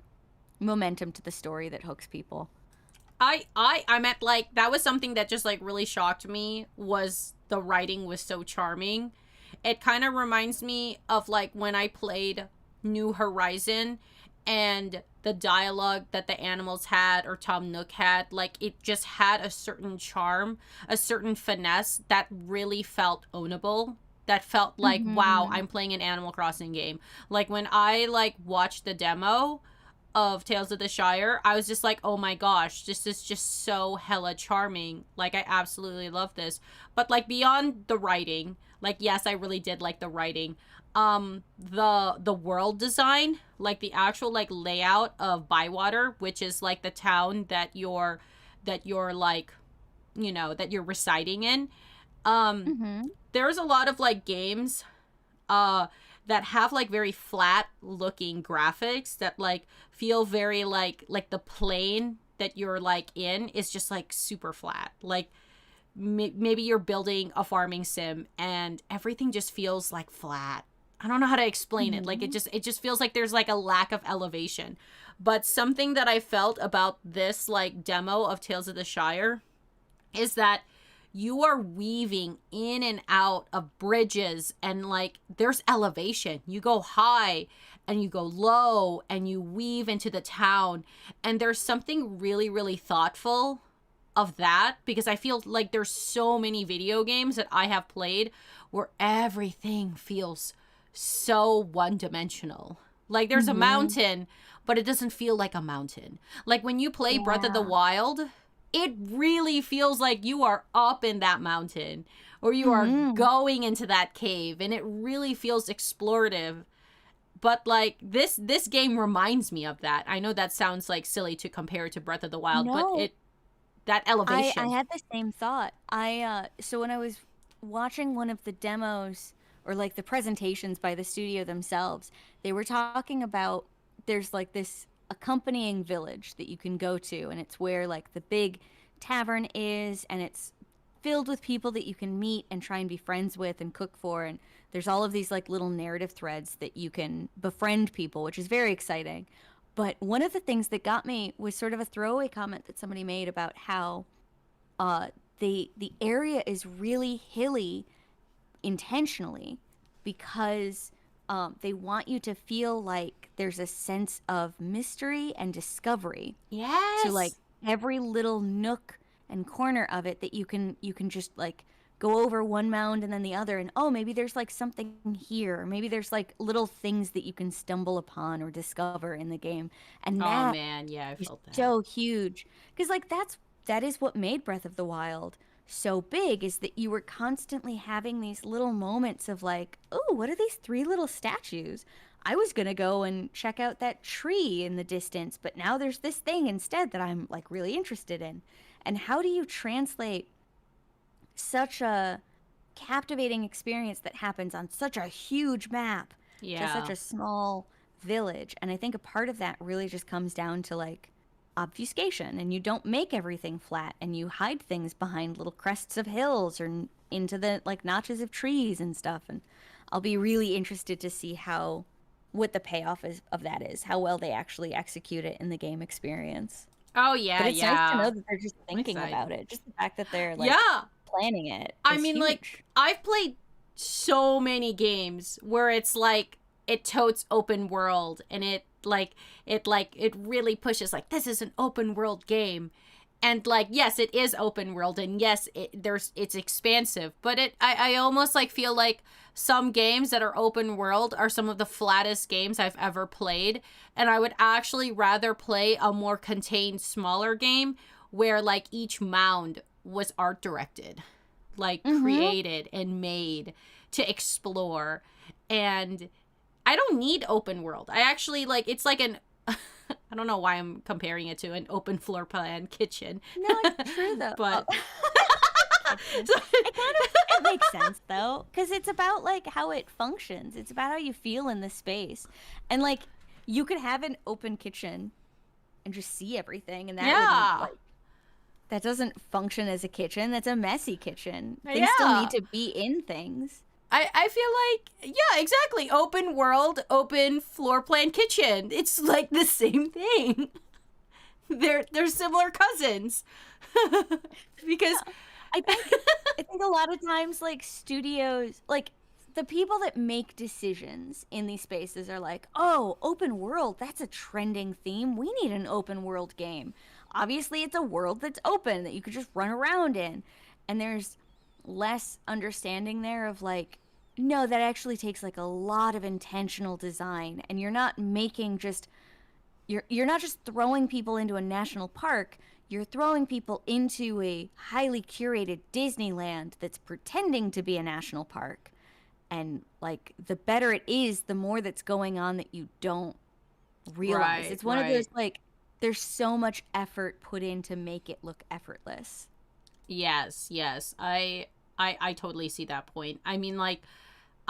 momentum to the story that hooks people. I meant like that was something that just like really shocked me was the writing was so charming. It kind of reminds me of like when I played New Horizon and the dialogue that the animals had or Tom Nook had, like it just had a certain charm, a certain finesse that really felt ownable. That felt like, wow, Mm-hmm. I'm playing an Animal Crossing game. Like when I like watched the demo of Tales of the Shire, I was just like, oh my gosh, this is just so hella charming. Like, I absolutely love this. But like beyond the writing, like yes, I really did like the writing. The world design, like the actual like layout of Bywater, which is like the town that you're like, you know, that you're residing in. Um, Mm-hmm. there's a lot of like games uh that have like very flat looking graphics that like feel very like the plane that you're like in is just like super flat. Like maybe you're building a farming sim and everything just feels like flat. I don't know how to explain it. Like Mm-hmm. it just feels like there's like a lack of elevation. But something that I felt about this like demo of Tales of the Shire is that you are weaving in and out of bridges and like there's elevation. You go high and you go low and you weave into the town, and there's something really really thoughtful of that because I feel like there's so many video games that I have played where everything feels so one-dimensional. Like there's a Mm-hmm. mountain, but it doesn't feel like a mountain. Like when you play Breath of the Yeah. Wild, it really feels like you are up in that mountain or you are Mm-hmm. going into that cave, and it really feels explorative. But like this game reminds me of that. I know that sounds like silly to compare it to Breath of the Wild, but No, it that I elevation. had the same thought. So when I was watching one of the demos or like the presentations by the studio themselves, they were talking about there's like this accompanying village that you can go to, and it's where like the big tavern is, and it's filled with people that you can meet and try and be friends with and cook for, and there's all of these like little narrative threads that you can befriend people, which is very exciting. But one of the things that got me was sort of a throwaway comment that somebody made about how uh, the area is really hilly intentionally because they want you to feel like there's a sense of mystery and discovery. So like Yes. every little nook and corner of it that you can just like go over one mound and then the other, and oh, maybe there's like something here, or maybe there's like little things that you can stumble upon or discover in the game, and Oh that man, yeah, I is felt that. so huge because like that is what made Breath of the Wild so big, is that you were constantly having these little moments of like, oh, what are these three little statues? I was gonna go and check out that tree in the distance, but now there's this thing instead that I'm like really interested in. And how do you translate such a captivating experience that happens on such a huge map to such Yeah. a small village? And I think a part of that really just comes down to like obfuscation, and you don't make everything flat, and you hide things behind little crests of hills or into the like notches of trees and stuff. And I'll be really interested to see how what the payoff is of that is, how well they actually execute it in the game experience. Oh But yeah, it's nice to yeah. know that they're just I'm thinking excited. about it. Just the fact that they're like Yeah. planning it I is mean, like, huge. I've played so many games where it's like it totes open world, and it really pushes like, this is an open world game. And like, yes, it is open world, and yes, it's expansive, but I almost like feel like some games that are open world are some of the flattest games I've ever played, and I would actually rather play a more contained, smaller game where like each mound was art directed, like created and made to explore. And I don't need open world. I actually like, it's like an I don't know why I'm comparing it to an open floor plan kitchen. No, it's true though. But it makes sense though, because it's about like how it functions. It's about how you feel in the space, and like you could have an open kitchen and just see everything, and that wouldn't, like, that doesn't function as a kitchen. That's a messy kitchen. Things still need to be in things. I feel like, yeah, exactly. Open world, open floor plan kitchen. It's like the same thing. They're similar cousins. Because I think a lot of times like studios, like the people that make decisions in these spaces are like, oh, open world, that's a trending theme. We need an open world game. Obviously, it's a world that's open that you could just run around in. And there's less understanding there of like, no, that actually takes like a lot of intentional design, and you're not making just you're not just throwing people into a national park, you're throwing people into a highly curated Disneyland that's pretending to be a national park. And like the better it is, the more that's going on that you don't realize. It's one of those like, there's so much effort put in to make it look effortless. Yes. I totally see that point. I mean, like,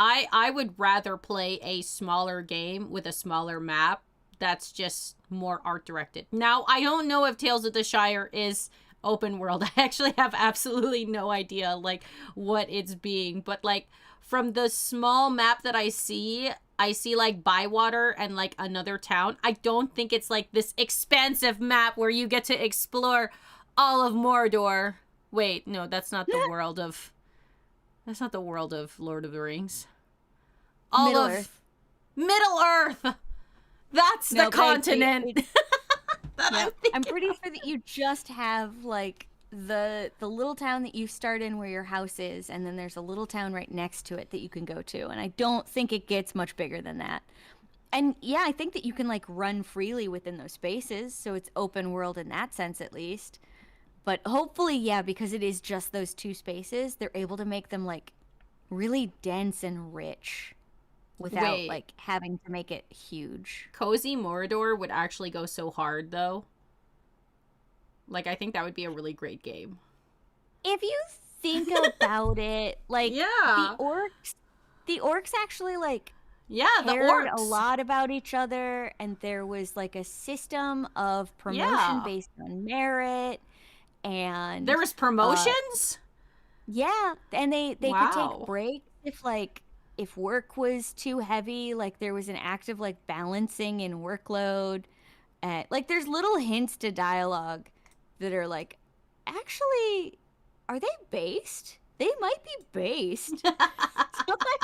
I would rather play a smaller game with a smaller map that's just more art directed. Now, I don't know if Tales of the Shire is open world. I actually have absolutely no idea, like, what it's being. But, like, from the small map that I see like Bywater and like another town. I don't think it's like this expansive map where you get to explore all of Mordor. Wait, no, that's not the world of Lord of the Rings. Middle Earth. That's the continent. I'm pretty sure that you just have like the little town that you start in where your house is, and then there's a little town right next to it that you can go to, and I don't think it gets much bigger than that. And yeah, I think that you can like run freely within those spaces, so it's open world in that sense at least. But hopefully, yeah, because it is just those two spaces, they're able to make them like really dense and rich without like having to make it huge. Cozy Mordor would actually go so hard though. Like, I think that would be a really great game. If you think about it, like, the orcs actually, like, cared a lot about each other, and there was, like, a system of promotion based on merit, and... There was promotions? Yeah, and they could take breaks if work was too heavy, like, there was an active, like, balancing in workload. Like, there's little hints to dialogue that are like, actually, are they based? They might be based. So, like,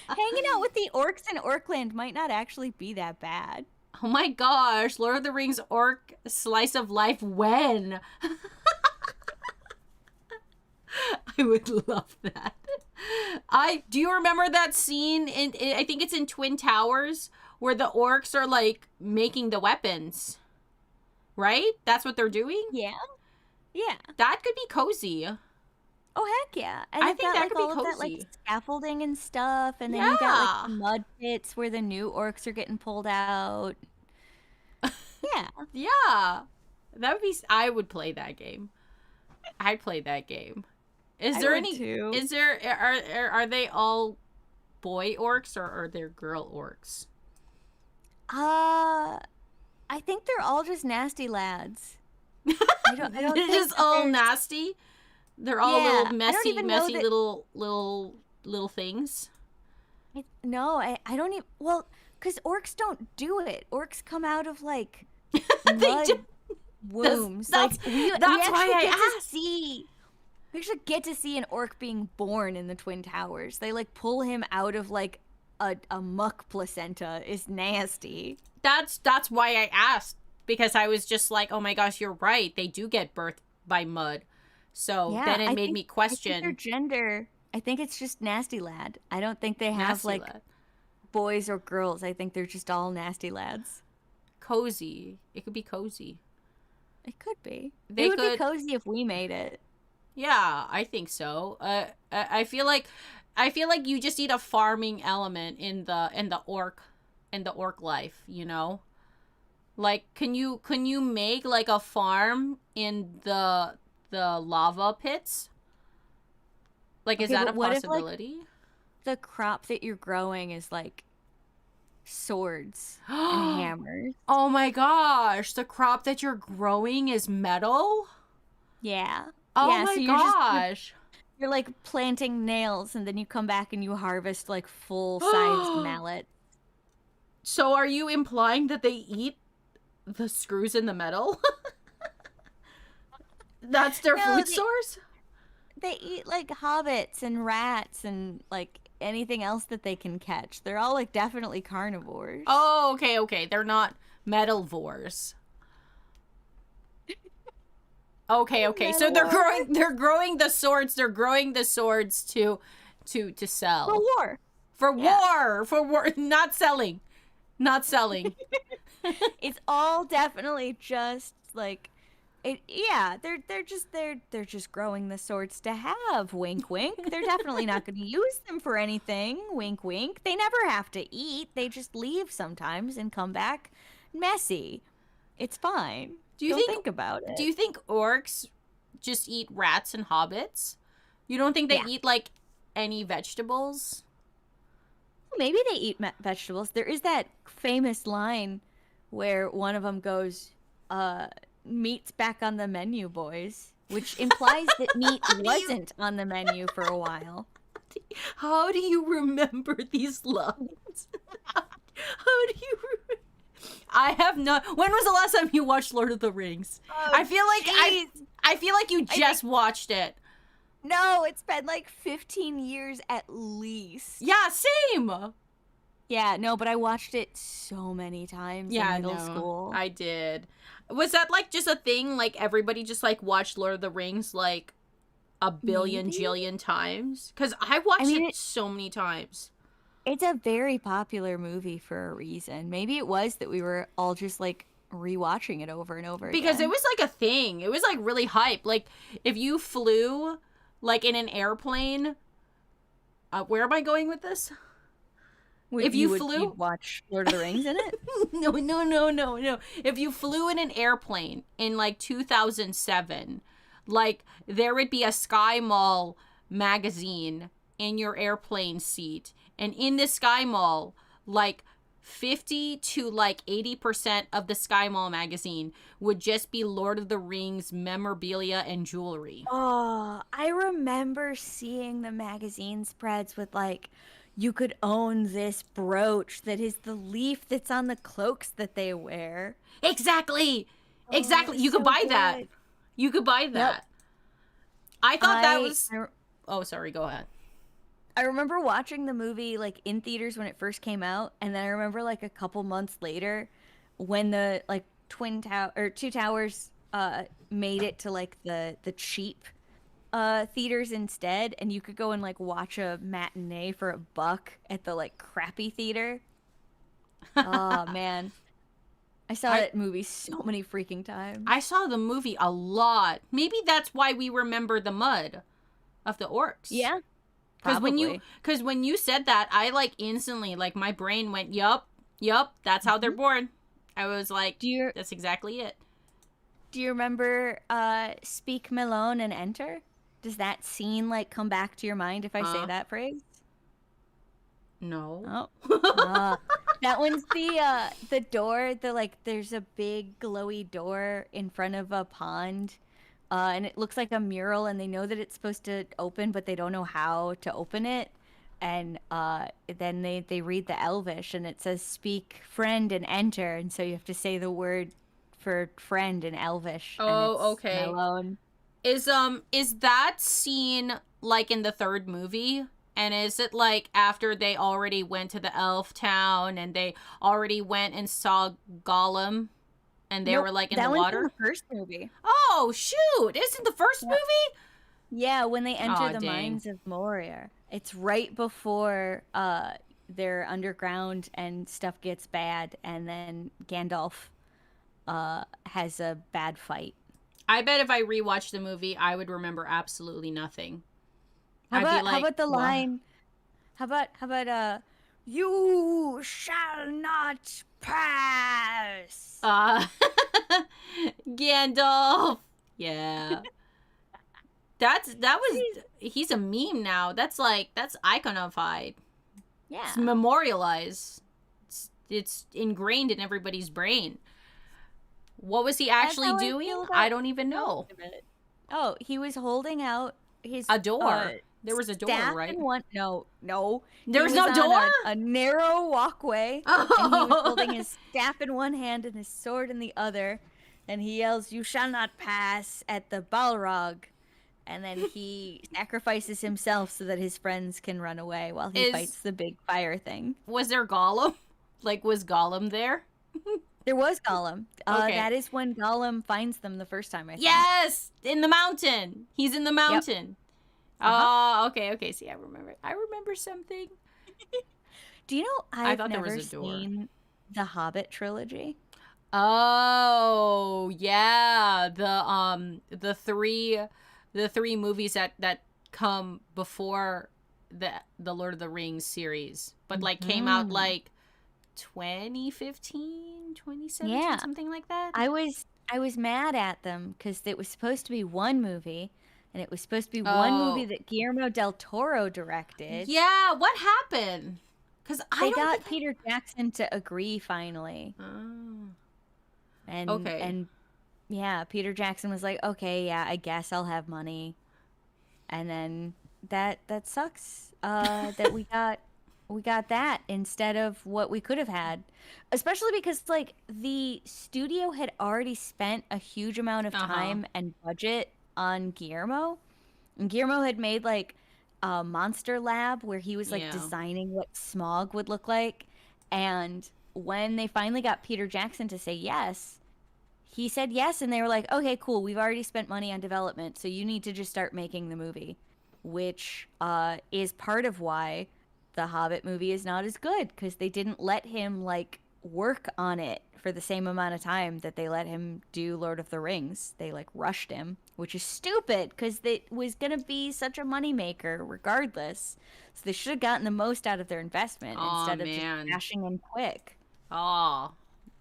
hanging out with the orcs in Orkland might not actually be that bad. Oh my gosh, Lord of the Rings orc slice of life when? I would love that. Do you remember that scene in, I think it's in Twin Towers, where the orcs are like making the weapons? Right? That's what they're doing? Yeah. Yeah. That could be cozy. Oh, heck yeah. And I think that could be cozy. That, like, scaffolding and stuff. And then you got, like, the mud pits where the new orcs are getting pulled out. Yeah. Yeah. That would be... I would play that game. I'd play that game. Is there any... Too. Is there... Are they all boy orcs, or are they girl orcs? I think they're all just nasty lads. I don't they're just all nasty? They're all little messy little things? No, I don't even... Well, because orcs don't do it. Orcs come out of, like, mud wombs. That's why I asked. We actually get to see an orc being born in the Twin Towers. They, like, pull him out of, like, a muck placenta is nasty. That's why I asked, because I was just like, oh my gosh, you're right. They do get birthed by mud. So Yeah, then it made me I think their question gender, I think it's just nasty lad. I don't think they have nasty like lad. boys or girls. I think they're just all nasty lads. Cozy. It could be cozy. It could be. It They would be could, cozy if we made it. yeah, I think so. I feel like you just need a farming element in the orc life, you know? Like, can you make like a farm in the lava pits? Like, is Okay, that but a what if like possibility? the crop that you're growing is like swords and Oh hammers? my gosh, the crop that you're growing is metal? Yeah. Oh Yeah, my so gosh. you're like planting nails and then you come back and you harvest like full-sized mallet. So are you implying that they eat the screws in the metal? That's their No, food source? they eat like hobbits and rats and like anything else that they can catch. They're all like definitely carnivores. Oh, okay, okay. They're not metalvores. Okay, okay. So Metalwar. they're growing the swords. They're growing the swords to For sell. war. For Yeah. war, for war, not selling. Not selling. It's all definitely just like it, yeah, they're just growing the swords to have. Wink wink. They're definitely not going to use them for anything. Wink wink. They never have to eat. They just leave sometimes and come back messy. It's fine. Do you Don't think think about do it. you think orcs just eat rats and hobbits? You don't think they Yeah. eat like any vegetables? Maybe they eat vegetables. There is that famous line where one of them goes, meat's back on the menu, boys, which implies that meat How do you wasn't on the menu for a while. how do you remember these lines? How do you I have no. When was the last time you watched Lord of the Rings? Oh, I feel like jeez. I feel like you I just think watched it. no, it's been like 15 years at least. Yeah, same. Yeah, no, but I watched it so many times in Yeah, middle no, school. I did. Was that like just a thing? Like everybody just like watched Lord of the Rings like a billion Maybe? jillion times? Because I I watched mean, it so many times. it's a very popular movie for a reason. Maybe it was that we were all just like rewatching it over and over Because it again. was like a thing. It was like really hype. Like if you flew like in an airplane, where am I going with this? If you flew, You'd watch Lord of the Rings in it? no, no, no, no, no. If you flew in an airplane in like 2007, like there would be a Sky Mall magazine in your airplane seat. And in the Sky Mall, like 50 to like 80% of the Sky Mall magazine would just be Lord of the Rings memorabilia and jewelry. Oh, I remember seeing the magazine spreads with like, you could own this brooch that is the leaf that's on the cloaks that they wear. Exactly. Oh, it Exactly. was You could so buy that. good. You could buy Yep. that. I thought that I was. I, Oh, sorry. Go ahead. I remember watching the movie like in theaters when it first came out, and then I remember like a couple months later when the like twin tower or two towers made it to like the cheap theaters instead, and you could go and like watch a matinee for $1 at the like crappy theater. Oh man, I saw I that movie so many freaking times. I saw the movie a lot. Maybe that's why we remember the mud of the orcs. Yeah, Cuz probably. when you said that, I like instantly like my brain went, "Yup. Yup, that's how they're Mhm. born." I was like, Do you that's exactly it. do you remember Speak Malone and Enter? Does that scene like come back to your mind if I say Huh? that phrase? No. Oh. Uh, that one's the door, the like there's a big glowy door in front of a pond. And it looks like a mural and they know that it's supposed to open but they don't know how to open it. And then they read the Elvish and it says speak friend and enter and so you have to say the word for friend in Elvish and Oh, it's okay. Malone. Is that scene like in the third movie? And is it like after they already went to the elf town and they already went and saw Gollum and they Nope, were like in the that one's in water? the first movie. Oh, shoot. Isn't the first Yep. movie? Yeah, when they enter Oh, the dang. mines of Moria. It's right before they're underground and stuff gets bad, and then Gandalf has a bad fight. I bet if I rewatched the movie, I would remember absolutely nothing. I'd be How like, about the what? line? How about you shall not pass. Uh, Gandalf. Yeah. That was he's a meme now. That's iconified. It's Yeah. memorialized. It's ingrained in everybody's brain. What was he That's actually how I doing? feel I about don't even most know. of it. Oh, he was holding out his A door. There was a door, staff right? in one. No, There he was was no on door? a narrow walkway, and he was holding Oh. his staff in one hand and his sword in the other, and he yells, "You shall not pass!" at the Balrog, and then he sacrifices himself so that his friends can run away while he fights Is the big fire thing. was there Gollum? Like was Gollum there? There was Gollum. Okay. That is when Gollum finds them the first time, I think. Yes, in the mountain. He's in the Yep. mountain. Uh-huh. Oh, okay, okay. See, I remember. I remember something. Do you know I I've thought there was never a door. seen the Hobbit trilogy? Oh, yeah. The three movies that come before the Lord of the Rings series, but like came out Mm. like 2015, 2017, Yeah, something like that. I was mad at them because it was supposed to be one movie, and it was supposed to be one movie Oh, that Guillermo del Toro directed. yeah. What happened? Cuz I They don't got think Peter Jackson to agree finally, Oh. Okay. and yeah, Peter Jackson was like, "Okay, yeah, I guess I'll have money." And then that sucks that we got that instead of what we could have had, especially because like the studio had already spent a huge amount of Uh-huh. time and budget on Guillermo, and Guillermo had made like a monster lab where he was like Yeah. designing what smog would look like. And when they finally got Peter Jackson to say yes, he said yes, and they were like, "Okay, cool. We've already spent money on development, so you need to just start making the movie," which is part of why the Hobbit movie is not as good because they didn't let him like work on it for the same amount of time that they let him do Lord of the Rings. They like rushed him, which is stupid because it was gonna be such a moneymaker regardless. So they should have gotten the most out of their investment Oh instead of just man. cashing in quick. Oh,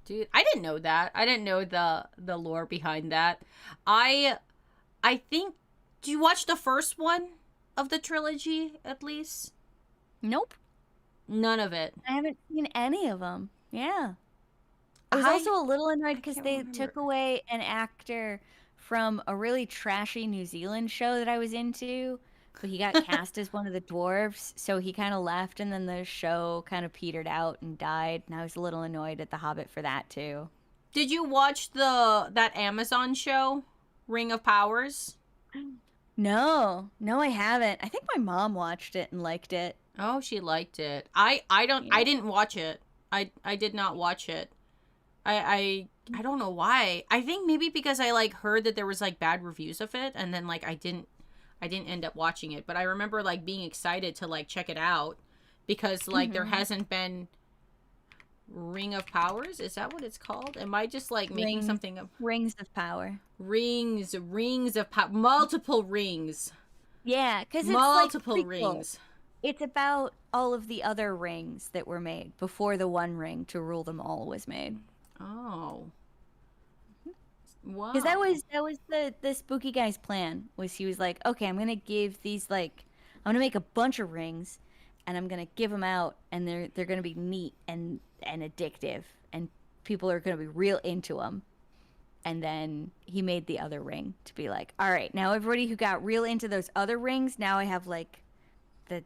dude, I didn't know that. I didn't know the lore behind that. I I think. Do you watch the first one of the trilogy at least? Nope. None of it. I haven't seen any of them. Yeah. I was I also a little annoyed I because can't they remember. took away an actor from a really trashy New Zealand show that I was into, but he got cast as one of the dwarves, so he kind of left, and then the show kind of petered out and died, and I was a little annoyed at The Hobbit for that too. Did you watch that Amazon show, Ring of Powers? No, no, I haven't. I think my mom watched it and liked it. Oh, she liked it. I Yeah. didn't watch it. I did not watch it. I don't know why. I think maybe because I like heard that there was like bad reviews of it and then like I didn't end up watching it, but I remember like being excited to like check it out because like there Hmm. hasn't been Ring of Powers. Is that what it's called? Am I just like making Ring, something up? Rings of Power. Rings of power, multiple rings, Yeah, because it's like multiple prequel. rings. It's about all of the other rings that were made before the one ring to rule them all was made. Oh, Because wow. that was the spooky guy's plan. Was he was like, okay, I'm gonna give these like, I'm gonna make a bunch of rings, and I'm gonna give them out, and they're gonna be neat and addictive, and people are gonna be real into them. And then he made the other ring to be like, all right, now everybody who got real into those other rings, now I have like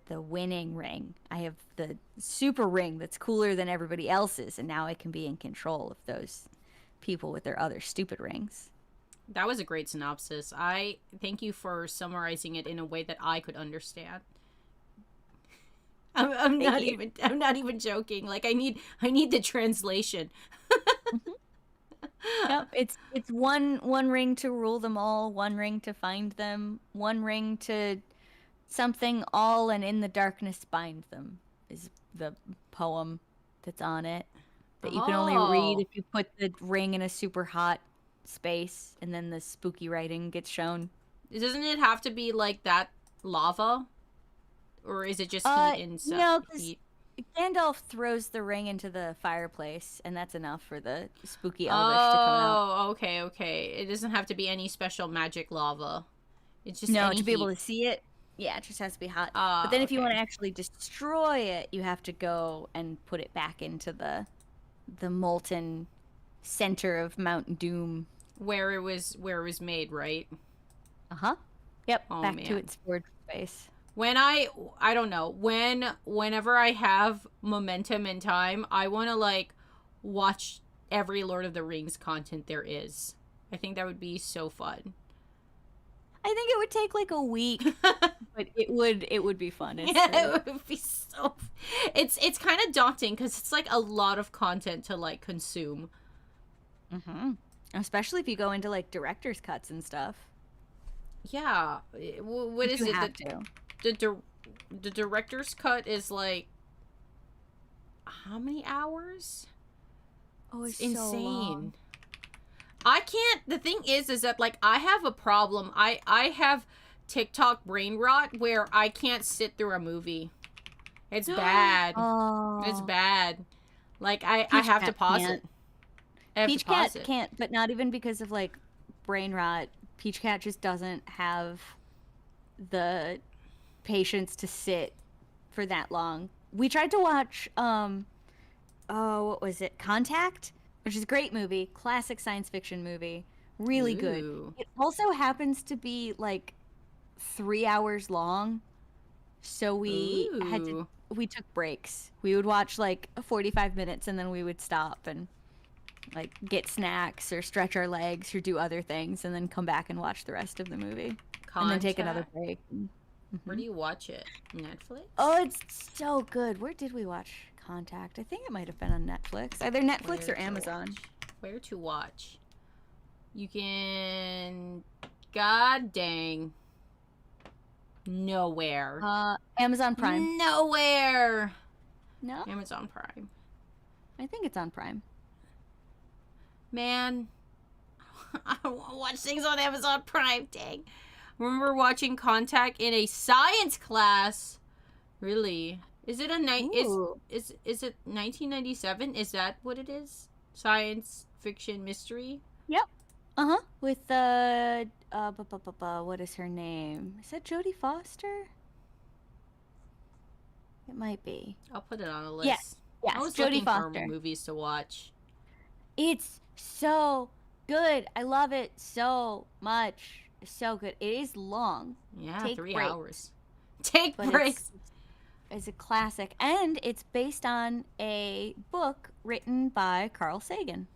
the winning ring. I have the super ring that's cooler than everybody else's, and now I can be in control of those people with their other stupid rings. That was a great synopsis. I thank you for summarizing it in a way that I could understand. Thank you. I'm not even joking. Like I need the translation. Mhm. Yep, it's one ring to rule them all, one ring to find them, one ring to something all, and in the darkness bind them is the poem that's on it that you can only read Oh. if you put the ring in a super hot space and then the spooky writing gets shown. Doesn't it have to be like that lava? Or is it just heat and stuff? No, because Heat. Gandalf throws the ring into the fireplace, and that's enough for the spooky elvish to come out. Oh, okay, okay. It doesn't have to be any special magic lava. It's just No, any to be able heat. to see it, yeah, it just has to be hot. But Ah, then if you want to okay. actually destroy it, you have to go and put it back into the molten center of Mount Doom. Where it was made, right? Uh-huh. Yep, Oh back to man. its storage space. When I don't know, whenever I have momentum and time, I want to like watch every Lord of the Rings content there is. I think that would be so fun. I think it would take like a week, but it would be fun. It's Yeah, it would be so. It's kind of daunting because it's like a lot of content to like consume. mm-hmm. Especially if you go into like director's cuts and stuff. Yeah, what is You it? have to. The the director's cut is like how many hours? Oh, It's it's so long. insane. I can't. The thing is that like I have a problem. I have TikTok brain rot where I can't sit through a movie. It's bad. It's Oh, bad. Like I Peach have to Cat pause can't. it. I have to Peach Cat pause it. can't, but not even because of like brain rot. Peach Cat just doesn't have the patience to sit for that long. We tried to watch oh, what was it? Contact, which is a great movie, classic science fiction movie, really good. Ooh. It also happens to be like 3 hours long, so Ooh. we took breaks. We would watch like 45 minutes and then we would stop and like get snacks or stretch our legs or do other things and then come back and watch the rest of the movie and then take another Contact. break. Where Mhm. do you watch it? Netflix? Oh, it's so good. Where did we watch Contact? I think it might have been on Netflix. Either Netflix Where or to Amazon. watch? Where to watch? You can. God dang. Nowhere. Amazon Prime. Nowhere. No, Amazon Prime. I think it's on Prime. Man, I don't want to watch things on Amazon Prime. Dang. Remember watching Contact in a science class? Really? Is it a night? Ooh. Is it 1997? Is that what it is? Science fiction mystery. Yep. Uh-huh. With what is her name? Is that Jodie Foster? It might be. I'll put it on a Yes. list. Yes, I was Jodie looking for Foster. movies to watch. It's so good. I love it so much. It's so good. It is long. Yeah, Take 3 hours. Take but breaks. it's a classic, and it's based on a book written by Carl Sagan.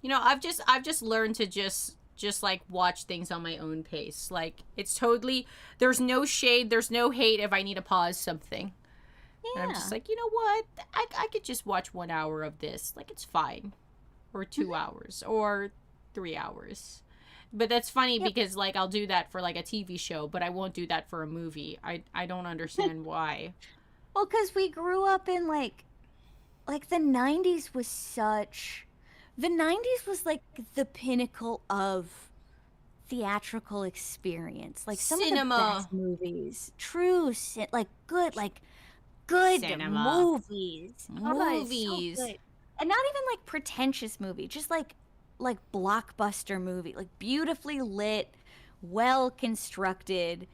You know, I've just learned to just like watch things on my own pace. Like it's totally there's no shade, there's no hate if I need to pause something. And I'm Yeah. just like, you know what? I could just watch 1 hour of this. Like it's fine. Or 2 hours or 3 hours. But that's funny Yep. because like I'll do that for like a TV show, but I won't do that for a movie. I don't understand why. Well, because we grew up in like the 90s was such the 90s was like the pinnacle of theatrical experience. Like some of the Cinema. best movies, like good Cinema. movies. Oh my, it's so Movies. good. And not even like pretentious movie, just like blockbuster movie, like beautifully lit, well constructed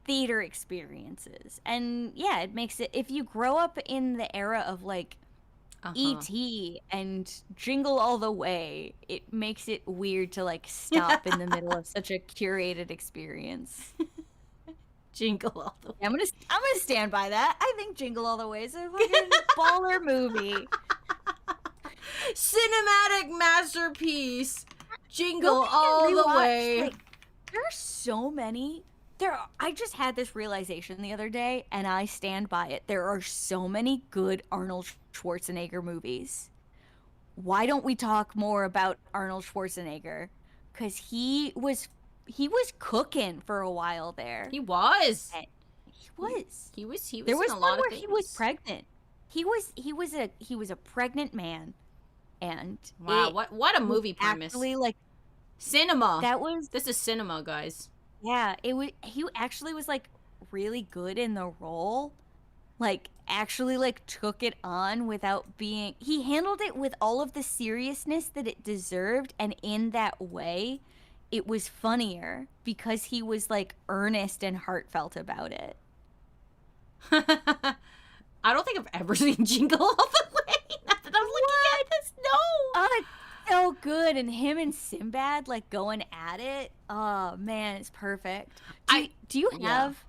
theater experiences. And yeah, it makes it if you grow up in the era of like Uh-huh. E.T. and Jingle All the Way, it makes it weird to like stop in the middle of such a curated experience. Jingle all the I'm gonna stand by that. I think Jingle All the Way is a fucking baller movie. cinematic masterpiece. Go Jingle back and all the rewatch, way. like, there are so many I just had this realization the other day, and I stand by it. There are so many good Arnold Schwarzenegger movies. Why don't we talk more about Arnold Schwarzenegger? Because he was cooking for a while there. He was. And he was. He was There in was a one lot of where things. he was pregnant. He was a pregnant man, and Wow, what a movie premise. actually, like, Cinema. that was, This is cinema, guys. yeah, it was. He actually was like really good in the role. Like, actually, like, took it on without being. He handled it with all of the seriousness that it deserved, and in that way, it was funnier because he was like earnest and heartfelt about it. I don't think I've ever seen Jingle All the Way. Not that I'm looking at this. No. Oh, it's so good, and him and Sinbad like going at it. Oh man, it's perfect. Do you have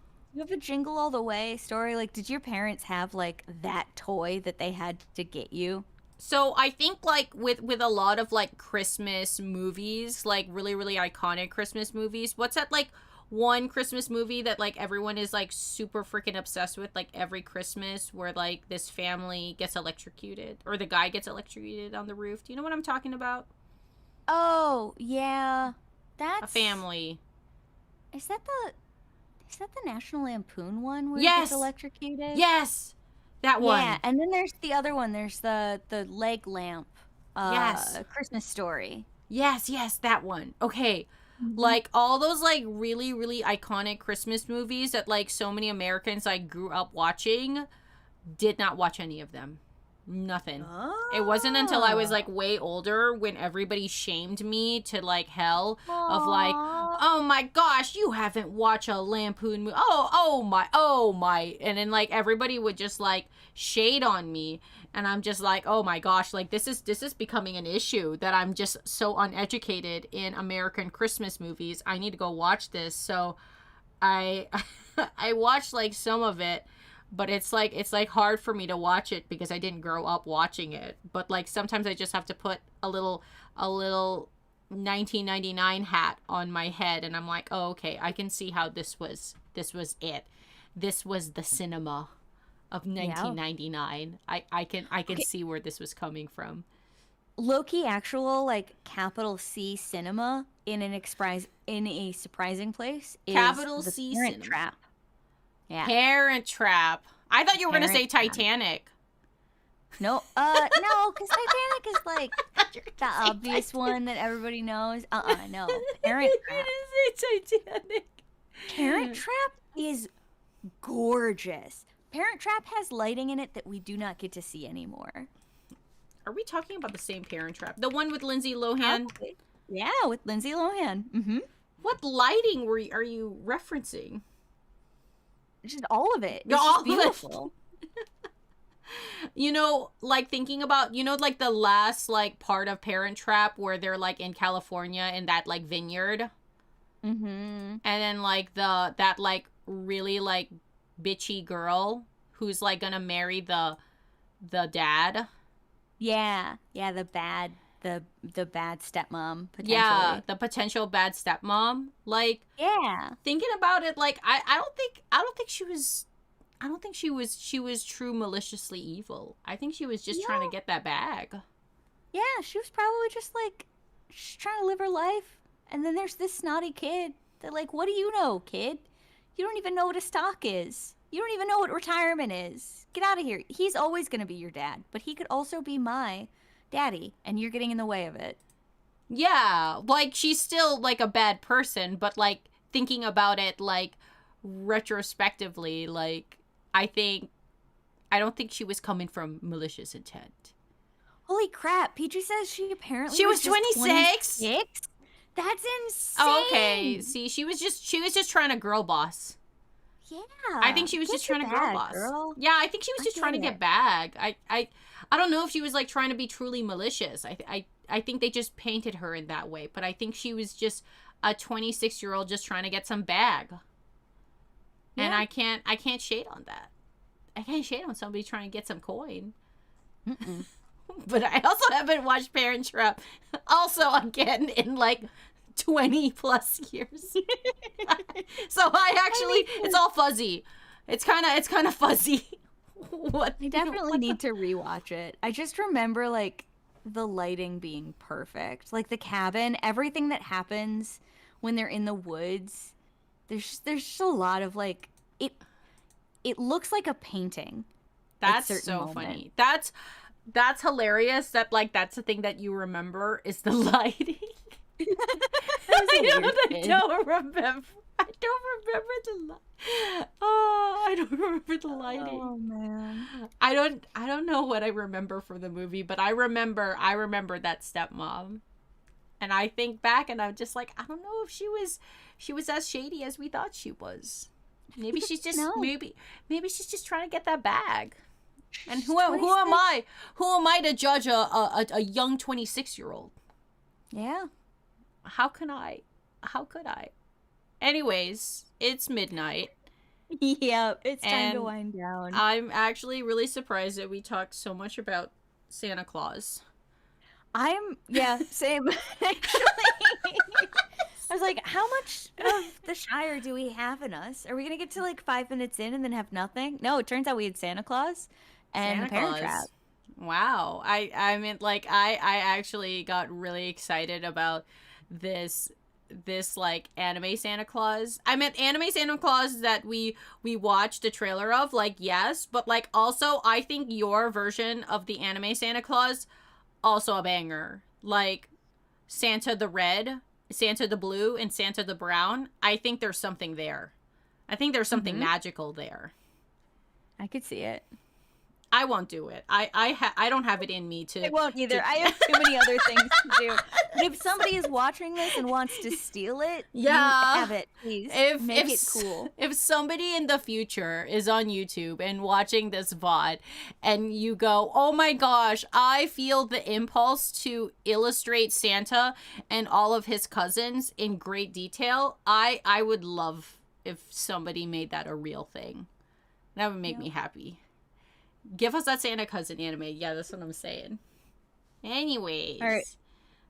a Jingle All the Way story? Like, did your parents have like that toy that they had to get you? So I think like with a lot of like Christmas movies, like really really iconic Christmas movies. What's that like one Christmas movie that like everyone is like super freaking obsessed with like every Christmas, where like this family gets electrocuted or the guy gets electrocuted on the roof? Do you know what I'm talking about? Oh yeah, that's A Family. Is that the National Lampoon one where he Yes. gets electrocuted? Yes. That one. Yeah, and then there's the other one. There's the leg lamp. Yes. Christmas Story. Yes, that one. Okay. Like all those like really really iconic Christmas movies that like so many Americans like grew up watching, did not watch any of them. Nothing. It wasn't until I was like way older when everybody shamed me to like hell of like, oh my gosh, you haven't watched a Lampoon movie. Oh my. And then like everybody would just like shade on me. And I'm just like, oh my gosh, like this is becoming an issue that I'm just so uneducated in American Christmas movies. I need to go watch this. So I I watched like some of it, but it's like hard for me to watch it because I didn't grow up watching it. But like sometimes I just have to put a little 1999 hat on my head, and I'm like, oh okay, I can see how this was it. This was the cinema of 1999. I can see where this was coming from. Low-key actual like capital C cinema in a surprising place is Capital the C Parent cinema. Trap. Yeah. Parent Trap. I thought you were gonna say Parent Trap. Titanic. No, because Titanic is like the obvious one that everybody knows. No. Parent Trap. Say Titanic. Parent Trap is gorgeous. Parent Trap has lighting in it that we do not get to see anymore. Are we talking about the same Parent Trap? The one with Lindsay Lohan? Probably. Yeah, with Lindsay Lohan. Mm-hmm. What lighting are you referencing? Just all of it. It's All just of it. beautiful. You know, like thinking about, you know, like the last like part of Parent Trap where they're like in California in that like vineyard, Mm-hmm. and then like that like really like bitchy girl who's like gonna marry the dad. Yeah, the bad stepmom potentially. Yeah, the potential bad stepmom. Like, Yeah. thinking about it, like I don't think she was true maliciously evil. I think she was just trying to get that bag. Yeah, she was probably just like she's trying to live her life, and then there's this snotty kid that like, what do you know, kid? You don't even know what a stock is. You don't even know what retirement is. Get out of here. He's always going to be your dad, but he could also be my daddy, and you're getting in the way of it. Yeah, like she's still like a bad person, but like thinking about it like retrospectively, like I don't think she was coming from malicious intent. Holy crap. Peachy says she apparently She was just 26? 26? That's insane. Oh, okay. See, she was just trying to girl boss. Yeah. I think she was Get just your trying to girl bag, boss. girl. Yeah, I think she was I just trying to get get it. bag. I don't know if she was like trying to be truly malicious. I think they just painted her in that way, but I think she was just a 26-year-old just trying to get some bag. And Yeah. I can't shade on that. I can't shade on somebody trying to get some coin. Mm-mm. But I also haven't watched Parent Trap. Also, again, in like 20 plus years. So I actually, it's all fuzzy. It's kind of fuzzy. What? I definitely need to rewatch it. I just remember like the lighting being perfect. Like the cabin, everything that happens when they're in the woods. There's just a lot of like it looks like a painting. That's so funny. That's hilarious. That's the thing that you remember is the lighting. I don't remember. I don't remember the light. Oh, I don't remember the lighting. Oh man. I don't know what I remember from the movie, but I remember that stepmom. And I think back and I'm just like, I don't know if she was as shady as we thought she was. Maybe she's just No. maybe she's just trying to get that bag. And who am I? Who am I to judge a young 26-year-old? Yeah. How could I? Anyways, it's midnight. Yep, it's time And to wind down. I'm actually really surprised that we talked so much about Santa Claus. Same. Actually, I was like, how much of the Shire do we have in us? Are we gonna get to like 5 minutes in and then have nothing? No, it turns out we had Santa Claus and Santa the Parent Claus. Trap. Wow. I mean, like, I actually got really excited about this like anime Santa Claus. I meant anime Santa Claus that we watched a trailer of, like, yes, but like also I think your version of the anime Santa Claus also a banger. Like Santa the red, Santa the blue, and Santa the brown. I think there's something there. I think there's something magical there. I could see it. I won't do it. I don't have it in me to. I won't either. I have too many other things to do. But if somebody is watching this and wants to steal it, Yeah. you have it, please. Make it cool. If somebody in the future is on YouTube and watching this VOD and you go, oh my gosh, I feel the impulse to illustrate Santa and all of his cousins in great detail, I would love if somebody made that a real thing. That would make me happy. Give us that Santa cousin anime. Yeah, that's what I'm saying. Anyways. All right.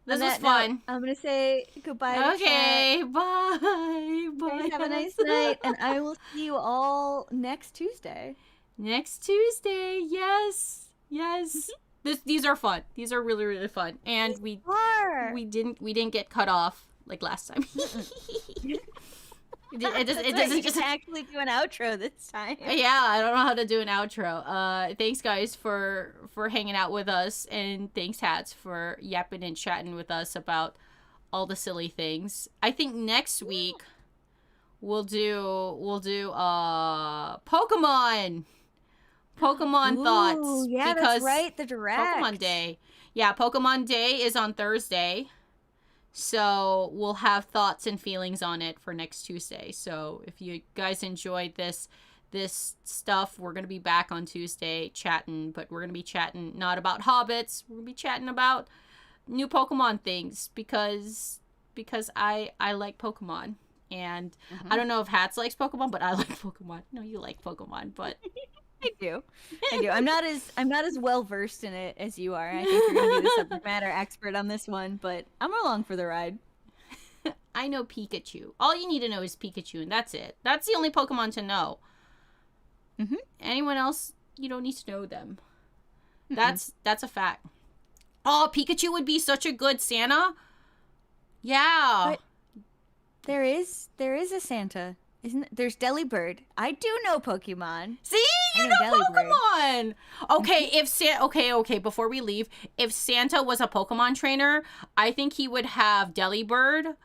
This was fun. I'm going to say goodbye to Okay, chat. bye. Bye. Have a nice night, and I will see you all next Tuesday. Next Tuesday, yes. These are fun. These are really, really fun. And we didn't get cut off like last time. It doesn't just actually do an outro this time. Yeah, I don't know how to do an outro. Thanks guys for hanging out with us, and thanks Hats for yapping and chatting with us about all the silly things. I think next week we'll do Pokemon thoughts. Yeah, because that's right. The direct Pokemon Day. Yeah, Pokemon Day is on Thursday. So we'll have thoughts and feelings on it for next Tuesday. So if you guys enjoyed this stuff, we're going to be back on Tuesday chatting, but we're going to be chatting not about hobbits. We're going to be chatting about new Pokemon things because I like Pokemon. And I don't know if Hats likes Pokemon, but I like Pokemon. No, you like Pokemon, but I do. I'm not as well versed in it as you are. I think you're gonna be the subject matter expert on this one, but I'm along for the ride. I know Pikachu. All you need to know is Pikachu, and that's it. That's the only Pokemon to know. Anyone else, you don't need to know them. That's a fact. Oh, Pikachu would be such a good Santa. Yeah. But there is a Santa. There's Delibird. I do know Pokemon. See, you know Pokemon. Okay, okay. Before we leave, if Santa was a Pokemon trainer, I think he would have Delibird.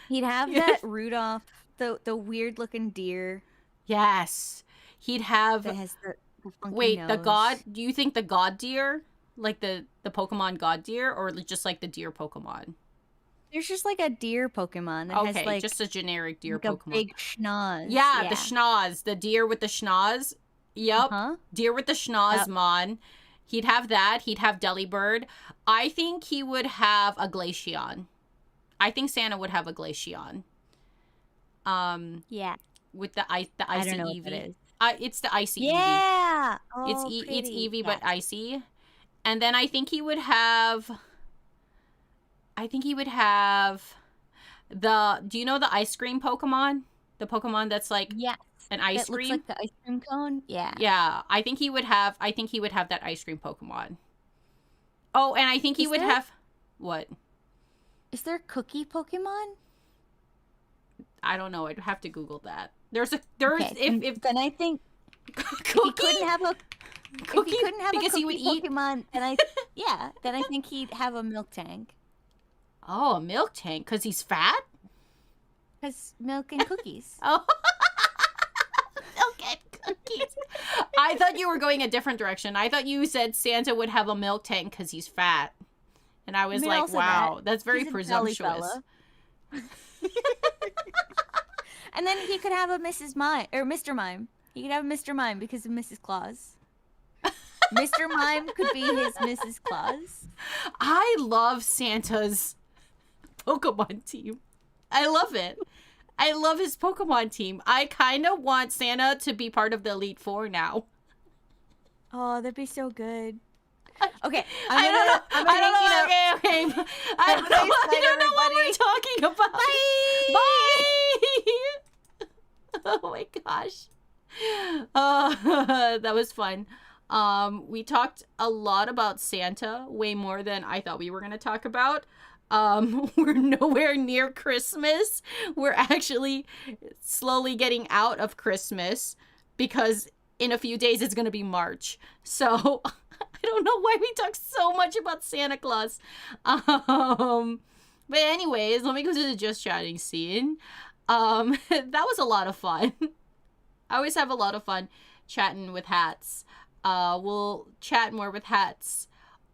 He'd have that Rudolph, the weird looking deer. Yes, he'd have. That has the funky wait, nose. the god. Do you think the god deer, like the Pokemon god deer, or just like the deer Pokemon? There's just like a deer Pokemon that has like just a generic deer like Pokemon. A big schnoz. Yeah, the schnoz, the deer with the schnoz. Yep, deer with the schnoz, mon. He'd have that. He'd have Delibird. I think he would have a Glaceon. I think Santa would have a Glaceon. Yeah. With the icy I don't know Eevee. what it is. It's the icy Eevee. Yeah. It's Eevee, but icy. And then I think he would have do you know the ice cream Pokemon? The Pokemon that's like Yes. an ice That looks cream? like the ice cream cone. Yeah. Yeah, I think he would have that ice cream Pokemon. Oh, and I think he Is would there have what? is there cookie Pokemon? I don't know. I'd have to Google that. There's Okay. if Then I think if he couldn't have a cookie because cookie he would eat. Pokemon, then I think he'd have a milk tank. Oh, a milk tank because he's fat. Cause milk and cookies. Oh, milk and cookies. I thought you were going a different direction. I thought you said Santa would have a milk tank because he's fat, and I was I mean, like, also wow, that's very He's a jolly presumptuous. fella. And then he could have a Mrs. Mime or Mr. Mime. He could have a Mr. Mime because of Mrs. Claus. Mr. Mime could be his Mrs. Claus. I love Santa's Pokemon team. I love it. I love his Pokemon team. I kind of want Santa to be part of the Elite Four now. Oh, that'd be so good. Okay, I don't know. Okay. I don't know what we're talking about. Bye. Oh my gosh. That was fun. We talked a lot about Santa, way more than I thought we were going to talk about. We're nowhere near Christmas. We're actually slowly getting out of Christmas because in a few days it's going to be March. So I don't know why we talk so much about Santa Claus. But anyways, let me go to the just chatting scene. That was a lot of fun. I always have a lot of fun chatting with hats. We'll chat more with hats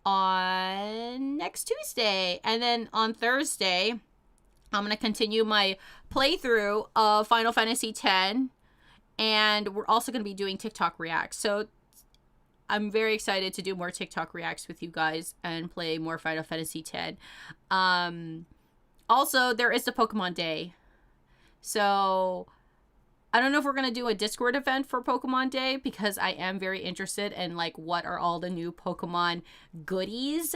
on next Tuesday. And then on Thursday, I'm going to continue my playthrough of Final Fantasy X. And we're also going to be doing TikTok Reacts. So I'm very excited to do more TikTok Reacts with you guys and play more Final Fantasy X. Also, there is the Pokemon Day. So I don't know if we're going to do a Discord event for Pokemon Day because I am very interested in like what are all the new Pokemon goodies,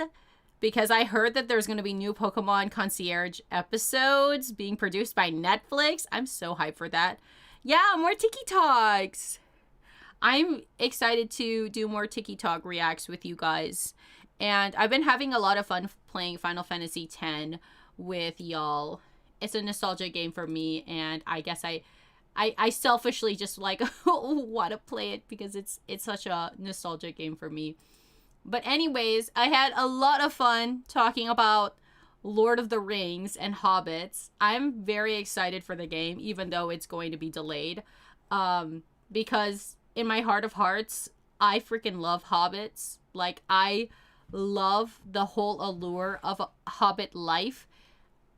because I heard that there's going to be new Pokemon Concierge episodes being produced by Netflix. I'm so hyped for that. Yeah, more Tiki Talks. I'm excited to do more Tiki Talk reacts with you guys. And I've been having a lot of fun playing Final Fantasy X with y'all. It's a nostalgia game for me, and I guess I selfishly just like want to play it because it's such a nostalgic game for me. But anyways, I had a lot of fun talking about Lord of the Rings and Hobbits. I'm very excited for the game, even though it's going to be delayed. Because in my heart of hearts, I freaking love Hobbits. Like, I love the whole allure of a Hobbit life.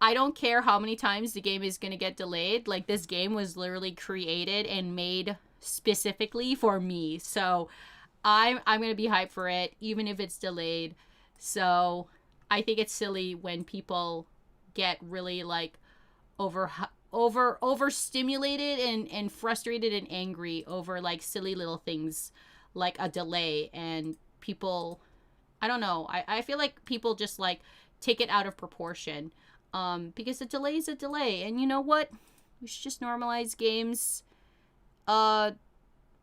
I don't care how many times the game is going to get delayed. Like, this game was literally created and made specifically for me. So I'm going to be hyped for it, even if it's delayed. So I think it's silly when people get really like overstimulated and frustrated and angry over like silly little things like a delay. And people, I don't know, I feel like people just like take it out of proportion. Because a delay is a delay. And you know what? We should just normalize games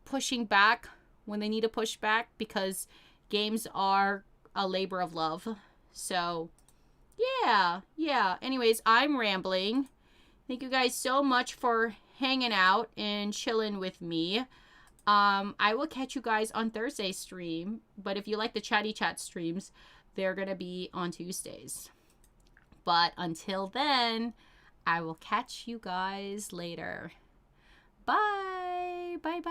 pushing back when they need to push back, because games are a labor of love. So, yeah. Anyways, I'm rambling. Thank you guys so much for hanging out and chilling with me. I will catch you guys on Thursday's stream. But if you like the chatty chat streams, they're going to be on Tuesdays. But until then, I will catch you guys later. Bye. Bye.